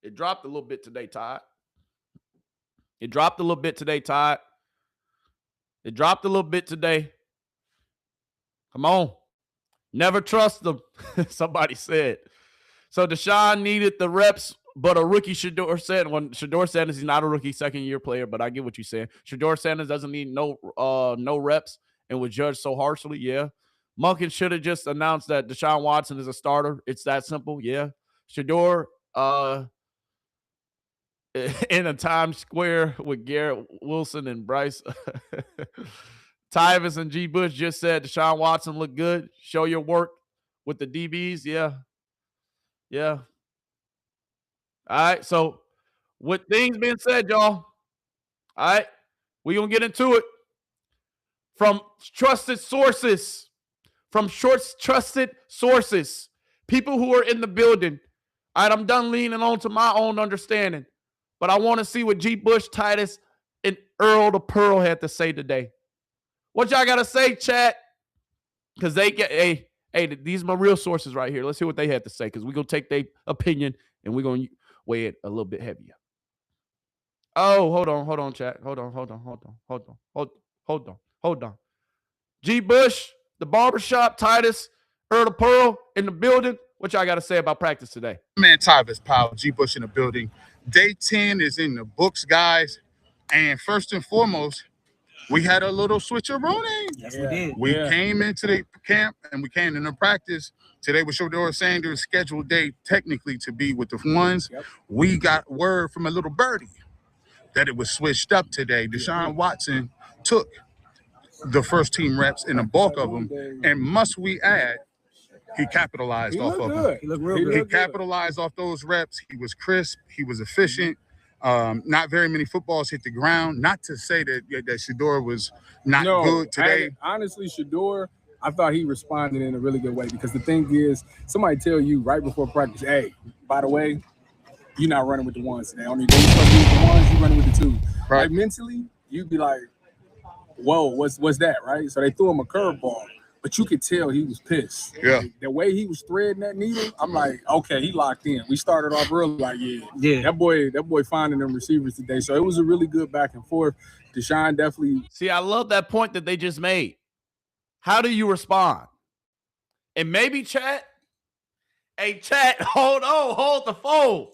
It dropped a little bit today, Todd. It dropped a little bit today. Come on. Never trust them, somebody said. So Deshaun needed the reps, but a rookie Shedeur Sanders. When Shedeur Sanders, he's not a rookie, second-year player, but I get what you're saying. Shedeur Sanders doesn't need no reps and was judged so harshly. Yeah. Monken should have just announced that Deshaun Watson is a starter. It's that simple. Yeah. Shedeur, in a Times Square with Garrett Wilson and Bryce. Tyvis and G. Bush just said Deshaun Watson looked good. Show your work with the DBs. Yeah. Yeah. All right. So with things being said, y'all, all right, we're going to get into it. From trusted sources, people who are in the building. All right, I'm done leaning on to my own understanding, but I want to see what G. Bush, Titus, and Earl the Pearl had to say today. What y'all got to say, chat? Because they get, hey, these are my real sources right here. Let's hear what they had to say, because we're going to take their opinion and we're going to weigh it a little bit heavier. Oh, hold on, chat. Hold on. G. Bush, the barbershop, Titus, Earl the Pearl in the building. What y'all got to say about practice today? Man, Tyvis Powell, G. Bush in the building. Day 10 is in the books, guys. And first and foremost, we had a little switcheroonie. Yes, we did. We came into the camp and we came into practice. Today was Shedeur Sanders' scheduled day technically to be with the ones. Yep. We got word from a little birdie that it was switched up today. Deshaun Watson took the first team reps in the bulk of them. And must we add, he capitalized off of them. He looked real good. He capitalized off those reps. He was crisp. He was efficient. Not very many footballs hit the ground. Not to say that Shedeur was not good today. Honestly, Shedeur, I thought he responded in a really good way, because the thing is, somebody tell you right before practice, hey, by the way, you're not running with the ones today. Only day you're supposed to be with the ones, you're running with the twos. Right. Like mentally, you'd be like, whoa, what's that, right? So they threw him a curveball, but you could tell he was pissed. Yeah. Like, the way he was threading that needle, I'm like, okay, he locked in. We started off early, like, yeah. That boy finding them receivers today. So it was a really good back and forth. Deshaun definitely. See, I love that point that they just made. How do you respond? And maybe chat, hold the phone.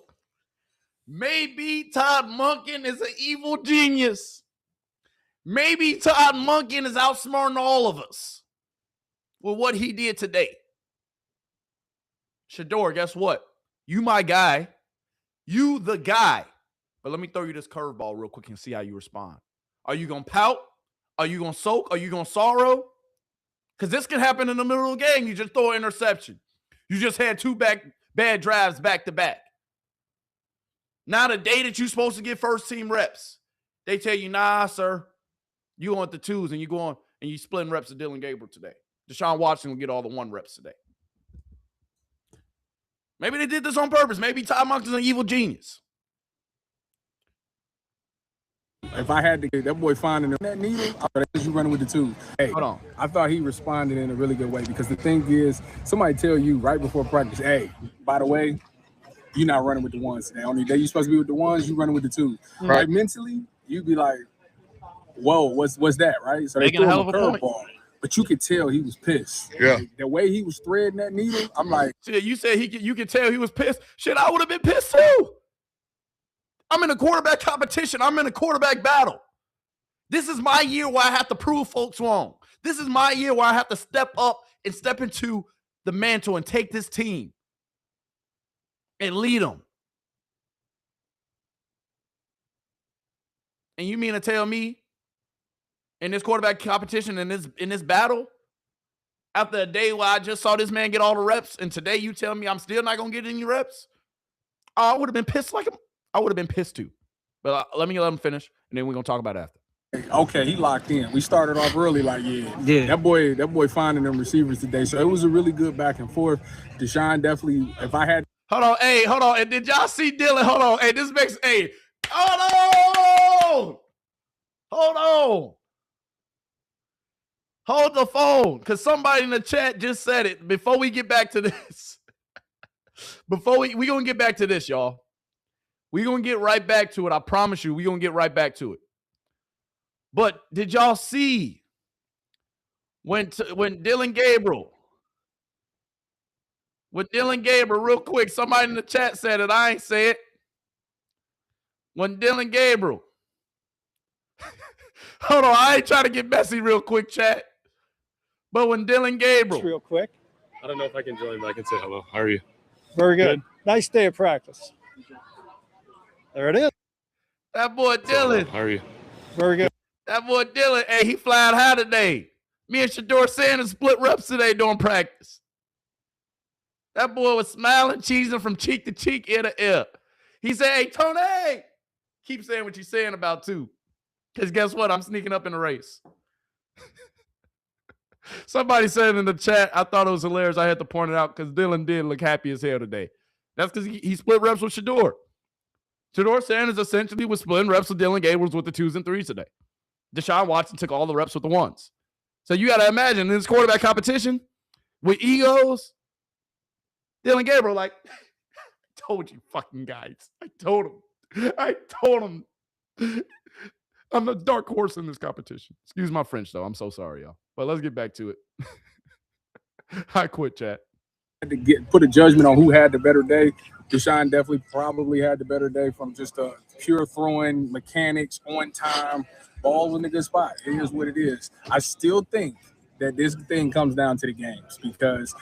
Maybe Todd Monken is an evil genius. Maybe Todd Monken is outsmarting all of us with what he did today. Shedeur, guess what? You my guy. You the guy. But let me throw you this curveball real quick and see how you respond. Are you going to pout? Are you going to soak? Are you going to sorrow? Because this can happen in the middle of the game. You just throw an interception. You just had two bad drives back to back. Now the day that you're supposed to get first team reps, they tell you, nah, sir, you want the twos, and you go on and you splitting reps to Dylan Gabriel today. Deshaun Watson will get all the one reps today. Maybe they did this on purpose. Maybe Todd Monken's an evil genius. If I had to get that boy finding that needle, I thought you running with the two. Hey, hold on. I thought he responded in a really good way, because the thing is, somebody tell you right before practice, hey, by the way, you're not running with the ones today. Only day you're supposed to be with the ones, you're running with the twos. Right. Like mentally, you'd be like, whoa, what's that, right? So they threw him a curveball. But you could tell he was pissed. Yeah. Like, the way he was threading that needle, I'm like. See, you said you could tell he was pissed. Shit, I would have been pissed too. I'm in a quarterback competition. I'm in a quarterback battle. This is my year where I have to prove folks wrong. This is my year where I have to step up and step into the mantle and take this team and lead them. And you mean to tell me in this quarterback competition, in this battle, after a day where I just saw this man get all the reps, and today you tell me I'm still not going to get any reps? Oh, I would have been pissed I would have been pissed too. But let him finish, and then we're going to talk about it after. Okay, he locked in. We started off early, like, yeah. That boy finding them receivers today. So it was a really good back and forth. Deshaun definitely, if I had. Hold on. And did y'all see Dylan? Hold on. Hey, this makes, hold on. Hold the phone, because somebody in the chat just said it. Before we get back to this, we going to get back to this, y'all. We're going to get right back to it. I promise you, we're going to get right back to it. But did y'all see when Dylan Gabriel, real quick, somebody in the chat said it, I ain't say it. When Dylan Gabriel, hold on, I ain't trying to get messy real quick, chat. But when Dylan Gabriel. Just real quick. I don't know if I can join, but I can say hello. How are you? Very good. Nice day of practice. There it is. That boy Dylan. How are you? Very good. That boy Dylan, hey, he flying high today. Me and Shedeur Sanders split reps today during practice. That boy was smiling, cheesing from cheek to cheek, ear to ear. He said, hey, Tony, keep saying what you're saying about two. Because guess what? I'm sneaking up in the race. Somebody said in the chat, I thought it was hilarious. I had to point it out because Dylan did look happy as hell today. That's because he split reps with Shedeur. Shedeur Sanders essentially was splitting reps with Dylan Gabriels with the 2s and 3s today. Deshaun Watson took all the reps with the 1s. So you got to imagine in this quarterback competition with egos, Dylan Gabriel, like, I told you fucking guys. I told him. I'm the dark horse in this competition. Excuse my French, though. I'm so sorry, y'all. But let's get back to it. I quit, chat. Had to put a judgment on who had the better day. Deshaun definitely probably had the better day from just a pure throwing, mechanics, on time, ball in a good spot. It is what it is. I still think that this thing comes down to the games because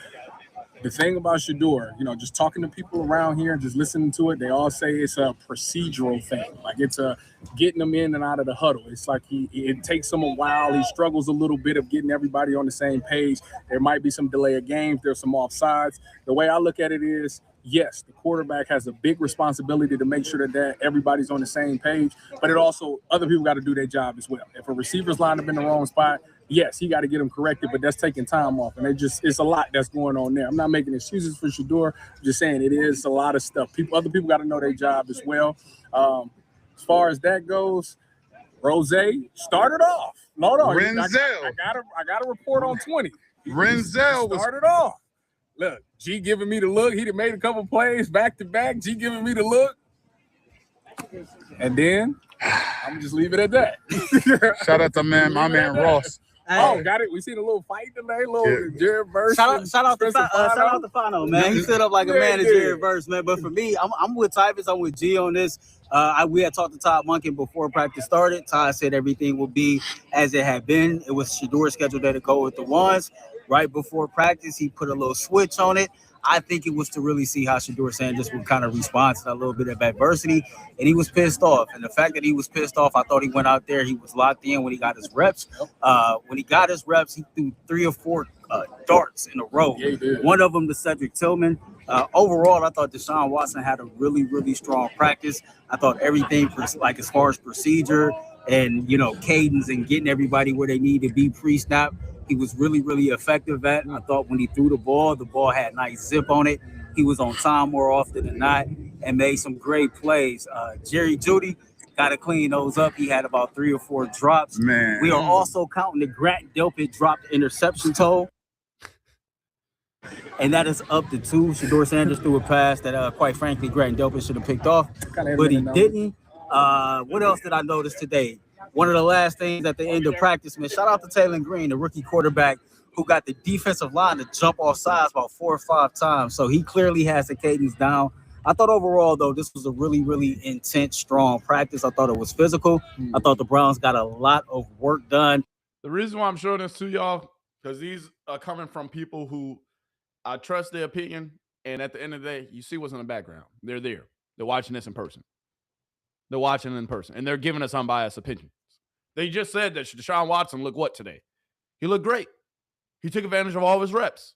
the thing about Shedeur, just talking to people around here and just listening to it, they all say it's a procedural thing. Like it's a getting them in and out of the huddle. It's like it takes him a while. He struggles a little bit of getting everybody on the same page. There might be some delay of games. There's some offsides. The way I look at it is, yes, the quarterback has a big responsibility to make sure that everybody's on the same page, but it also, other people got to do their job as well. If a receiver's lined up in the wrong spot, yes, he got to get them corrected, but that's taking time off. And it's a lot that's going on there. I'm not making excuses for Shedeur. I'm just saying it is a lot of stuff. Other people got to know their job as well. As far as that goes, Rose started off. No, Renzel. I got a report on 20. Renzel started off. Look, G giving me the look. He done made a couple plays back to back. G giving me the look. And then I'm gonna just leave it at that. Shout out to my man Ross. Oh, got it. We seen a little fight today, Jared Verse. Shout out to Fano, man. He stood up like a man in Jared Verse, man. But for me, I'm with Tyvis. I'm with G on this. We had talked to Todd Monken before practice started. Todd said everything would be as it had been. It was Shedeur scheduled to go with the 1s. Right before practice, he put a little switch on it. I think it was to really see how Shedeur Sanders would kind of respond to that little bit of adversity, and he was pissed off. And the fact that he was pissed off, I thought he went out there, he was locked in when he got his reps. When he got his reps, he threw 3 or 4 darts in a row. Yeah, he did. One of them to Cedric Tillman. Overall, I thought Deshaun Watson had a really, really strong practice. I thought everything, like as far as procedure and, cadence and getting everybody where they need to be pre-snap, he was really, really effective at. I thought when he threw the ball had nice zip on it. He was on time more often than not and made some great plays. Jerry Jeudy got to clean those up. He had about 3 or 4 drops. Man. We are also counting the Grant Delpit dropped interception total. And that is up to 2. Shedeur Sanders threw a pass that, quite frankly, Grant Delpit should have picked off, but he didn't. What else did I notice today? One of the last things at the end of practice, man, shout out to Taylor Green, the rookie quarterback who got the defensive line to jump off sides about 4 or 5 times. So he clearly has the cadence down. I thought overall, though, this was a really, really intense, strong practice. I thought it was physical. I thought the Browns got a lot of work done. The reason why I'm showing this to y'all, because these are coming from people who I trust their opinion. And at the end of the day, you see what's in the background. They're there. They're watching this in person. They're watching it in person. And they're giving us unbiased opinions. They just said that Deshaun Watson looked what today? He looked great. He took advantage of all of his reps.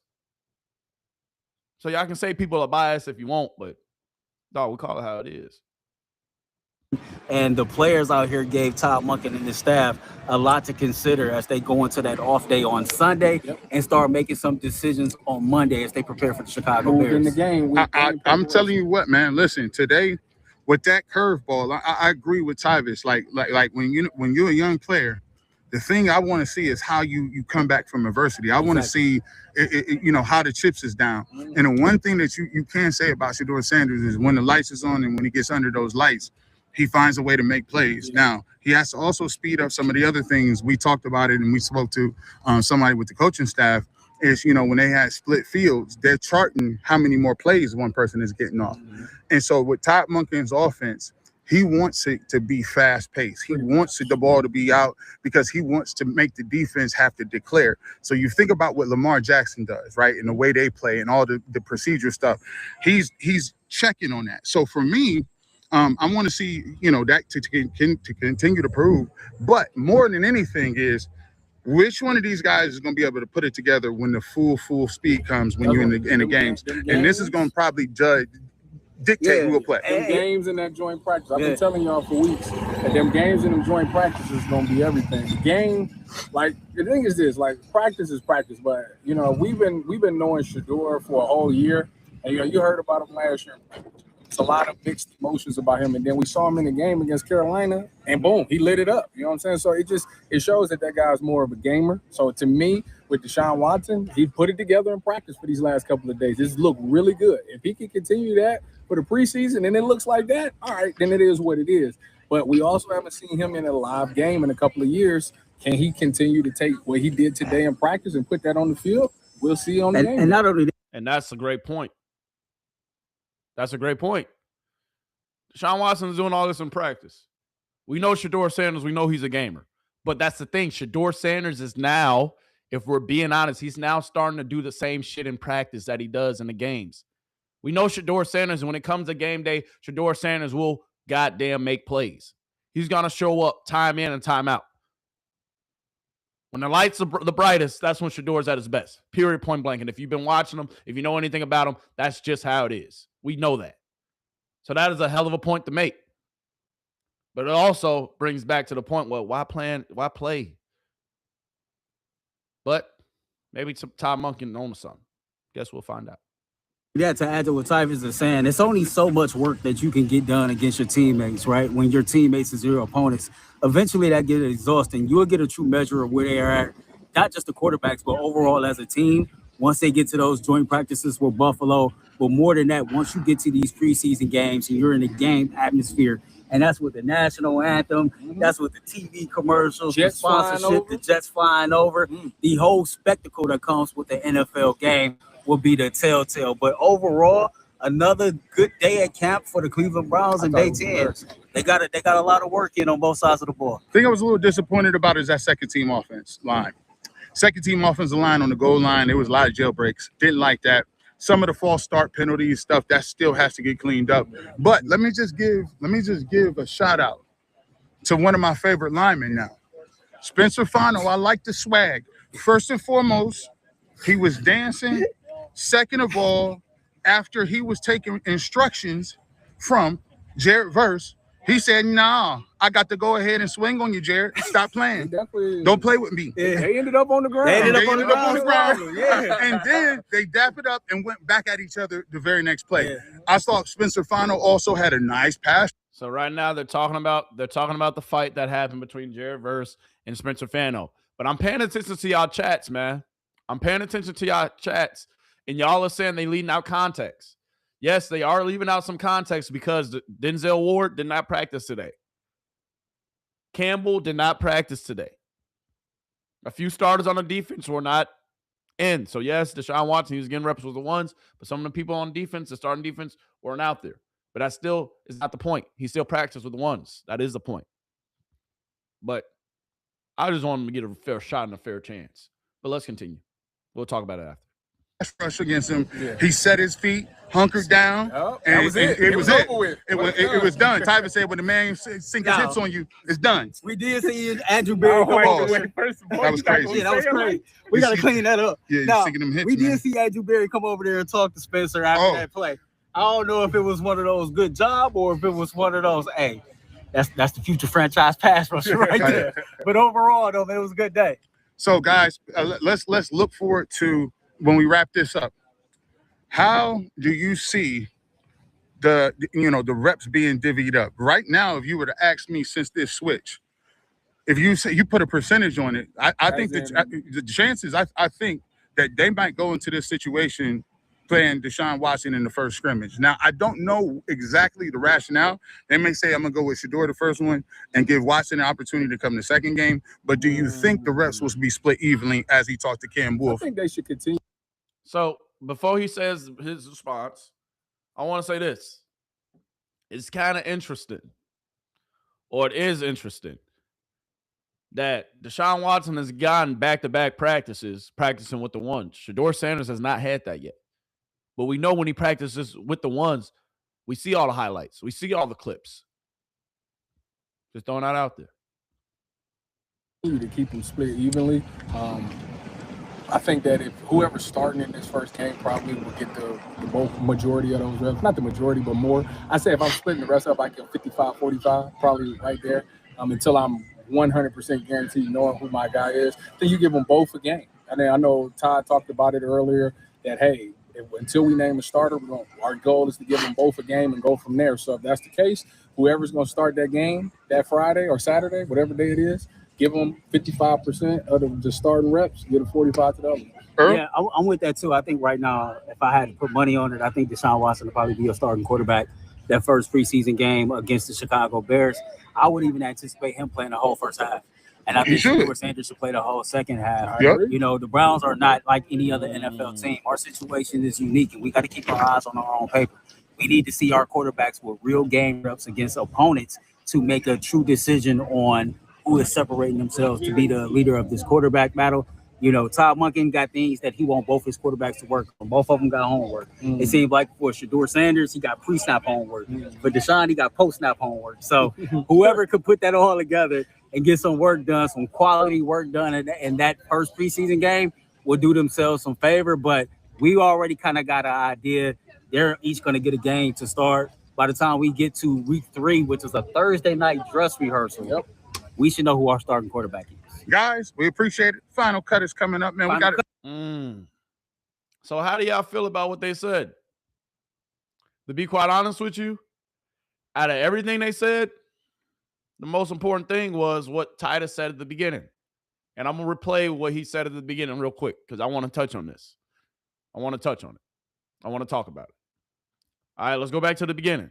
So y'all can say people are biased if you want, but dog, we call it how it is. And the players out here gave Todd Monken and his staff a lot to consider as they go into that off day on Sunday and start making some decisions on Monday as they prepare for the Chicago Bears. In the game, I'm telling you what, man. Listen, today with that curveball, I agree with Tyvis. Like when you're a young player, the thing I want to see is how you come back from adversity. I want to see, how the chips is down. And the one thing that you can say about Shedeur Sanders is when the lights is on and when he gets under those lights, he finds a way to make plays. Now, he has to also speed up some of the other things. We talked about it and we spoke to somebody with the coaching staff. Is, when they had split fields, they're charting how many more plays one person is getting off. And so with Todd Monken's offense, he wants it to be fast-paced. He wants the ball to be out because he wants to make the defense have to declare. So you think about what Lamar Jackson does, right, and the way they play and all the procedure stuff. He's checking on that. So for me, I want to see, that to continue to prove. But more than anything is, which one of these guys is going to be able to put it together when the full speed comes when you're in the games? And this is going to probably dictate who will play. Them games in that joint practice. I've been telling y'all for weeks that them games in them joint practices is going to be everything. The game, like, the thing is this, like, practice is practice, but, we've been knowing Shedeur for a whole year, and, you heard about him last year. It's a lot of mixed emotions about him, and then we saw him in the game against Carolina, and boom, he lit it up. You know what I'm saying? So it shows that guy's more of a gamer. So to me, with Deshaun Watson, he put it together in practice for these last couple of days. This looked really good. If he can continue that for the preseason and it looks like that, all right, then it is what it is. But we also haven't seen him in a live game in a couple of years. Can he continue to take what he did today in practice and put that on the field? We'll see on the game. And not only that, and that's a great point. That's a great point. Deshaun Watson is doing all this in practice. We know Shedeur Sanders. We know he's a gamer. But that's the thing. Shedeur Sanders is now, if we're being honest, he's now starting to do the same shit in practice that he does in the games. We know Shedeur Sanders, and when it comes to game day, Shedeur Sanders will goddamn make plays. He's going to show up time in and time out. When the lights are the brightest, that's when Shedeur's at his best. Period, point blank. And if you've been watching him, if you know anything about him, that's just how it is. We know that. So that is a hell of a point to make. But it also brings back to the point, well, why play? But maybe Todd Monken knows something. Guess we'll find out. Yeah, to add to what Tyvus is saying, it's only so much work that you can get done against your teammates, right? When your teammates is your opponents, eventually that gets exhausting. You'll get a true measure of where they are at, not just the quarterbacks, but overall as a team. Once they get to those joint practices with Buffalo, but more than that, once you get to these preseason games and you're in a game atmosphere, and that's with the national anthem, that's with the TV commercials, the sponsorship, the Jets flying over, the whole spectacle that comes with the NFL game will be the telltale. But overall, another good day at camp for the Cleveland Browns in day 10. They got a lot of work in on both sides of the ball. The thing I was a little disappointed about is that second team offense line. Second team offensive line on the goal line, there was a lot of jailbreaks. Didn't like that. Some of the false start penalties, stuff that still has to get cleaned up. But let me just give a shout out to one of my favorite linemen now. Spencer Fano. I like the swag. First and foremost, he was dancing. Second of all, after he was taking instructions from Jared Verse, he said, nah, I got to go ahead and swing on you, Jared. Stop playing. Don't play with me. Yeah, they ended up on the ground. They ended up on the ground. Yeah. And then they dapped it up and went back at each other the very next play. Yeah. I thought Spencer Fano also had a nice pass. So right now they're talking about the fight that happened between Jared Verse and Spencer Fano. But I'm paying attention to y'all chats, man. I'm paying attention to y'all chats, and y'all are saying they leaving out context. Yes, they are leaving out some context because Denzel Ward did not practice today. Campbell did not practice today. A few starters on the defense were not in. So, yes, Deshaun Watson, he was getting reps with the ones, but some of the people on defense, the starting defense, weren't out there. But that still is not the point. He still practiced with the ones. That is the point. But I just want him to get a fair shot and a fair chance. But let's continue. We'll talk about it after. Rush against him. Yeah. He set his feet, hunkered down, and that was it. It was over. It was done. Tyvus said, when the man sink his hits on you, it's done. We did see Andrew Berry come over. That was crazy. Yeah, that was crazy. We got to clean that up. Yeah, now, sinking them hits, we did see Andrew Berry come over there and talk to Spencer after that play. I don't know if it was one of those good job or if it was one of those, hey, that's the future franchise pass rusher right there. But overall, though, man, it was a good day. So, guys, let's look forward to when we wrap this up. How do you see the reps being divvied up right now? If you were to ask me since this switch, if you say you put a percentage on it, I think that the chances, I think that they might go into this situation playing Deshaun Watson in the first scrimmage. Now, I don't know exactly the rationale. They may say, I'm going to go with Shedeur the first one and give Watson an opportunity to come the second game. But do you think the reps will be split evenly as he talked to Cam Wolf? I think they should continue. So before he says his response, I want to say this. It's kind of interesting, or it is interesting, that Deshaun Watson has gotten back-to-back practices practicing with the ones. Shedeur Sanders has not had that yet. But we know when he practices with the ones, We see all the highlights. We see all the clips. Just throwing that out there. To keep them split evenly. I think that if whoever's starting in this first game probably will get the bulk majority of those reps. Not the majority, but more. I say if I'm splitting the rest up, I get 55-45, probably right there, until I'm 100% guaranteed knowing who my guy is. Then you give them both a game. And then I know Todd talked about it earlier that, hey, until we name a starter, our goal is to give them both a game and go from there. So if that's the case, whoever's going to start that game that Friday or Saturday, whatever day it is, give them 55% of the starting reps, get a 45 to the other. Yeah, I'm with that too. I think right now, if I had to put money on it, I think Deshaun Watson will probably be a starting quarterback that first preseason game against the Chicago Bears. I would even anticipate him playing the whole first half. And I think Shedeur Sanders should play the whole second half. Yep. You know, the Browns are not like any other NFL team. Our situation is unique, and we got to keep our eyes on our own paper. We need to see our quarterbacks with real game reps against opponents to make a true decision on who is separating themselves to be the leader of this quarterback battle. You know, Todd Monken got things that he want both his quarterbacks to work on. Both of them got homework. It seemed like for Shedeur Sanders, he got pre-snap homework. For Deshaun, he got post-snap homework. So whoever could put that all together and get some work done, some quality work done in that first preseason game will do themselves some favor. But we already kind of got an idea. They're each going to get a game to start. By the time we get to week 3, which is a Thursday night dress rehearsal, we should know who our starting quarterback is. Guys, we appreciate it. Final cut is coming up, man. We got it. So how do y'all feel about what they said? To be quite honest with you, out of everything they said, the most important thing was what Titus said at the beginning. And I'm going to replay what he said at the beginning real quick because I want to touch on this. I want to touch on it. I want to talk about it. All right, let's go back to the beginning.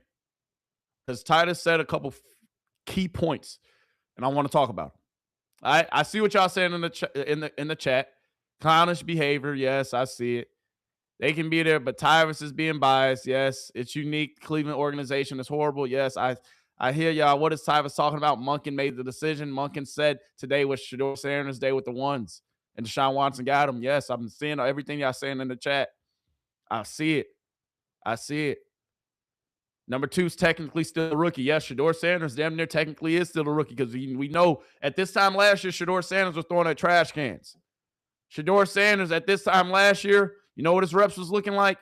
Because Titus said a couple key points, and I want to talk about them. All right, I see what y'all saying in the chat. Clownish behavior, yes, I see it. They can be there, but Tyrus is being biased. Yes, it's unique. Cleveland organization is horrible. Yes, I hear y'all. What is Tyrus talking about? Monken made the decision. Monken said today was Shedeur Sanders' day with the ones, and Deshaun Watson got him. Yes, I'm seeing everything y'all saying in the chat. I see it. I see it. Number 2 is technically still a rookie. Yes, Shedeur Sanders damn near technically is still a rookie because we know at this time last year, Shedeur Sanders was throwing at trash cans. Shedeur Sanders at this time last year, you know what his reps was looking like?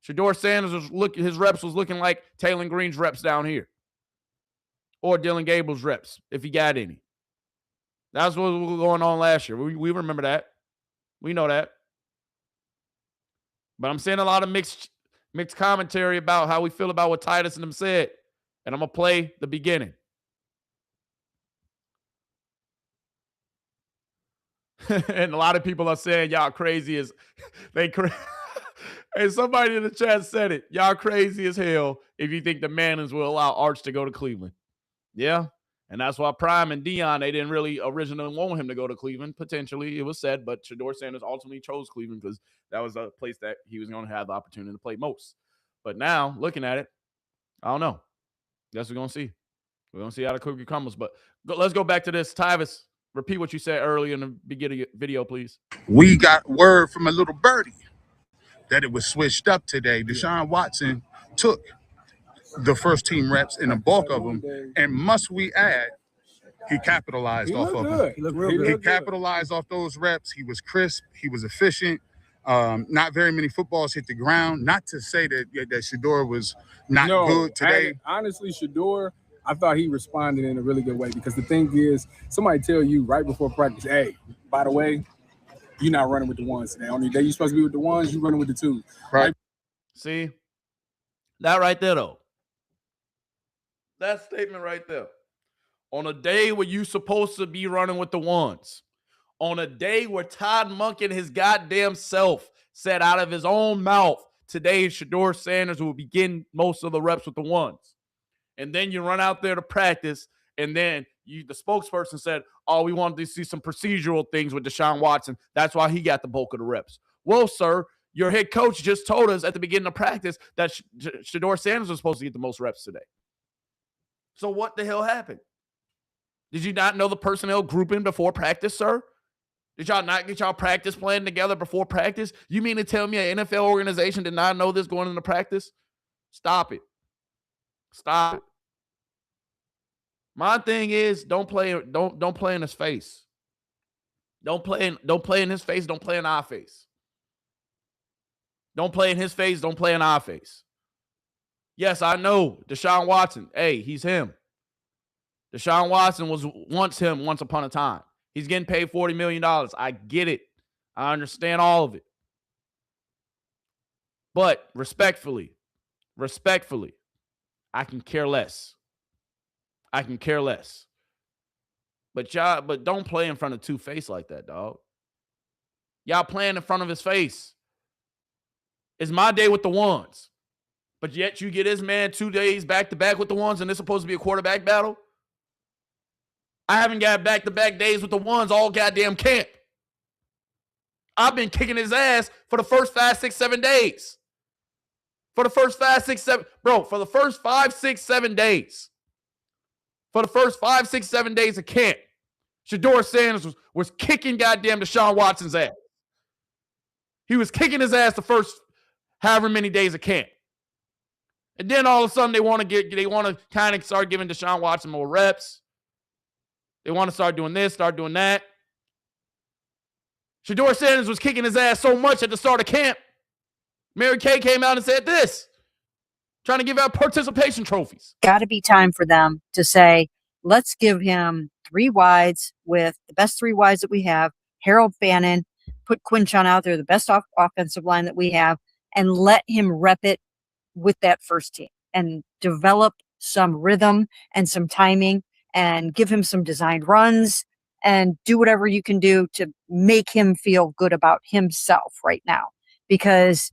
Shedeur Sanders his reps was looking like Taylor Green's reps down here. Or Dylan Gable's reps, if he got any. That's what was going on last year. We remember that. We know that. But I'm seeing a lot of mixed commentary about how we feel about what Titus and them said. And I'm going to play the beginning. And a lot of people are saying y'all crazy as and somebody in the chat said it. Y'all crazy as hell if you think the Mannings will allow Arch to go to Cleveland. Yeah. And that's why Prime and Dion, they didn't really originally want him to go to Cleveland. Potentially, it was said, but Shedeur Sanders ultimately chose Cleveland because that was a place that he was going to have the opportunity to play most. But now, looking at it, I don't know. Guess we're going to see. We're going to see how the cookie crumbles. But let's go back to this. Tyvis, repeat what you said earlier in the beginning video, please. We got word from a little birdie that it was switched up today. Deshaun Watson took the first team reps in the bulk of them, and must we add, he capitalized off of them. He looked real good. He capitalized off those reps. He was crisp. He was efficient. Not very many footballs hit the ground. Not to say that Shedeur was not good today. Honestly, Shedeur, I thought he responded in a really good way because the thing is, somebody tell you right before practice, hey, by the way, you're not running with the ones today. On the day you're supposed to be with the ones, you're running with the twos. Right. See? That right there, though. That statement right there. On a day where you're supposed to be running with the ones. On a day where Todd Monken, his goddamn self, said out of his own mouth, today Shedeur Sanders will begin most of the reps with the ones. And then you run out there to practice, and then the spokesperson said, oh, we wanted to see some procedural things with Deshaun Watson. That's why he got the bulk of the reps. Well, sir, your head coach just told us at the beginning of practice that Shedeur Sanders was supposed to get the most reps today. So what the hell happened? Did you not know the personnel grouping before practice, sir? Did y'all not get y'all practice plan together before practice? You mean to tell me an NFL organization did not know this going into practice? Stop it. Stop it. My thing is don't play in his face. Don't play in his face, don't play in our face. Don't play in his face, don't play in our face. Yes, I know Deshaun Watson. Hey, he's him. Deshaun Watson was once him once upon a time. He's getting paid $40 million. I get it. I understand all of it. But respectfully, I can care less. I can care less. But don't play in front of Two-Face like that, dog. Y'all playing in front of his face. It's my day with the ones. But yet you get his man 2 days back-to-back with the ones, and it's supposed to be a quarterback battle? I haven't got back-to-back days with the ones all goddamn camp. I've been kicking his ass for the first 5, 6, 7 days. For the first 5, 6, 7. Bro, for the first 5, 6, 7 days. For the first 5, 6, 7 days of camp, Shedeur Sanders was kicking goddamn Deshaun Watson's ass. He was kicking his ass the first however many days of camp. And then all of a sudden they want to kind of start giving Deshaun Watson more reps. They want to start doing this, start doing that. Shedeur Sanders was kicking his ass so much at the start of camp. Mary Kay came out and said this, trying to give out participation trophies. Got to be time for them to say, let's give him 3 wides with the best 3 wides that we have. Harold Fannin, put Quinchon out there, the best offensive line that we have, and let him rep it with that first team and develop some rhythm and some timing and give him some designed runs and do whatever you can do to make him feel good about himself right now, because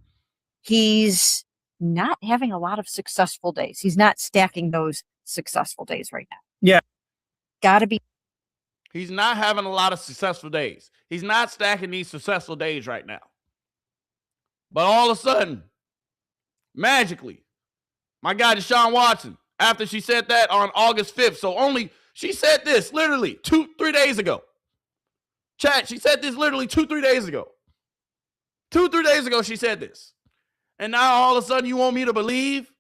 he's not having a lot of successful days. He's not stacking those successful days right now. Yeah. Got to be. He's not having a lot of successful days. He's not stacking these successful days right now. But all of a sudden, magically, my guy Deshaun Watson, after she said that on August 5th, she said this literally 2-3 days ago. Chat, she said this literally 2-3 days ago. 2-3 days ago, she said this. And now all of a sudden you want me to believe?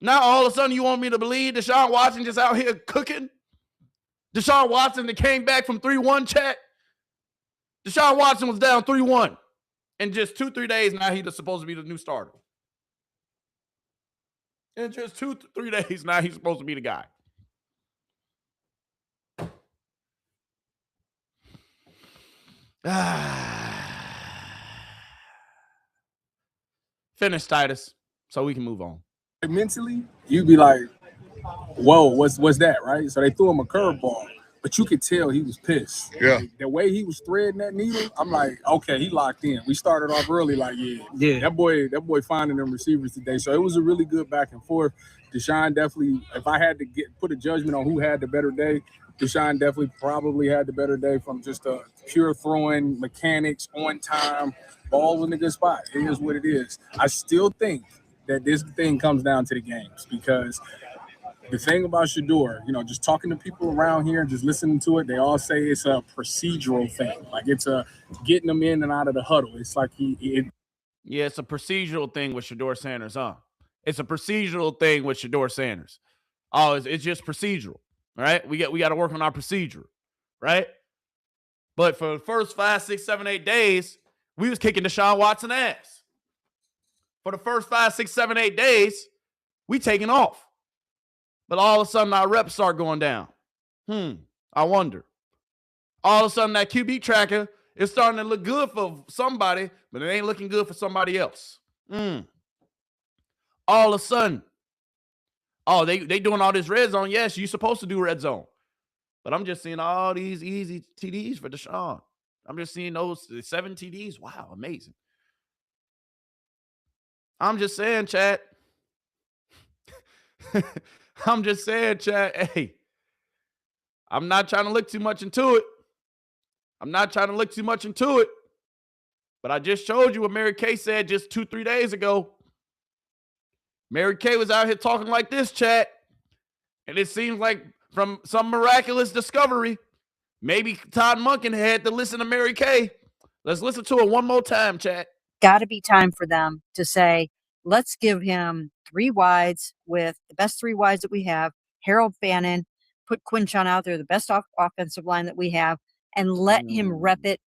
Now all of a sudden you want me to believe Deshaun Watson just out here cooking? Deshaun Watson that came back from 3-1, chat? Deshaun Watson was down 3-1. In just 2-3 days, now he's supposed to be the new starter. In just 2-3 days, now he's supposed to be the guy. Finish, Titus, so we can move on. Mentally, you'd be like, whoa, what's that, right? So they threw him a curveball, but you could tell he was pissed. Yeah. Like, the way he was threading that needle, I'm like, okay, he locked in. We started off early, like, yeah. That boy finding them receivers today. So it was a really good back and forth. Deshaun definitely, if I had to put a judgment on who had the better day, Deshaun definitely probably had the better day from just a pure throwing, mechanics, on time, ball in a good spot. It is what it is. I still think that this thing comes down to the games, because the thing about Shedeur, just talking to people around here and just listening to it, they all say it's a procedural thing. Like it's a getting them in and out of the huddle. It's like Yeah, it's a procedural thing with Shedeur Sanders, huh? It's a procedural thing with Shedeur Sanders. Oh, it's just procedural, right? We got to work on our procedure, right? But for the first 5, 6, 7, 8 days, we was kicking Deshaun Watson ass. For the first 5, 6, 7, 8 days, we taking off. But all of a sudden, our reps start going down. I wonder. All of a sudden, that QB tracker is starting to look good for somebody, but it ain't looking good for somebody else. All of a sudden, they doing all this red zone. Yes, you're supposed to do red zone. But I'm just seeing all these easy TDs for Deshaun. I'm just seeing those 7 TDs. Wow, amazing. I'm just saying, chat. I'm just saying, chat. Hey, I'm not trying to look too much into it. But I just showed you what Mary Kay said just 2-3 days ago. Mary Kay was out here talking like this, chat. And it seems like from some miraculous discovery, maybe Todd Monken had to listen to Mary Kay. Let's listen to it one more time, chat. Got to be time for them to say, let's give him 3 wides with the best 3 wides that we have, Harold Fannin, put Quinchon out there, the best offensive line that we have, and let him rep it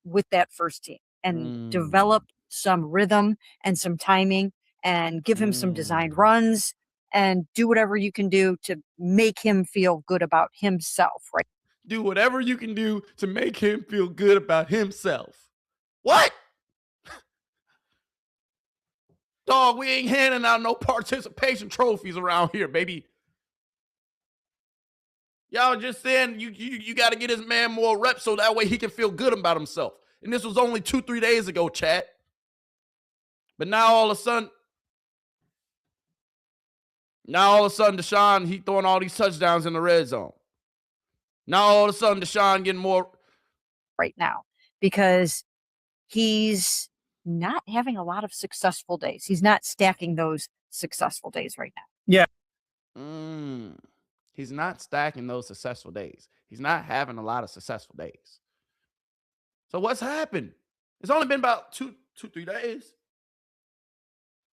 with that first team and develop some rhythm and some timing and give him some designed runs and do whatever you can do to make him feel good about himself, right? Do whatever you can do to make him feel good about himself. What? Dog, we ain't handing out no participation trophies around here, baby. Y'all just saying you got to get his man more reps so that way he can feel good about himself. And this was only 2-3 days ago, chat. But now all of a sudden, Deshaun, he throwing all these touchdowns in the red zone. Now all of a sudden, Deshaun getting more right now because he's not having a lot of successful days. He's not stacking those successful days right now. Yeah. He's not stacking those successful days. He's not having a lot of successful days. So what's happened? It's only been about 2-3 days.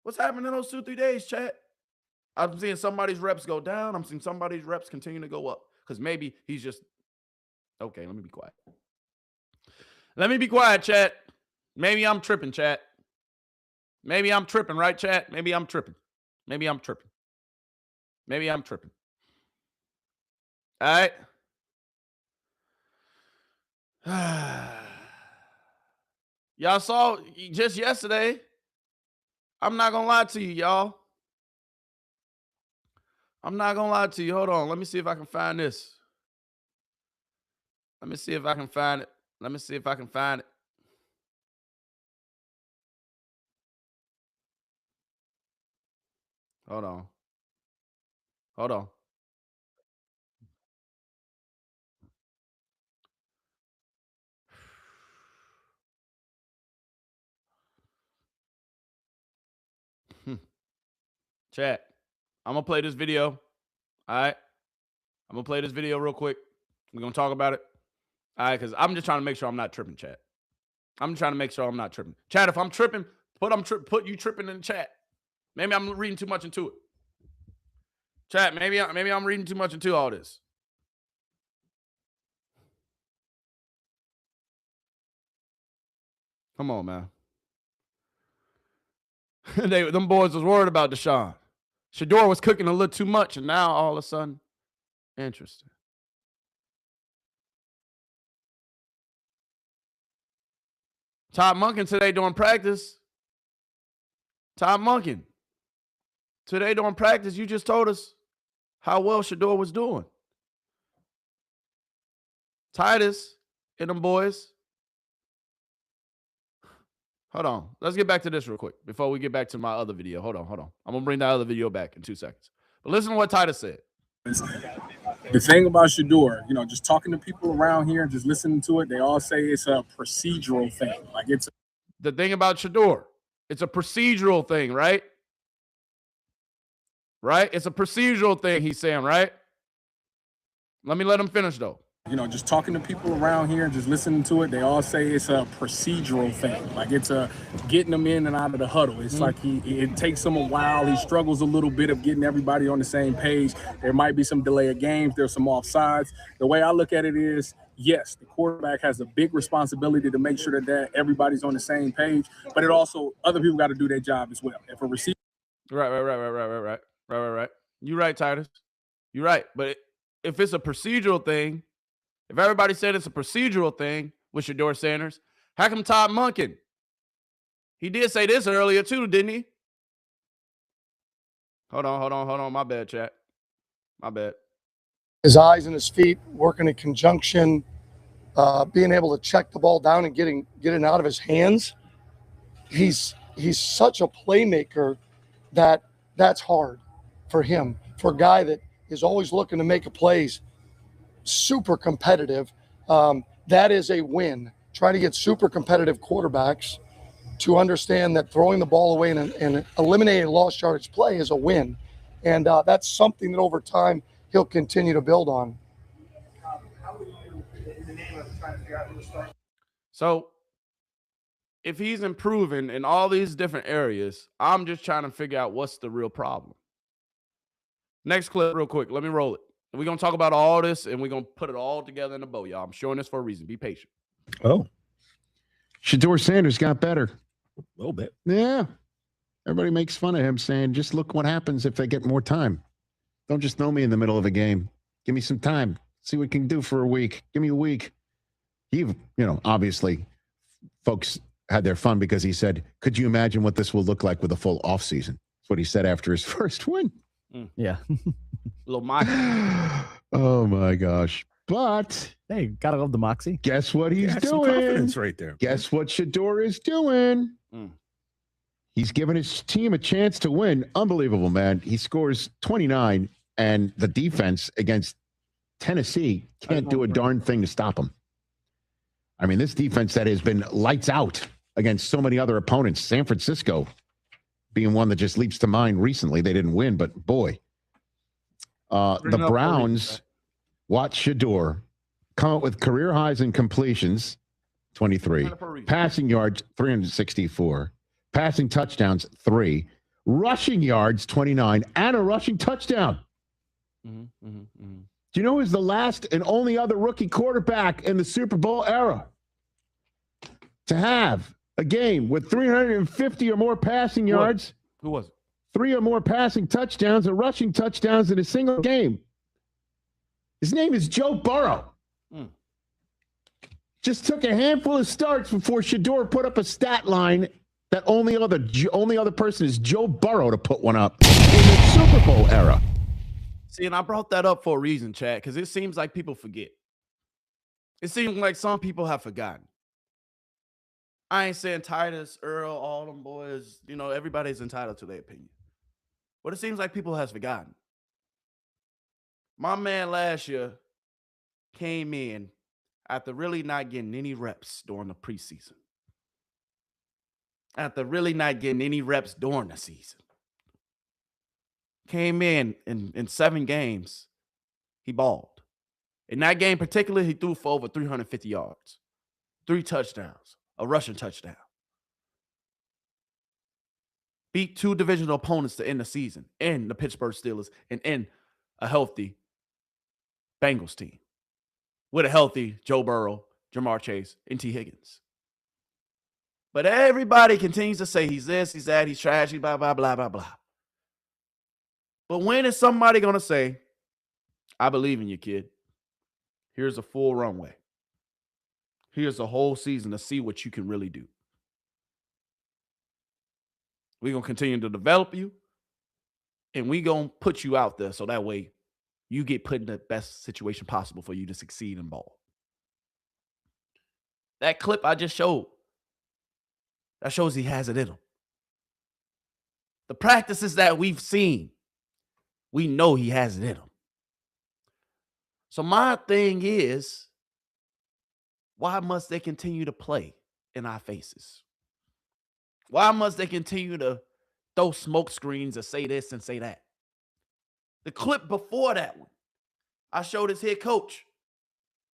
What's happened in those 2-3 days, chat? I'm seeing somebody's reps go down. I'm seeing somebody's reps continue to go up. Because maybe he's just... Okay, let me be quiet. Let me be quiet, chat. Maybe I'm tripping, chat. Maybe I'm tripping, right, chat? Maybe I'm tripping. Maybe I'm tripping. Maybe I'm tripping. All right. Y'all saw just yesterday. I'm not going to lie to you, y'all. I'm not going to lie to you. Hold on. Let me see if I can find this. Let me see if I can find it. Let me see if I can find it. Hold on. Hold on. Chat. I'm going to play this video. All right. I'm going to play this video real quick. We're going to talk about it. All right. Because I'm just trying to make sure I'm not tripping, chat. I'm trying to make sure I'm not tripping. Chat, if I'm tripping, put you tripping in the chat. Maybe I'm reading too much into it. Chat, maybe I'm reading too much into all this. Come on, man. Them boys was worried about Deshaun. Shedeur was cooking a little too much, and now all of a sudden, interesting. Todd Monken today during practice. Todd Monken. Today during practice, you just told us how well Shedeur was doing. Titus and them boys. Hold on. Let's get back to this real quick before we get back to my other video. Hold on. I'm going to bring that other video back in 2 seconds. But listen to what Titus said. The thing about Shedeur, just talking to people around here, just listening to it, they all say it's a procedural thing. Like the thing about Shedeur, it's a procedural thing, right? Right? It's a procedural thing, he's saying, right? Let him finish, though. Just talking to people around here, just listening to it, they all say it's a procedural thing. Like it's a getting them in and out of the huddle. It's like it takes him a while. He struggles a little bit of getting everybody on the same page. There might be some delay of games. There's some offsides. The way I look at it is, yes, the quarterback has a big responsibility to make sure that everybody's on the same page, but it also, other people got to do their job as well. If a receiver... Right. You're right, Titus. You're right. But if it's a procedural thing, if everybody said it's a procedural thing with Shedeur Sanders, how come Todd Monken? He did say this earlier too, didn't he? Hold on. My bad, chat. My bad. His eyes and his feet working in conjunction, being able to check the ball down and getting it out of his hands. He's such a playmaker that's hard for him. For a guy that is always looking to make a plays, super competitive, that is a win. Trying to get super competitive quarterbacks to understand that throwing the ball away and eliminating a lost yardage play is a win. And that's something that over time he'll continue to build on. So if he's improving in all these different areas, I'm just trying to figure out what's the real problem. Next clip real quick. Let me roll it. We're going to talk about all this, and we're going to put it all together in a bow, y'all. I'm showing this for a reason. Be patient. Oh. Shedeur Sanders got better. A little bit. Yeah. Everybody makes fun of him, saying, just look what happens if they get more time. Don't just throw me in the middle of a game. Give me some time. See what we can do for a week. Give me a week. Obviously, folks had their fun because he said, could you imagine what this will look like with a full offseason? That's what he said after his first win. Yeah. Little moxie. Oh, my gosh. But hey, gotta love the moxie. Guess what he's That's doing? some confidence right there. Guess what Shedeur is doing? He's giving his team a chance to win. Unbelievable, man. He scores 29, and the defense against Tennessee can't do a darn thing to stop him. I mean, this defense that has been lights out against so many other opponents, San Francisco being one that just leaps to mind recently. They didn't win, but boy, the Browns watch Shedeur come up with career highs in completions, 23, passing yards, 364, passing touchdowns, 3, rushing yards, 29, and a rushing touchdown. Do you know who's the last and only other rookie quarterback in the Super Bowl era to have a game with 350 or more passing yards? Who was it? 3 or more passing touchdowns or rushing touchdowns in a single game. His name is Joe Burrow. Just took a handful of starts before Shedeur put up a stat line that only other person is Joe Burrow to put one up in the Super Bowl era. See, and I brought that up for a reason, Chad, because it seems like people forget. It seems like some people have forgotten. I ain't saying Titus, Earl, all them boys, everybody's entitled to their opinion. But it seems like people has forgotten. My man last year came in after really not getting any reps during the preseason. After really not getting any reps during the season. Came in 7 games, he balled. In that game particularly, he threw for over 350 yards, 3 touchdowns, a rushing touchdown. Beat 2 divisional opponents to end the season, in the Pittsburgh Steelers, and in a healthy Bengals team with a healthy Joe Burrow, Jamar Chase, and T. Higgins. But everybody continues to say he's this, he's that, he's trash, he's blah, blah, blah, blah, blah. But when is somebody going to say, I believe in you, kid. Here's a full runway. Here's a whole season to see what you can really do. We're going to continue to develop you, and we're going to put you out there so that way you get put in the best situation possible for you to succeed in ball. That clip I just showed, that shows he has it in him. The practices that we've seen, we know he has it in him. So my thing is, why must they continue to play in our faces? Why must they continue to throw smoke screens and say this and say that? The clip before that one, I showed his head coach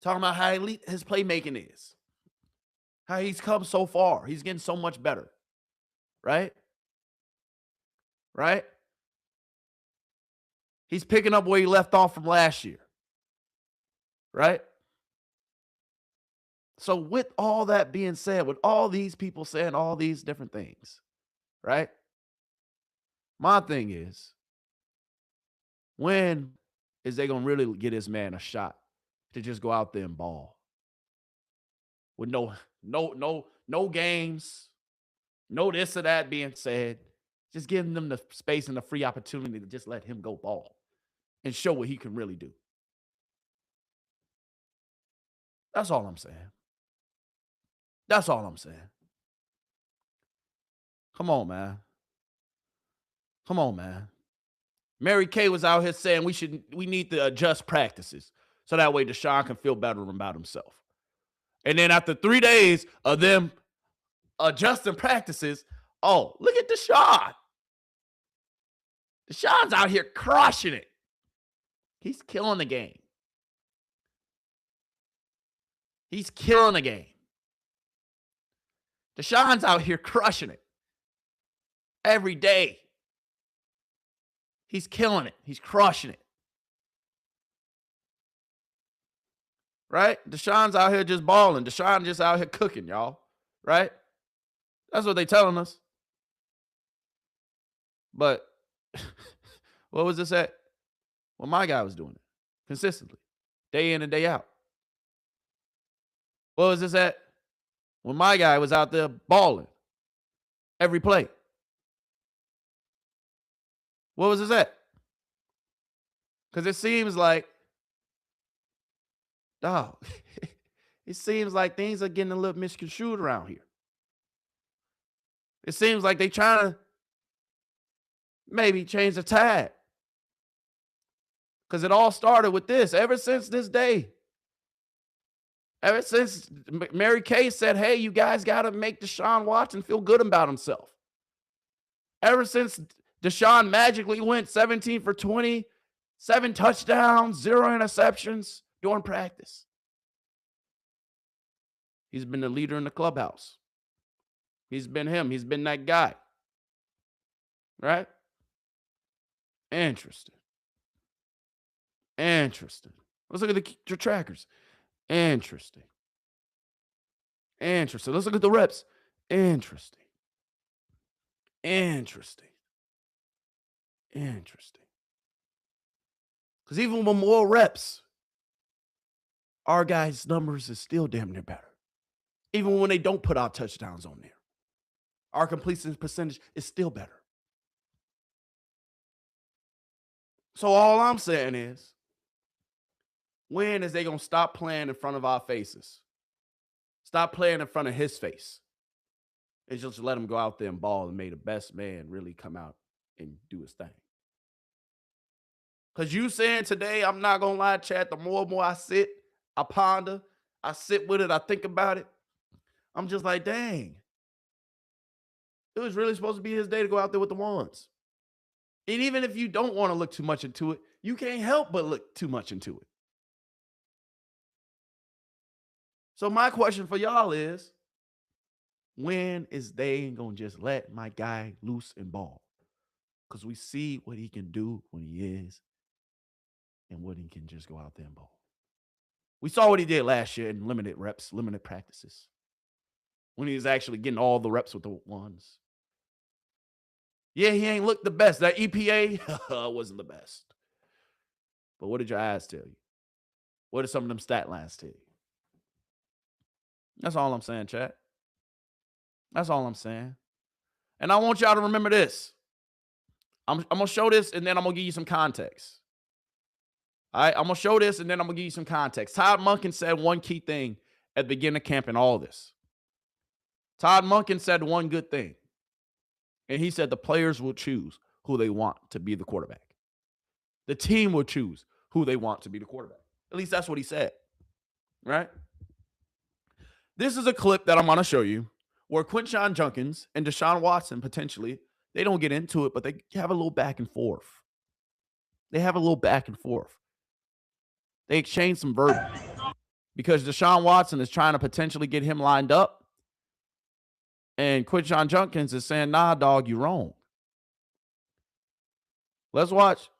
talking about how elite his playmaking is, how he's come so far. He's getting so much better, right? Right? He's picking up where he left off from last year, right? So with all that being said, with all these people saying all these different things, right? My thing is, when is they going to really get this man a shot to just go out there and ball? With no games, no this or that being said, just giving them the space and the free opportunity to just let him go ball and show what he can really do. That's all I'm saying. That's all I'm saying. Come on, man. Come on, man. Mary Kay was out here saying we need to adjust practices so that way Deshaun can feel better about himself. And then after 3 days of them adjusting practices, oh, look at Deshaun. Deshaun's out here crushing it. He's killing the game. He's killing the game. Deshaun's out here crushing it every day. He's killing it. He's crushing it. Right? Deshaun's out here just balling. Deshaun just out here cooking, y'all. Right? That's what they telling us. But what was this at? Well, my guy was doing it consistently, day in and day out. What was this at? When my guy was out there balling every play. What was this at? Because it seems like, dog, it seems like things are getting a little misconstrued around here. It seems like they trying to maybe change the tide. Because it all started with this. Ever since this day, ever since Mary Kay said, hey, you guys got to make Deshaun Watson feel good about himself. Ever since Deshaun magically went 17 for 20, 7 touchdowns, 0 interceptions during practice. He's been the leader in the clubhouse. He's been him. He's been that guy. Right? Interesting. Interesting. Let's look at the trackers. Interesting. Interesting. Let's look at the reps. Interesting. Interesting. Interesting. Because even with more reps, our guys' numbers is still damn near better. Even when they don't put out touchdowns on there. Our completion percentage is still better. So all I'm saying is, when is they going to stop playing in front of our faces? Stop playing in front of his face. And just let him go out there and ball and make the best man really come out and do his thing. Because you saying today, I'm not going to lie, Chad, the more and more I sit, I ponder, I sit with it, I think about it, I'm just like, dang. It was really supposed to be his day to go out there with the ones. And even if you don't want to look too much into it, you can't help but look too much into it. So my question for y'all is, when is they going to just let my guy loose and ball? Because we see what he can do when he is and what he can just go out there and ball. We saw what he did last year in limited reps, limited practices. When he was actually getting all the reps with the ones. Yeah, he ain't looked the best. That EPA wasn't the best. But what did your eyes tell you? What did some of them stat lines tell you? That's all I'm saying, chat. That's all I'm saying. And I want y'all to remember this. I'm going to show this, and then I'm going to give you some context. All right? I'm going to show this, and then I'm going to give you some context. Todd Monken said one key thing at the beginning of camp in all this. Todd Monken said one good thing. And he said the players will choose who they want to be the quarterback. The team will choose who they want to be the quarterback. At least that's what he said. Right? This is a clip that I'm going to show you where Quinshon Judkins and Deshaun Watson potentially, they don't get into it, but they have a little back and forth. They have a little back and forth. They exchange some verbiage because Deshaun Watson is trying to potentially get him lined up. And Quinshon Judkins is saying, nah, dog, you wrong. Let's watch.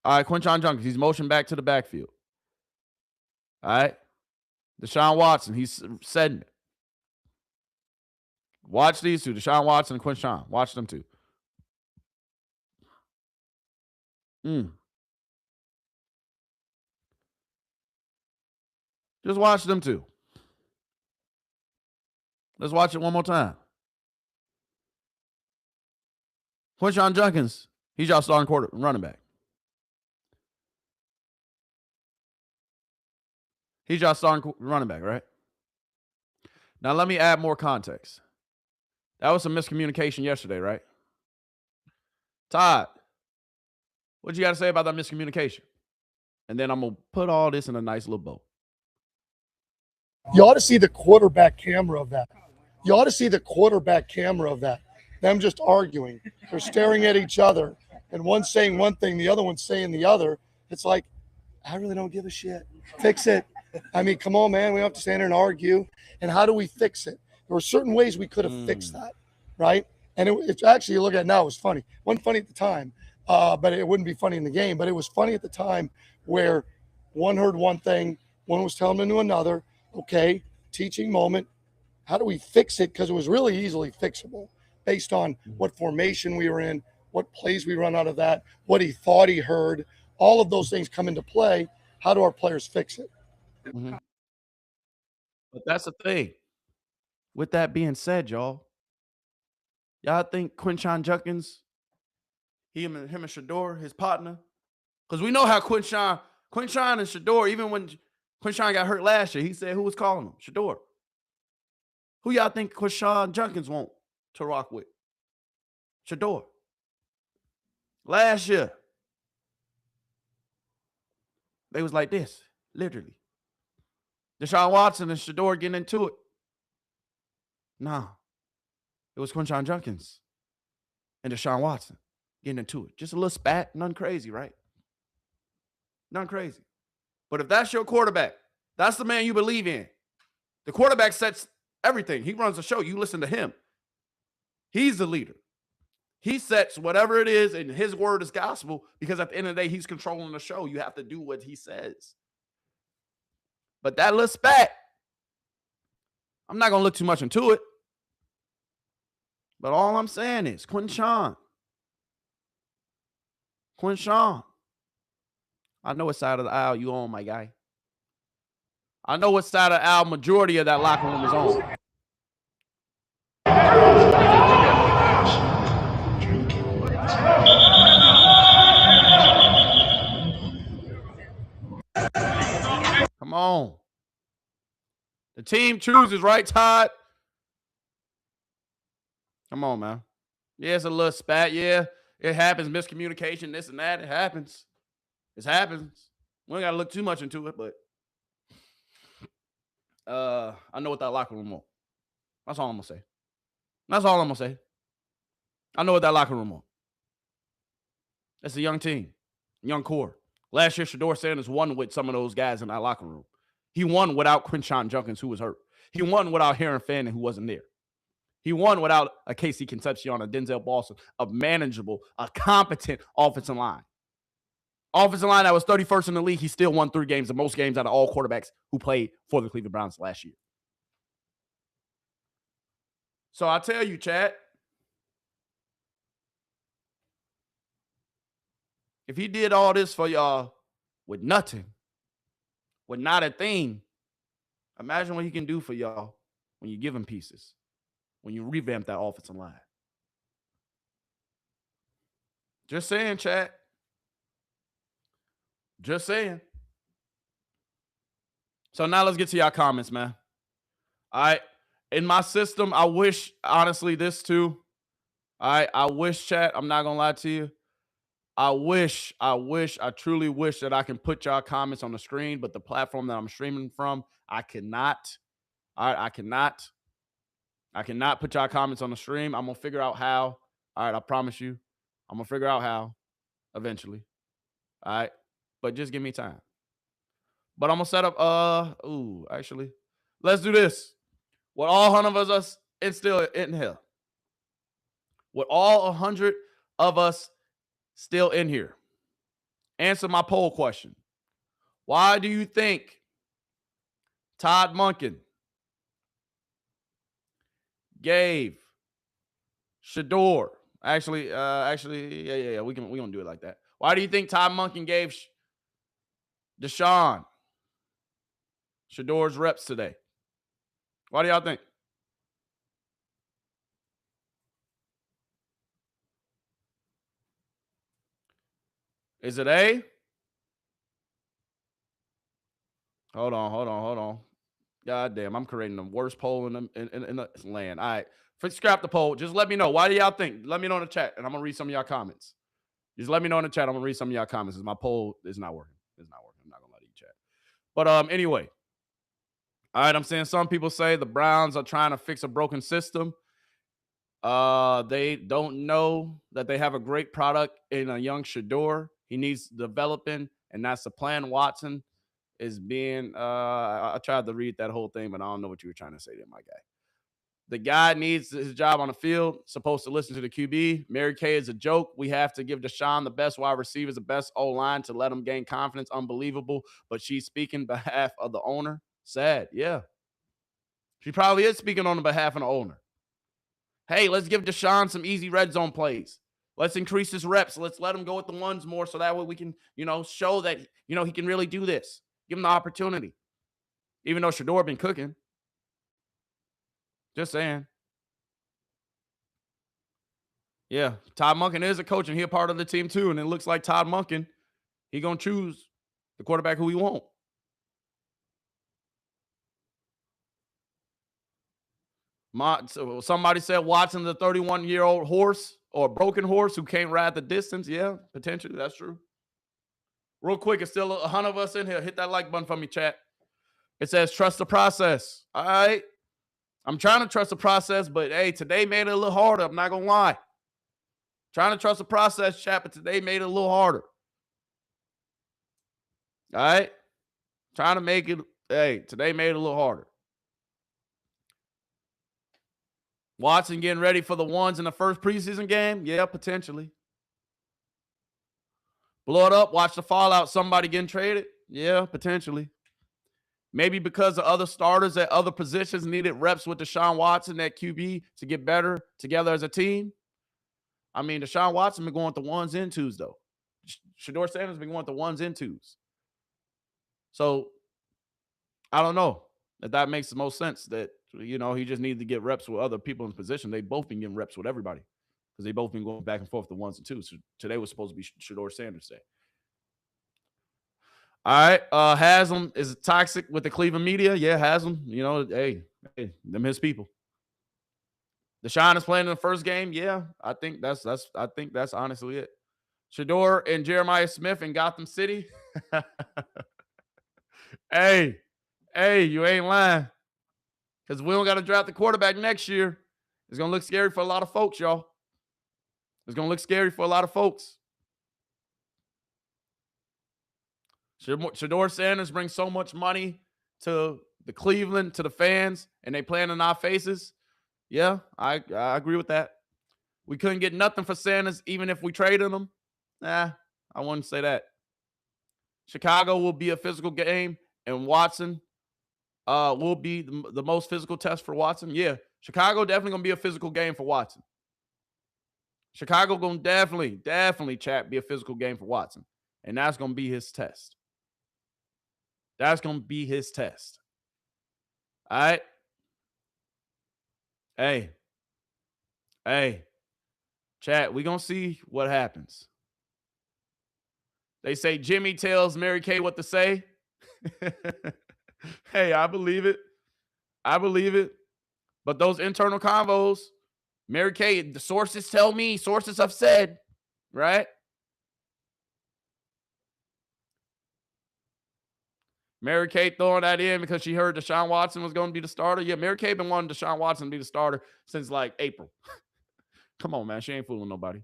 All right, Quinshon Judkins, he's motioned back to the backfield. All right. Deshaun Watson, he's setting it. Watch these two, Deshaun Watson and Quinshon. Watch them two. Just watch them two. Let's watch it one more time. Quinshon Judkins, he's y'all starting running back. He's y'all starting running back, right? Now, let me add more context. That was some miscommunication yesterday, right? Todd, what you got to say about that miscommunication? And then I'm going to put all this in a nice little bow. You ought to see the quarterback camera of that. You ought to see the quarterback camera of that. Them just arguing. They're staring at each other, and one's saying one thing, the other one's saying the other. It's like, I really don't give a shit. Fix it. I mean, come on, man. We don't have to stand here and argue. And how do we fix it? There were certain ways we could have fixed that, right? And it's actually, you look at it now, it was funny. It wasn't funny at the time, but it wouldn't be funny in the game. But it was funny at the time where one heard one thing, one was telling them to another. Okay, teaching moment. How do we fix it? Because it was really easily fixable based on what formation we were in, what plays we run out of that, what he thought he heard. All of those things come into play. How do our players fix it? Mm-hmm. But that's the thing. With that being said, y'all think Quinshon Judkins, him and Shedeur, his partner, because we know how Quinshon and Shedeur, even when Quinshon got hurt last year, he said who was calling him? Shedeur. Who y'all think Quinshon Judkins want to rock with? Shedeur. Last year, they was like this, literally. Deshaun Watson and Shedeur getting into it. Nah. It was Quinshon Judkins and Deshaun Watson getting into it. Just a little spat, nothing crazy, right? Nothing crazy. But if that's your quarterback, that's the man you believe in. The quarterback sets everything. He runs the show. You listen to him. He's the leader. He sets whatever it is, and his word is gospel, because at the end of the day, he's controlling the show. You have to do what he says. But that little spat, I'm not going to look too much into it. But all I'm saying is, Quinshon, I know what side of the aisle you on, my guy. I know what side of the aisle majority of that locker room is on. Come on. The team chooses, right, Todd? Come on, man. Yeah, it's a little spat. Yeah, it happens. Miscommunication, this and that. It happens. It happens. We ain't got to look too much into it, but I know what that locker room wants. That's all I'm going to say. That's all I'm going to say. I know what that locker room wants. It's a young team, young core. Last year, Shedeur Sanders won with some of those guys in that locker room. He won without Quinshon Judkins, who was hurt. He won without Heron Fanning, who wasn't there. He won without a Casey Concepcion, a Denzel Boston, a manageable, a competent offensive line. Offensive line that was 31st in the league, he still won 3 games, the most games out of all quarterbacks who played for the Cleveland Browns last year. So I tell you, Chad, if he did all this for y'all with nothing, with not a thing, imagine what he can do for y'all when you give him pieces, when you revamp that offensive line. Just saying, Chad. Just saying. So now let's get to y'all comments, man. All right. In my system, I wish, honestly, this too. All right. I wish, chat, I'm not going to lie to you. I truly wish that I can put y'all comments on the screen, but the platform that I'm streaming from, I cannot. All right. I cannot put y'all comments on the stream. I'm going to figure out how. All right. I promise you. I'm going to figure out how eventually. All right. But just give me time. But I'm going to set up, actually, let's do this. With all 100 of us still in here. With all 100 of us still in here. Answer my poll question. Why do you think Todd Monken gave Shedeur, yeah, we gonna do it like that. Why do you think Todd Monken gave Deshaun Shedeur's reps today? Why do y'all think? Is it A? Hold on. God damn, I'm creating the worst poll in the land. All right, scrap the poll. Just let me know. Why do y'all think? Let me know in the chat, and I'm going to read some of y'all comments. Just let me know in the chat. I'm going to read some of y'all comments. My poll is not working. It's not working. I'm not going to let you chat. But anyway. All right, I'm saying some people say the Browns are trying to fix a broken system. They don't know that they have a great product in a young Shedeur. He needs developing, and that's the plan. Watson is being I tried to read that whole thing, but I don't know what you were trying to say there, my guy. The guy needs his job on the field, supposed to listen to the QB. Mary Kay is a joke. We have to give Deshaun the best wide receivers, the best O-line to let him gain confidence. Unbelievable. But she's speaking behalf of the owner. Sad. Yeah. She probably is speaking on the behalf of the owner. Hey, let's give Deshaun some easy red zone plays. Let's increase his reps. Let's let him go with the ones more so that way we can, show that, he can really do this. Give him the opportunity. Even though Shedeur been cooking. Just saying. Yeah, Todd Monken is a coach, and he a part of the team too. And it looks like Todd Monken, he going to choose the quarterback who he want. Somebody said Watson, the 31-year-old horse or a broken horse who can't ride the distance. Yeah, potentially. That's true. Real quick, it's still 100 of us in here. Hit that like button for me, chat. It says trust the process. All right. I'm trying to trust the process, but hey, today made it a little harder. I'm not going to lie. Trying to trust the process, chat, but today made it a little harder. All right. Trying to make it, today made it a little harder. Watson getting ready for the ones in the first preseason game? Yeah, potentially. Blow it up, watch the fallout, somebody getting traded? Yeah, potentially. Maybe because the other starters at other positions needed reps with Deshaun Watson at QB to get better together as a team. I mean, Deshaun Watson been going with the ones and twos, though. Shedeur Sanders been going with the ones and twos. So, I don't know if that makes the most sense that, he just needs to get reps with other people in position. They both been getting reps with everybody because they both been going back and forth the ones and twos. So today was supposed to be Shedeur Sanders' day. All right. Haslam is toxic with the Cleveland media. Yeah, Haslam. Hey, them his people. Deshaun is playing in the first game. Yeah, I think that's honestly it. Shedeur and Jeremiah Smith in Gotham City. Hey, you ain't lying. Because we don't got to draft the quarterback next year. It's going to look scary for a lot of folks, y'all. It's going to look scary for a lot of folks. Shedeur Sanders brings so much money to the Cleveland, to the fans, and they playing in our faces. Yeah, I agree with that. We couldn't get nothing for Sanders, even if we traded him. I wouldn't say that. Chicago will be a physical game, and Watson will be the most physical test for Watson. Yeah, Chicago definitely going to be a physical game for Watson. Chicago going to definitely, chat, be a physical game for Watson. And that's going to be his test. That's going to be his test. All right. Hey, chat, we going to see what happens. They say Jimmy tells Mary Kay what to say. Hey, I believe it. But those internal convos, Mary Kay, the sources tell me, sources have said, right? Mary Kay throwing that in because she heard Deshaun Watson was going to be the starter. Yeah, Mary Kay been wanting Deshaun Watson to be the starter since like April. Come on, man. She ain't fooling nobody.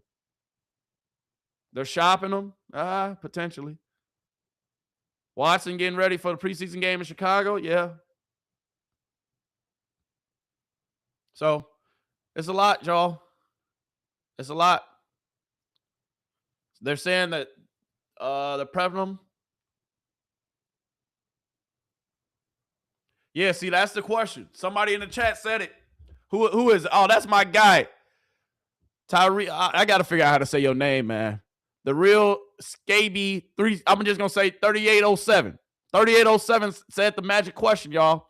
They're shopping him. Potentially. Watson getting ready for the preseason game in Chicago. Yeah. So, it's a lot, y'all. It's a lot. They're saying that they're prepping them. Yeah, see, that's the question. Somebody in the chat said it. Who is it? Oh, that's my guy. Tyree. I got to figure out how to say your name, man. The real Scaby 3. I'm just going to say 3807. 3807 said the magic question, y'all.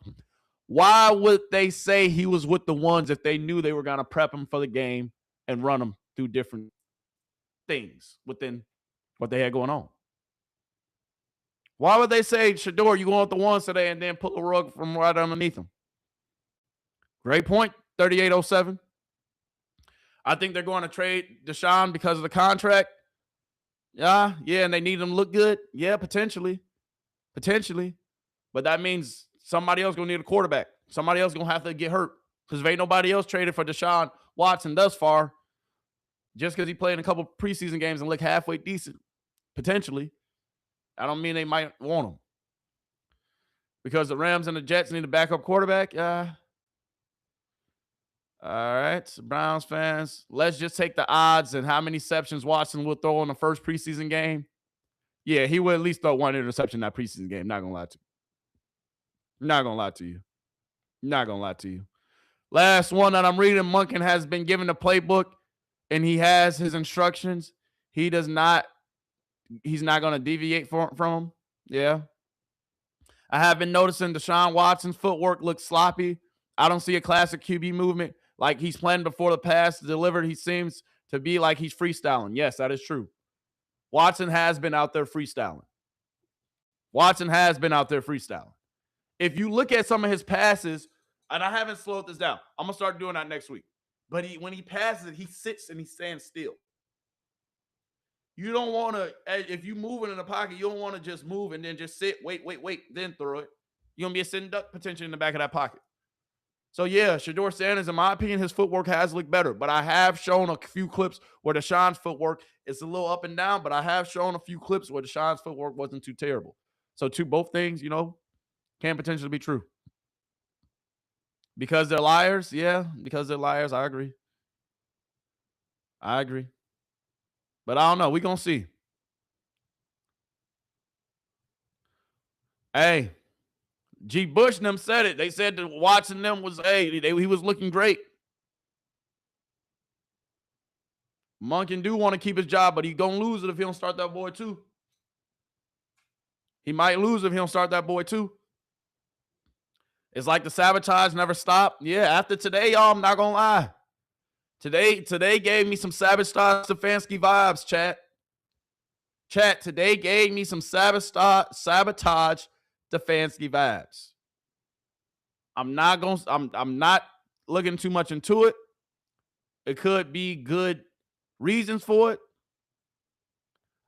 Why would they say he was with the ones if they knew they were going to prep him for the game and run him through different things within what they had going on? Why would they say, Shedeur, you going with the ones today and then pull the rug from right underneath him? Great point, 3807. I think they're going to trade Deshaun because of the contract. Yeah, and they need him to look good. Yeah, potentially. But that means somebody else going to need a quarterback. Somebody else going to have to get hurt because if ain't nobody else traded for Deshaun Watson thus far, just because he played in a couple preseason games and look halfway decent, potentially, I don't mean they might want him. Because the Rams and the Jets need a backup quarterback. All right, so Browns fans, let's just take the odds and how many interceptions Watson will throw in the first preseason game. Yeah, he will at least throw one interception in that preseason game. Not gonna lie to you. Not gonna lie to you. Not gonna lie to you. Last one that I'm reading, Monken has been given a playbook and he has his instructions. He's not gonna deviate from them. Yeah. I have been noticing Deshaun Watson's footwork looks sloppy. I don't see a classic QB movement like he's planned before the pass delivered. He seems to be like he's freestyling. Yes, that is true. Watson has been out there freestyling. If you look at some of his passes, and I haven't slowed this down. I'm going to start doing that next week. But when he passes it, he sits and he stands still. You don't want to, if you moving in the pocket, you don't want to just move and then just sit, wait, then throw it. You're going to be a sitting duck potentially in the back of that pocket. So, yeah, Shedeur Sanders, in my opinion, his footwork has looked better. But I have shown a few clips where Deshaun's footwork is a little up and down, but I have shown a few clips where Deshaun's footwork wasn't too terrible. So, both things, can potentially be true. Because they're liars? Yeah, because they're liars. I agree. But I don't know. We're going to see. Hey, G. Bush and them said it. They said that watching them was, he was looking great. Monken do want to keep his job, but he going to lose it if he don't start that boy too. He might lose if he don't start that boy too. It's like the sabotage never stopped. Yeah, after today, y'all, I'm not going to lie. Today gave me some sabotage Stefanski vibes, chat. Today gave me some sabotage Stefanski vibes. I'm not looking too much into it. It could be good reasons for it.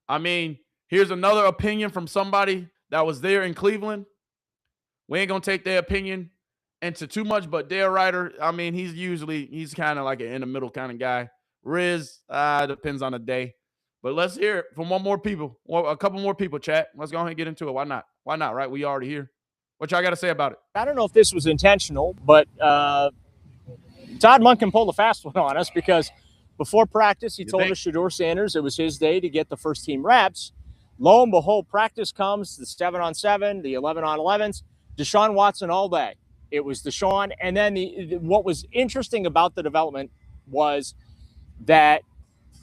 I mean, here's another opinion from somebody that was there in Cleveland. We ain't going to take their opinion into too much, but Dale Ryder, I mean, he's kind of like an in the middle kind of guy. Riz, depends on the day. But let's hear it from a couple more people, chat. Let's go ahead and get into it. Why not? Right? We already here. What y'all got to say about it? I don't know if this was intentional, but Todd Monken pulled a fast one on us because before practice, he told us Shedeur Sanders it was his day to get the first team reps. Lo and behold, practice comes, the 7-on-7, the 11-on-11s, Deshaun Watson all day. It was Deshaun. And then what was interesting about the development was that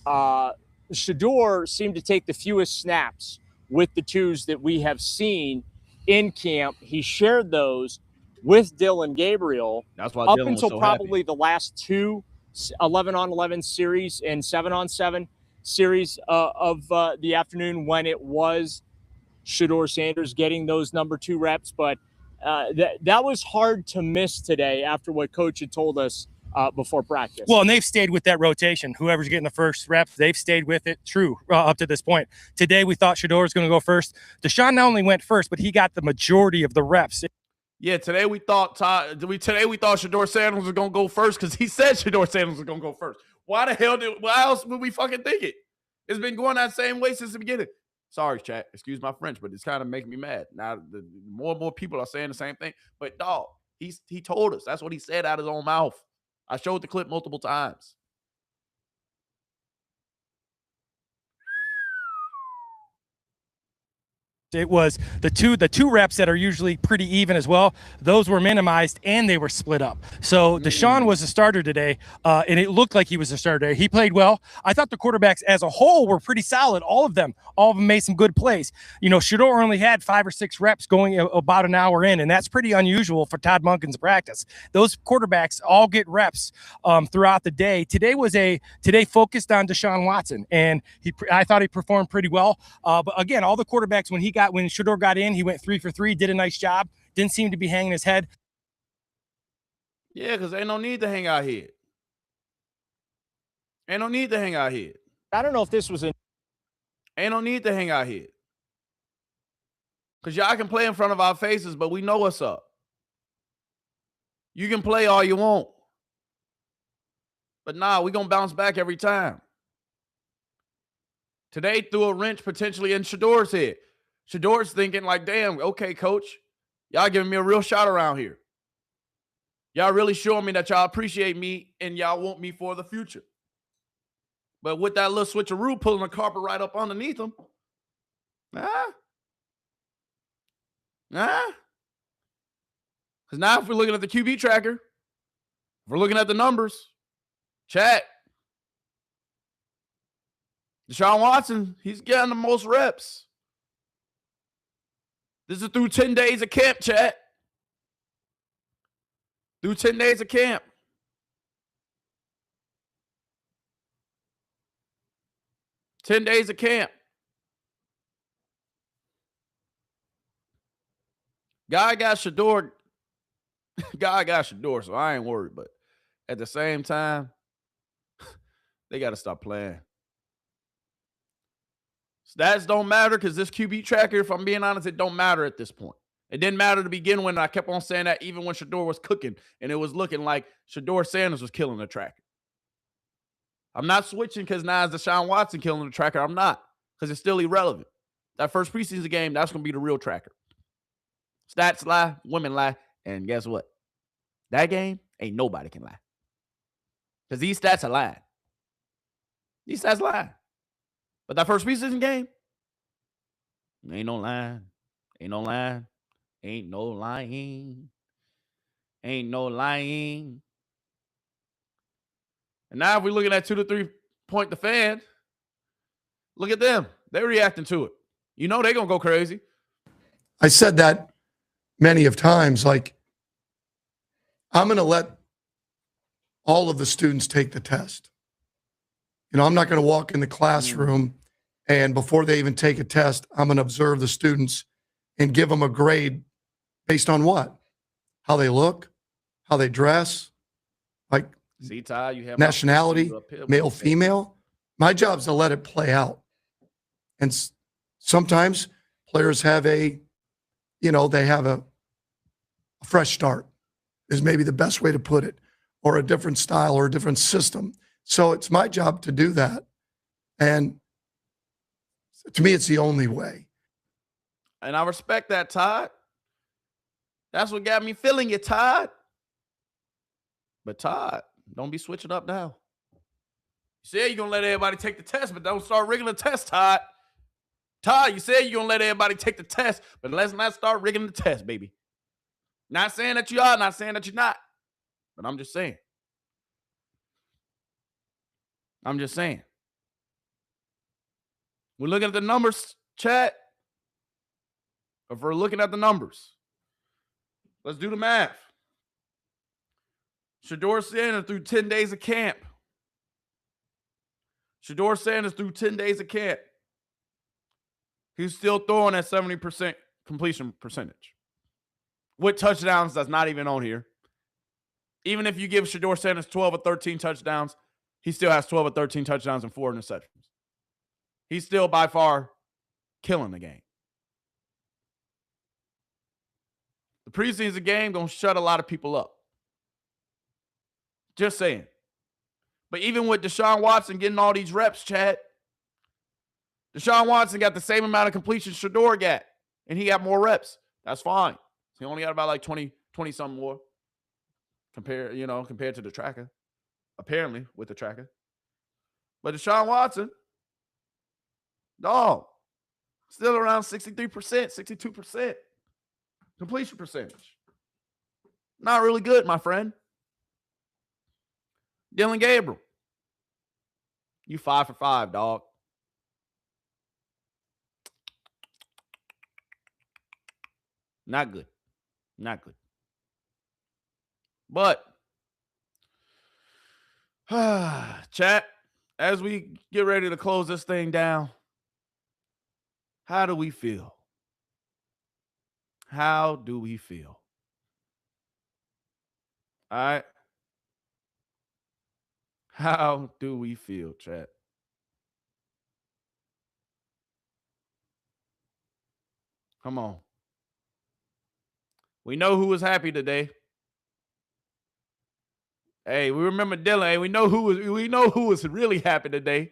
Shedeur seemed to take the fewest snaps with the twos that we have seen in camp. He shared those with Dylan Gabriel. That's why up Dylan until was so probably happy. the last two 11-on-11 series and 7-on-7 series of the afternoon when it was Shedeur Sanders getting those number 2 reps. But that was hard to miss today after what Coach had told us before practice. Well, and they've stayed with that rotation. Whoever's getting the first reps, they've stayed with it up to this point. Today, we thought Shedeur was going to go first. Deshaun not only went first, but he got the majority of the reps. Yeah, today we thought Shedeur Sanders was going to go first because he said Shedeur Sanders was going to go first. Why else would we fucking think it? It's been going that same way since the beginning. Sorry, chat. Excuse my French, but it's kind of making me mad. Now, more and more people are saying the same thing. But, dog, he told us. That's what he said out of his own mouth. I showed the clip multiple times. It was the two reps that are usually pretty even as well. Those were minimized and they were split up. So Deshaun was a starter today, and it looked like he was a starter. He played well. I thought the quarterbacks as a whole were pretty solid. All of them made some good plays. Shedeur only had 5 or 6 reps going about an hour in, and that's pretty unusual for Todd Monken's practice. Those quarterbacks all get reps throughout the day. Today focused on Deshaun Watson, and I thought he performed pretty well. But again, all the quarterbacks when Shedeur got in, he went 3 for 3, did a nice job. Didn't seem to be hanging his head. Yeah, because ain't no need to hang out here. Ain't no need to hang out here. I don't know if this was Ain't no need to hang out here. Because y'all can play in front of our faces, but we know what's up. You can play all you want. But nah, we're going to bounce back every time. Today threw a wrench potentially in Shedeur's head. Shedeur's thinking like, damn, okay, coach, y'all giving me a real shot around here. Y'all really showing me that y'all appreciate me and y'all want me for the future. But with that little switcheroo pulling the carpet right up underneath them, because now if we're looking at the QB tracker, if we're looking at the numbers, chat, Deshaun Watson, he's getting the most reps. This is through 10 days of camp, chat. Through 10 days of camp. $10 days of camp. Guy got Shedeur, so I ain't worried. But at the same time, they got to stop playing. Stats don't matter because this QB tracker, if I'm being honest, it don't matter at this point. It didn't matter to begin with. And I kept on saying that even when Shedeur was cooking and it was looking like Shedeur Sanders was killing the tracker. I'm not switching because now it's Deshaun Watson killing the tracker. I'm not, because it's still irrelevant. That first preseason game, that's going to be the real tracker. Stats lie, women lie, and guess what? That game, ain't nobody can lie. Because these stats are lying. These stats lie. But that first preseason game, ain't no lying. Ain't no lying. Ain't no lying. Ain't no lying. And now if we're looking at 2 to 3 point the fan, look at them. They're reacting to it. You know they're going to go crazy. I said that many of times, like, I'm going to let all of the students take the test. You know, I'm not going to walk in the classroom and before they even take a test, I'm going to observe the students and give them a grade based on what? How they look, how they dress, like, see, Ty, you have nationality, male, female. My job is to let it play out. And sometimes players have they have a fresh start is maybe the best way to put it, or a different style or a different system. So it's my job to do that. And to me, it's the only way. And I respect that, Todd. That's what got me feeling it, Todd. But Todd, don't be switching up now. You said you're going to let everybody take the test, but don't start rigging the test, Todd. Todd, you said you're going to let everybody take the test, but let's not start rigging the test, baby. Not saying that you are, not saying that you're not. But I'm just saying. I'm just saying. We're looking at the numbers, chat. If we're looking at the numbers, let's do the math. Shedeur Sanders through 10 days of camp. Shedeur Sanders through 10 days of camp. He's still throwing at 70% completion percentage. With touchdowns, that's not even on here. Even if you give Shedeur Sanders 12 or 13 touchdowns, he still has 12 or 13 touchdowns and 4 interceptions. He's still by far killing the game. The preseason game going to shut a lot of people up. Just saying. But even with Deshaun Watson getting all these reps, Chad, Deshaun Watson got the same amount of completion Shedeur got, and he got more reps. That's fine. He only got about like 20 something more compared to the tracker. Apparently, with the tracker. But Deshaun Watson, dog, still around 63%, 62% completion percentage. Not really good, my friend. Dylan Gabriel, you 5 for 5, dog. Not good. Not good. But, chat, as we get ready to close this thing down, how do we feel? How do we feel? All right. How do we feel, chat? Come on. We know who was happy today. Hey, we remember Dylan. Hey, we know who was really happy today.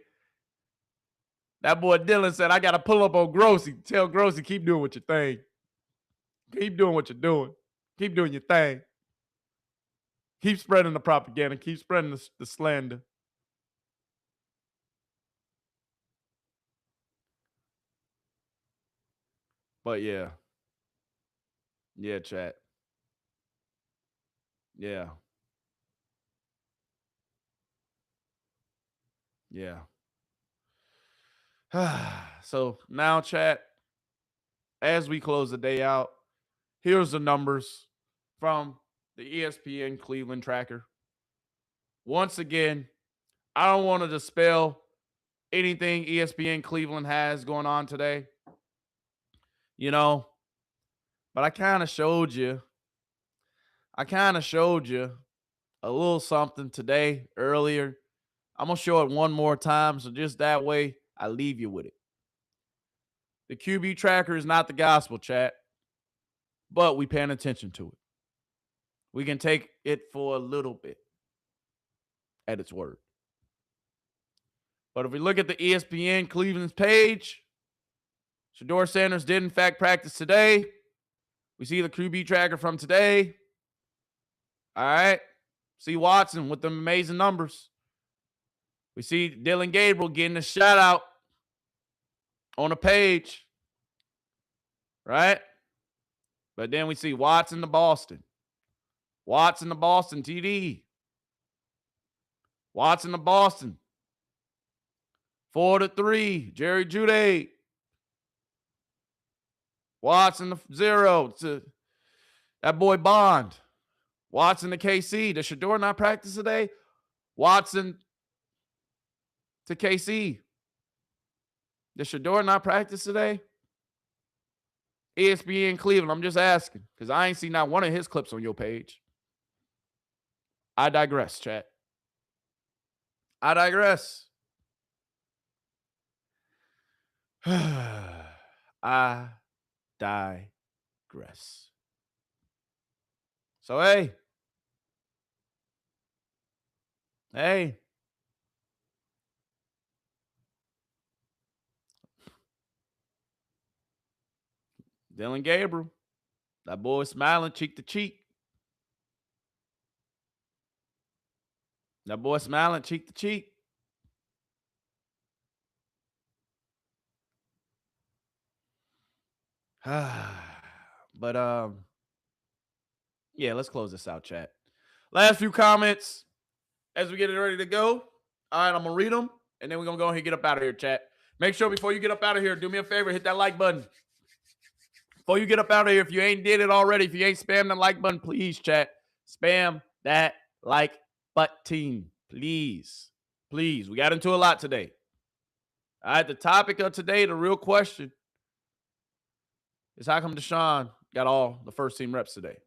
That boy Dylan said, I got to pull up on Grossy. Tell Grossy, keep doing what you think. Keep doing what you're doing. Keep doing your thing. Keep spreading the propaganda. Keep spreading the slander. But yeah. Yeah, chat. Yeah. Yeah. So now, chat, as we close the day out, here's the numbers from the ESPN Cleveland tracker. Once again, I don't want to dispel anything ESPN Cleveland has going on today, you know, but I kind of showed you a little something today earlier. I'm going to show it one more time, so just that way I leave you with it. The QB tracker is not the gospel, chat, but we paying attention to it. We can take it for a little bit at its word. But if we look at the ESPN Cleveland's page, Shedeur Sanders did in fact practice today. We see the QB tracker from today. All right. See Watson with them amazing numbers. We see Dillon Gabriel getting a shout out on the page. Right? But then we see Watson to Boston. Watson to Boston TD. Watson to Boston. 4-3. Jerry Jeudy. Watson to 0 to that boy Bond. Watson to KC. Does Shedeur not practice today? Watson to KC. Does Shedeur not practice today? ESPN Cleveland, I'm just asking because I ain't seen not one of his clips on your page. I digress, chat. I digress. I digress. So, hey. Dillon Gabriel. That boy smiling cheek to cheek. That boy smiling cheek to cheek. But yeah, let's close this out, chat. Last few comments as we get it ready to go. All right, I'm gonna read them, and then we're gonna go ahead and get up out of here, chat. Make sure before you get up out of here, do me a favor, hit that like button. Before you get up out of here, if you ain't did it already, if you ain't spammed the like button, please, chat. Spam that like button, please. Please. We got into a lot today. All right, the topic of today, the real question is how come Deshaun got all the first team reps today?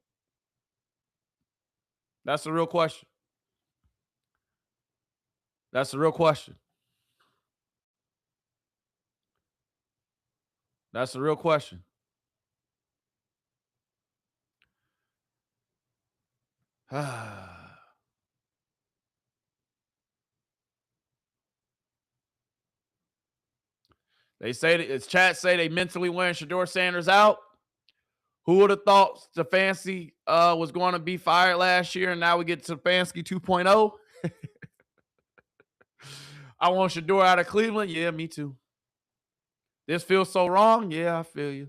That's the real question. That's the real question. That's the real question. They say, it's chat say they mentally wearing Shedeur Sanders out. Who would have thought Stefanski was going to be fired last year, and now we get Stefanski 2.0? I want Shedeur out of Cleveland. Yeah, me too. This feels so wrong. Yeah, I feel you.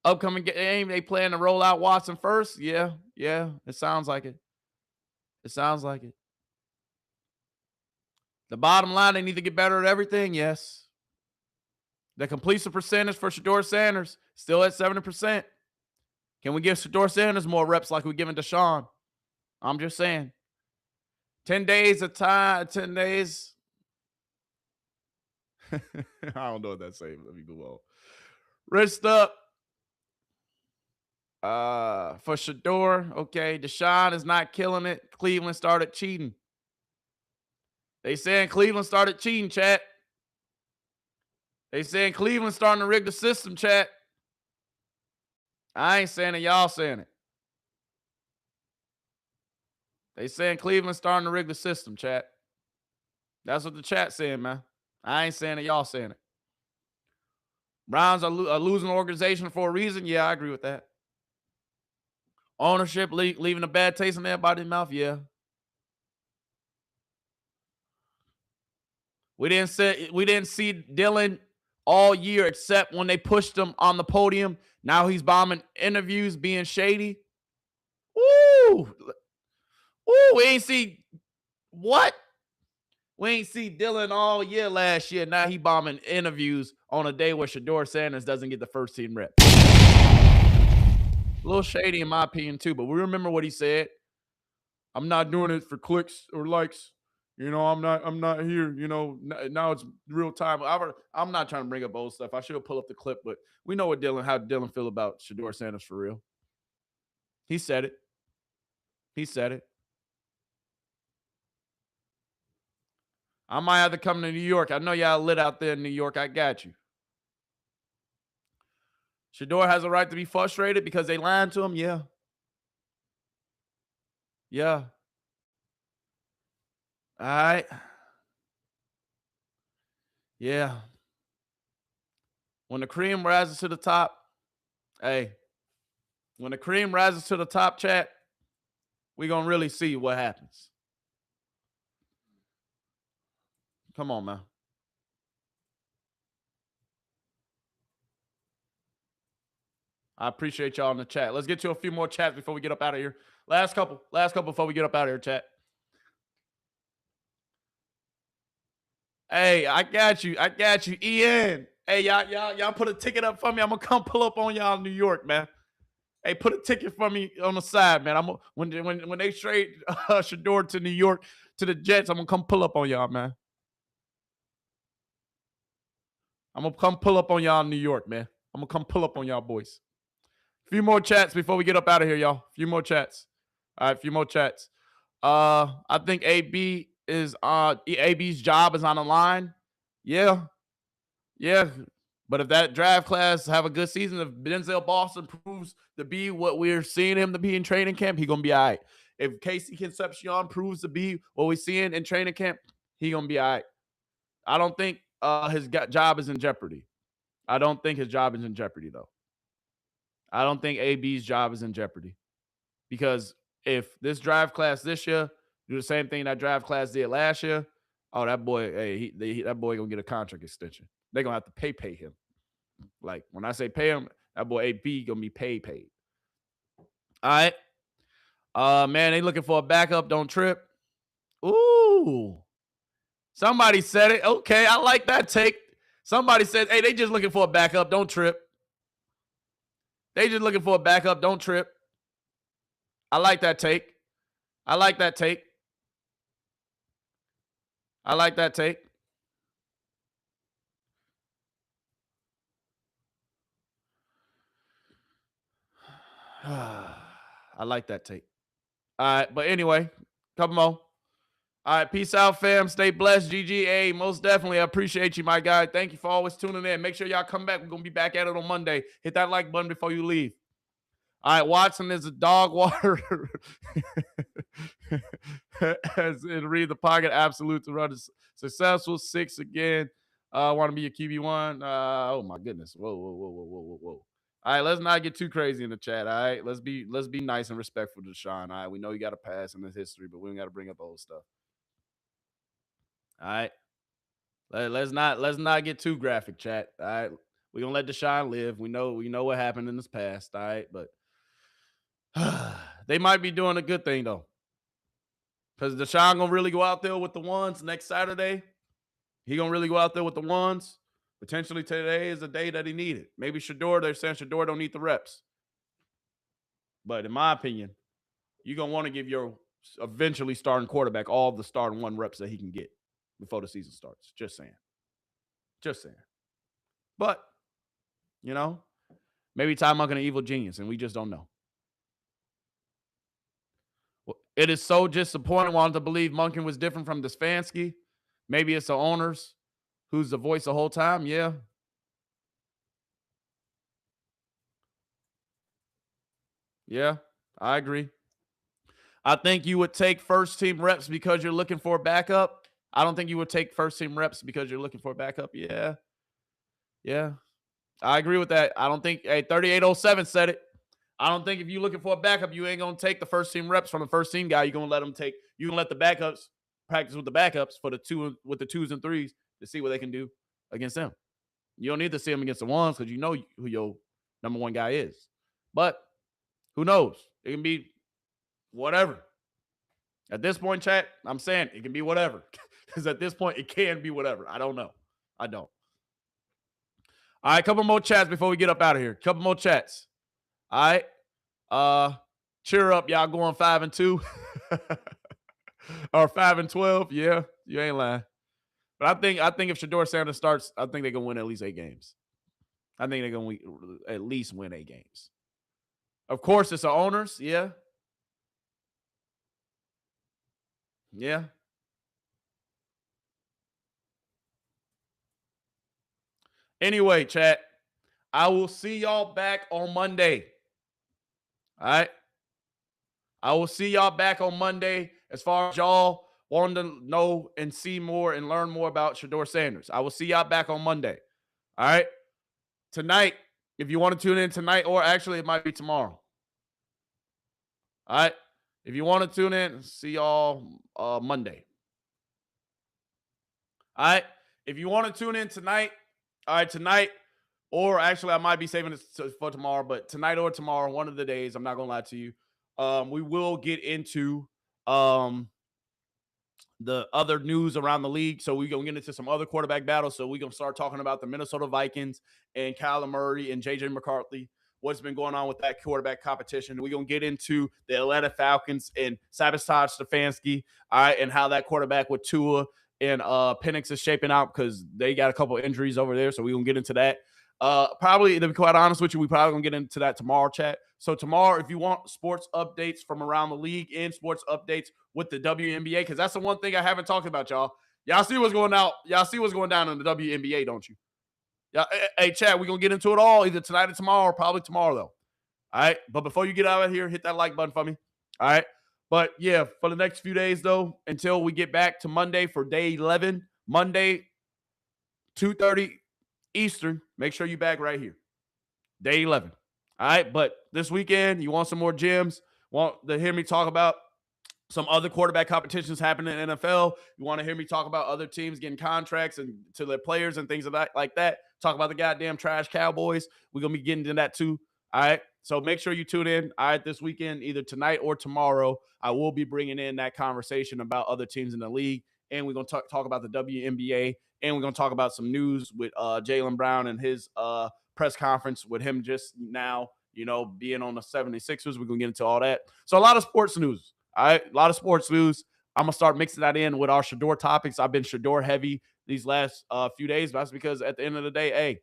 Upcoming game, they plan to roll out Watson first. Yeah, it sounds like it. It sounds like it. The bottom line, they need to get better at everything. Yes. The completion percentage for Shedeur Sanders still at 70%. Can we give Shedeur Sanders more reps like we're giving Deshaun? I'm just saying. 10 days of time, 10 days. I don't know what that's saying. Let me go on. Wrist up. For Shedeur, okay. Deshaun is not killing it. Cleveland started cheating. They saying Cleveland started cheating, chat. They saying Cleveland starting to rig the system, chat. I ain't saying it. Y'all saying it. They saying Cleveland starting to rig the system, chat. That's what the chat's saying, man. I ain't saying it. Y'all saying it. Browns are a losing organization for a reason. Yeah, I agree with that. Ownership leaving a bad taste in everybody's mouth, yeah. We didn't see Dylan all year except when they pushed him on the podium. Now he's bombing interviews, being shady. Woo! Woo! We ain't see what? We ain't see Dylan all year last year. Now he bombing interviews on a day where Shedeur Sanders doesn't get the first team rep. A little shady in my opinion too, but we remember what he said. I'm not doing it for clicks or likes. You know, I'm not here. You know, now it's real time. I'm not trying to bring up old stuff. I should pull up the clip, but we know how Dylan feel about Shedeur Sanders for real. He said it. He said it. I might have to come to New York. I know y'all lit out there in New York. I got you. Shedeur has a right to be frustrated because they lied to him. Yeah. Yeah. All right. Yeah. When the cream rises to the top, hey, when the cream rises to the top, chat, we're going to really see what happens. Come on, man. I appreciate y'all in the chat. Let's get to a few more chats before we get up out of here. Last couple before we get up out of here, chat. Hey, I got you. Ian. Hey, y'all put a ticket up for me. I'm gonna come pull up on y'all in New York, man. Hey, put a ticket for me on the side, man. When they trade Shedeur to New York to the Jets, I'm gonna come pull up on y'all, man. I'm gonna come pull up on y'all in New York, man. I'm gonna come pull up on y'all boys. A few more chats before we get up out of here, y'all. A few more chats. All right, a few more chats. I think AB's job is on the line. Yeah. But if that draft class have a good season, if Denzel Boston proves to be what we're seeing him to be in training camp, he's gonna be all right. If Casey Concepcion proves to be what we're seeing in training camp, he's gonna be all right. I don't think his job is in jeopardy. I don't think his job is in jeopardy, though. I don't think AB's job is in jeopardy. Because if this draft class this year do the same thing that draft class did last year, oh, that boy, hey, that boy gonna get a contract extension. They're gonna have to pay him. Like when I say pay him, that boy AB gonna be paid. All right. Man, they looking for a backup. Don't trip. Ooh. Somebody said it. Okay, I like that take. Somebody said, hey, they just looking for a backup. Don't trip. They just looking for a backup. Don't trip. I like that take. I like that take. I like that take. I like that take. All right, but anyway, couple more. All right, peace out, fam. Stay blessed, GGA. Most definitely, I appreciate you, my guy. Thank you for always tuning in. Make sure y'all come back. We're going to be back at it on Monday. Hit that like button before you leave. All right, Watson is a dog water. As in read the pocket, absolute to run a successful 6 again. Want to be a QB1. Oh, my goodness. Whoa. All right, let's not get too crazy in the chat. All right, let's be nice and respectful to Deshaun. All right, we know you got a pass in this history, but we don't got to bring up old stuff. All right, let's not get too graphic, chat. All right, we're gonna let Deshaun live. We know what happened in this past. All right, but they might be doing a good thing though, because Deshaun gonna really go out there with the ones next Saturday. He gonna really go out there with the ones. Potentially today is the day that he needed. Maybe Shedeur, they're saying Shedeur don't need the reps. But in my opinion, you're going to want to give your eventually starting quarterback all the starting 1 reps that he can get before the season starts. Just saying. But, you know, maybe Ty Monken an evil genius, and we just don't know. Well, it is so disappointing wanting to believe Monken was different from Stefanski. Maybe it's the owners who's the voice the whole time. Yeah. Yeah, I agree. I think you would take first-team reps because you're looking for a backup. I don't think you would take first-team reps because you're looking for a backup. Yeah. I agree with that. I don't think, hey, 3807 said it. I don't think if you're looking for a backup, you ain't gonna take the first team reps from the first team guy. You're gonna let the backups practice with the backups for the 2s and 3s to see what they can do against them. You don't need to see them against the ones because you know who your number one guy is. But who knows? It can be whatever. At this point, chat, I'm saying it can be whatever. Because at this point, it can be whatever. I don't know. I don't. All right, couple more chats before we get up out of here. Couple more chats. All right. Cheer up, y'all going 5-2. Or 5-12. Yeah, you ain't lying. But I think if Shedeur Sanders starts, I think they're gonna win at least 8 games. I think they're gonna at least win 8 games. Of course, it's the owners. Yeah. Yeah. Anyway, chat, I will see y'all back on Monday. All right. I will see y'all back on Monday as far as y'all wanting to know and see more and learn more about Shedeur Sanders. I will see y'all back on Monday. All right. Tonight, if you want to tune in tonight, or actually it might be tomorrow. All right. If you want to tune in, see y'all Monday. All right. If you want to tune in tonight, all right, tonight, or actually I might be saving this for tomorrow, but tonight or tomorrow, one of the days, I'm not going to lie to you, we will get into the other news around the league. So we're going to get into some other quarterback battles. So we're going to start talking about the Minnesota Vikings and Kyler Murray and J.J. McCarthy, what's been going on with that quarterback competition. We're going to get into the Atlanta Falcons and Sabotage Stefanski, all right, and how that quarterback with Tua and Penix is shaping out because they got a couple injuries over there. So we're going to get into that. Probably, to be quite honest with you, we probably going to get into that tomorrow, chat. So tomorrow, if you want sports updates from around the league and sports updates with the WNBA, because that's the one thing I haven't talked about, y'all. Y'all see what's going out. Y'all see what's going down in the WNBA, don't you? Yeah, hey, chat, we're going to get into it all either tonight or tomorrow, or probably tomorrow, though. All right? But before you get out of here, hit that like button for me. All right? But, yeah, for the next few days, though, until we get back to Monday for day 11, Monday, 2:30 Eastern, make sure you back right here. Day 11. All right? But this weekend, you want some more gems, want to hear me talk about some other quarterback competitions happening in the NFL. You want to hear me talk about other teams getting contracts and to their players and things like that. Talk about the goddamn trash Cowboys. We're going to be getting into that too. All right. So make sure you tune in. All right. This weekend, either tonight or tomorrow, I will be bringing in that conversation about other teams in the league. And we're going to talk about the WNBA. And we're going to talk about some news with Jaylen Brown and his press conference with him just now, being on the 76ers. We're going to get into all that. So a lot of sports news. All right, a lot of sports news. I'm going to start mixing that in with our Shedeur topics. I've been Shedeur heavy these last few days, but that's because at the end of the day, hey,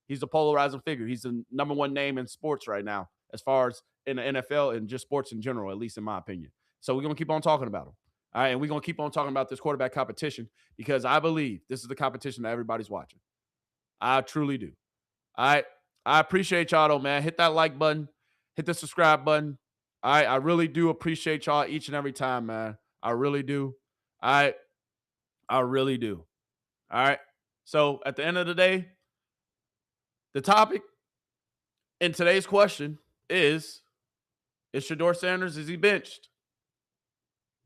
he's a polarizing figure. He's the number one name in sports right now, as far as in the NFL and just sports in general, at least in my opinion. So we're going to keep on talking about him. All right, and we're going to keep on talking about this quarterback competition because I believe this is the competition that everybody's watching. I truly do. All right, I appreciate y'all, though, man. Hit that like button. Hit the subscribe button. All right, I really do appreciate y'all each and every time, man. I really do. All right, I really do. All right, so at the end of the day, the topic in today's question is Shedeur Sanders, is he benched?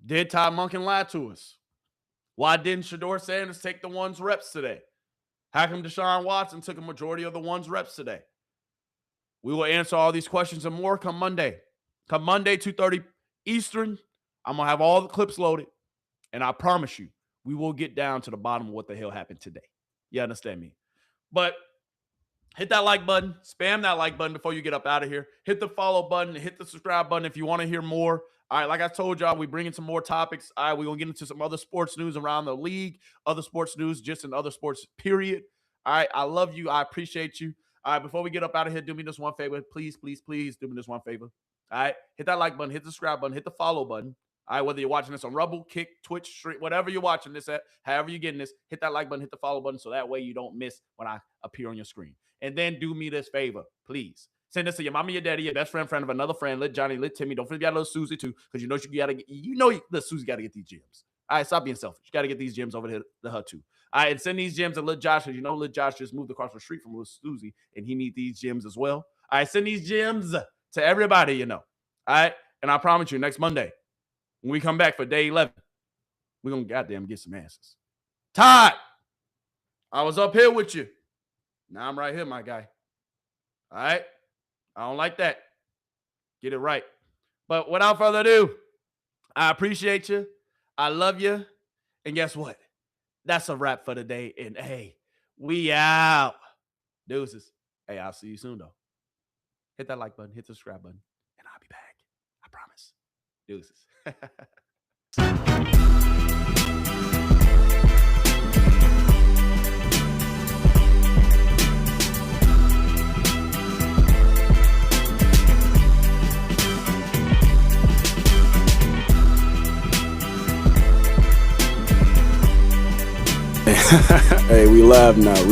Did Todd Monken lie to us? Why didn't Shedeur Sanders take the ones reps today? How come Deshaun Watson took a majority of the ones reps today? We will answer all these questions and more come Monday. Come Monday, 2:30 Eastern, I'm going to have all the clips loaded, and I promise you, we will get down to the bottom of what the hell happened today. You understand me? But hit that like button. Spam that like button before you get up out of here. Hit the follow button. Hit the subscribe button if you want to hear more. All right, like I told y'all, we bring in some more topics. All right, we're going to get into some other sports news around the league, other sports news, just in other sports, period. All right, I love you. I appreciate you. All right, before we get up out of here, do me this one favor. Please, please, please do me this one favor. All right, hit that like button, hit the subscribe button, hit the follow button. All right, whether you're watching this on Rumble, Kick, Twitch, Stream, whatever you're watching this at, however you're getting this, hit that like button, hit the follow button, so that way you don't miss when I appear on your screen. And then do me this favor, please. Send this to your mama, your daddy, your best friend, friend of another friend, Lit Johnny, Lit Timmy. Don't forget little Susie too, because you know little Susie got to get these gems. All right, stop being selfish. You got to get these gems over to her too. All right, and send these gems to Lit Josh, because you know Lit Josh just moved across the street from little Susie, and he needs these gems as well. All right, send these gems to everybody you know. All right? And I promise you, next Monday, when we come back for day 11, we're going to goddamn get some answers. Todd, I was up here with you. Now I'm right here, my guy. All right? I don't like that. Get it right. But without further ado, I appreciate you. I love you. And guess what? That's a wrap for today. And hey, we out. Deuces. Hey, I'll see you soon, though. Hit that like button, hit the subscribe button, and I'll be back. I promise. Deuces. Hey, we live now.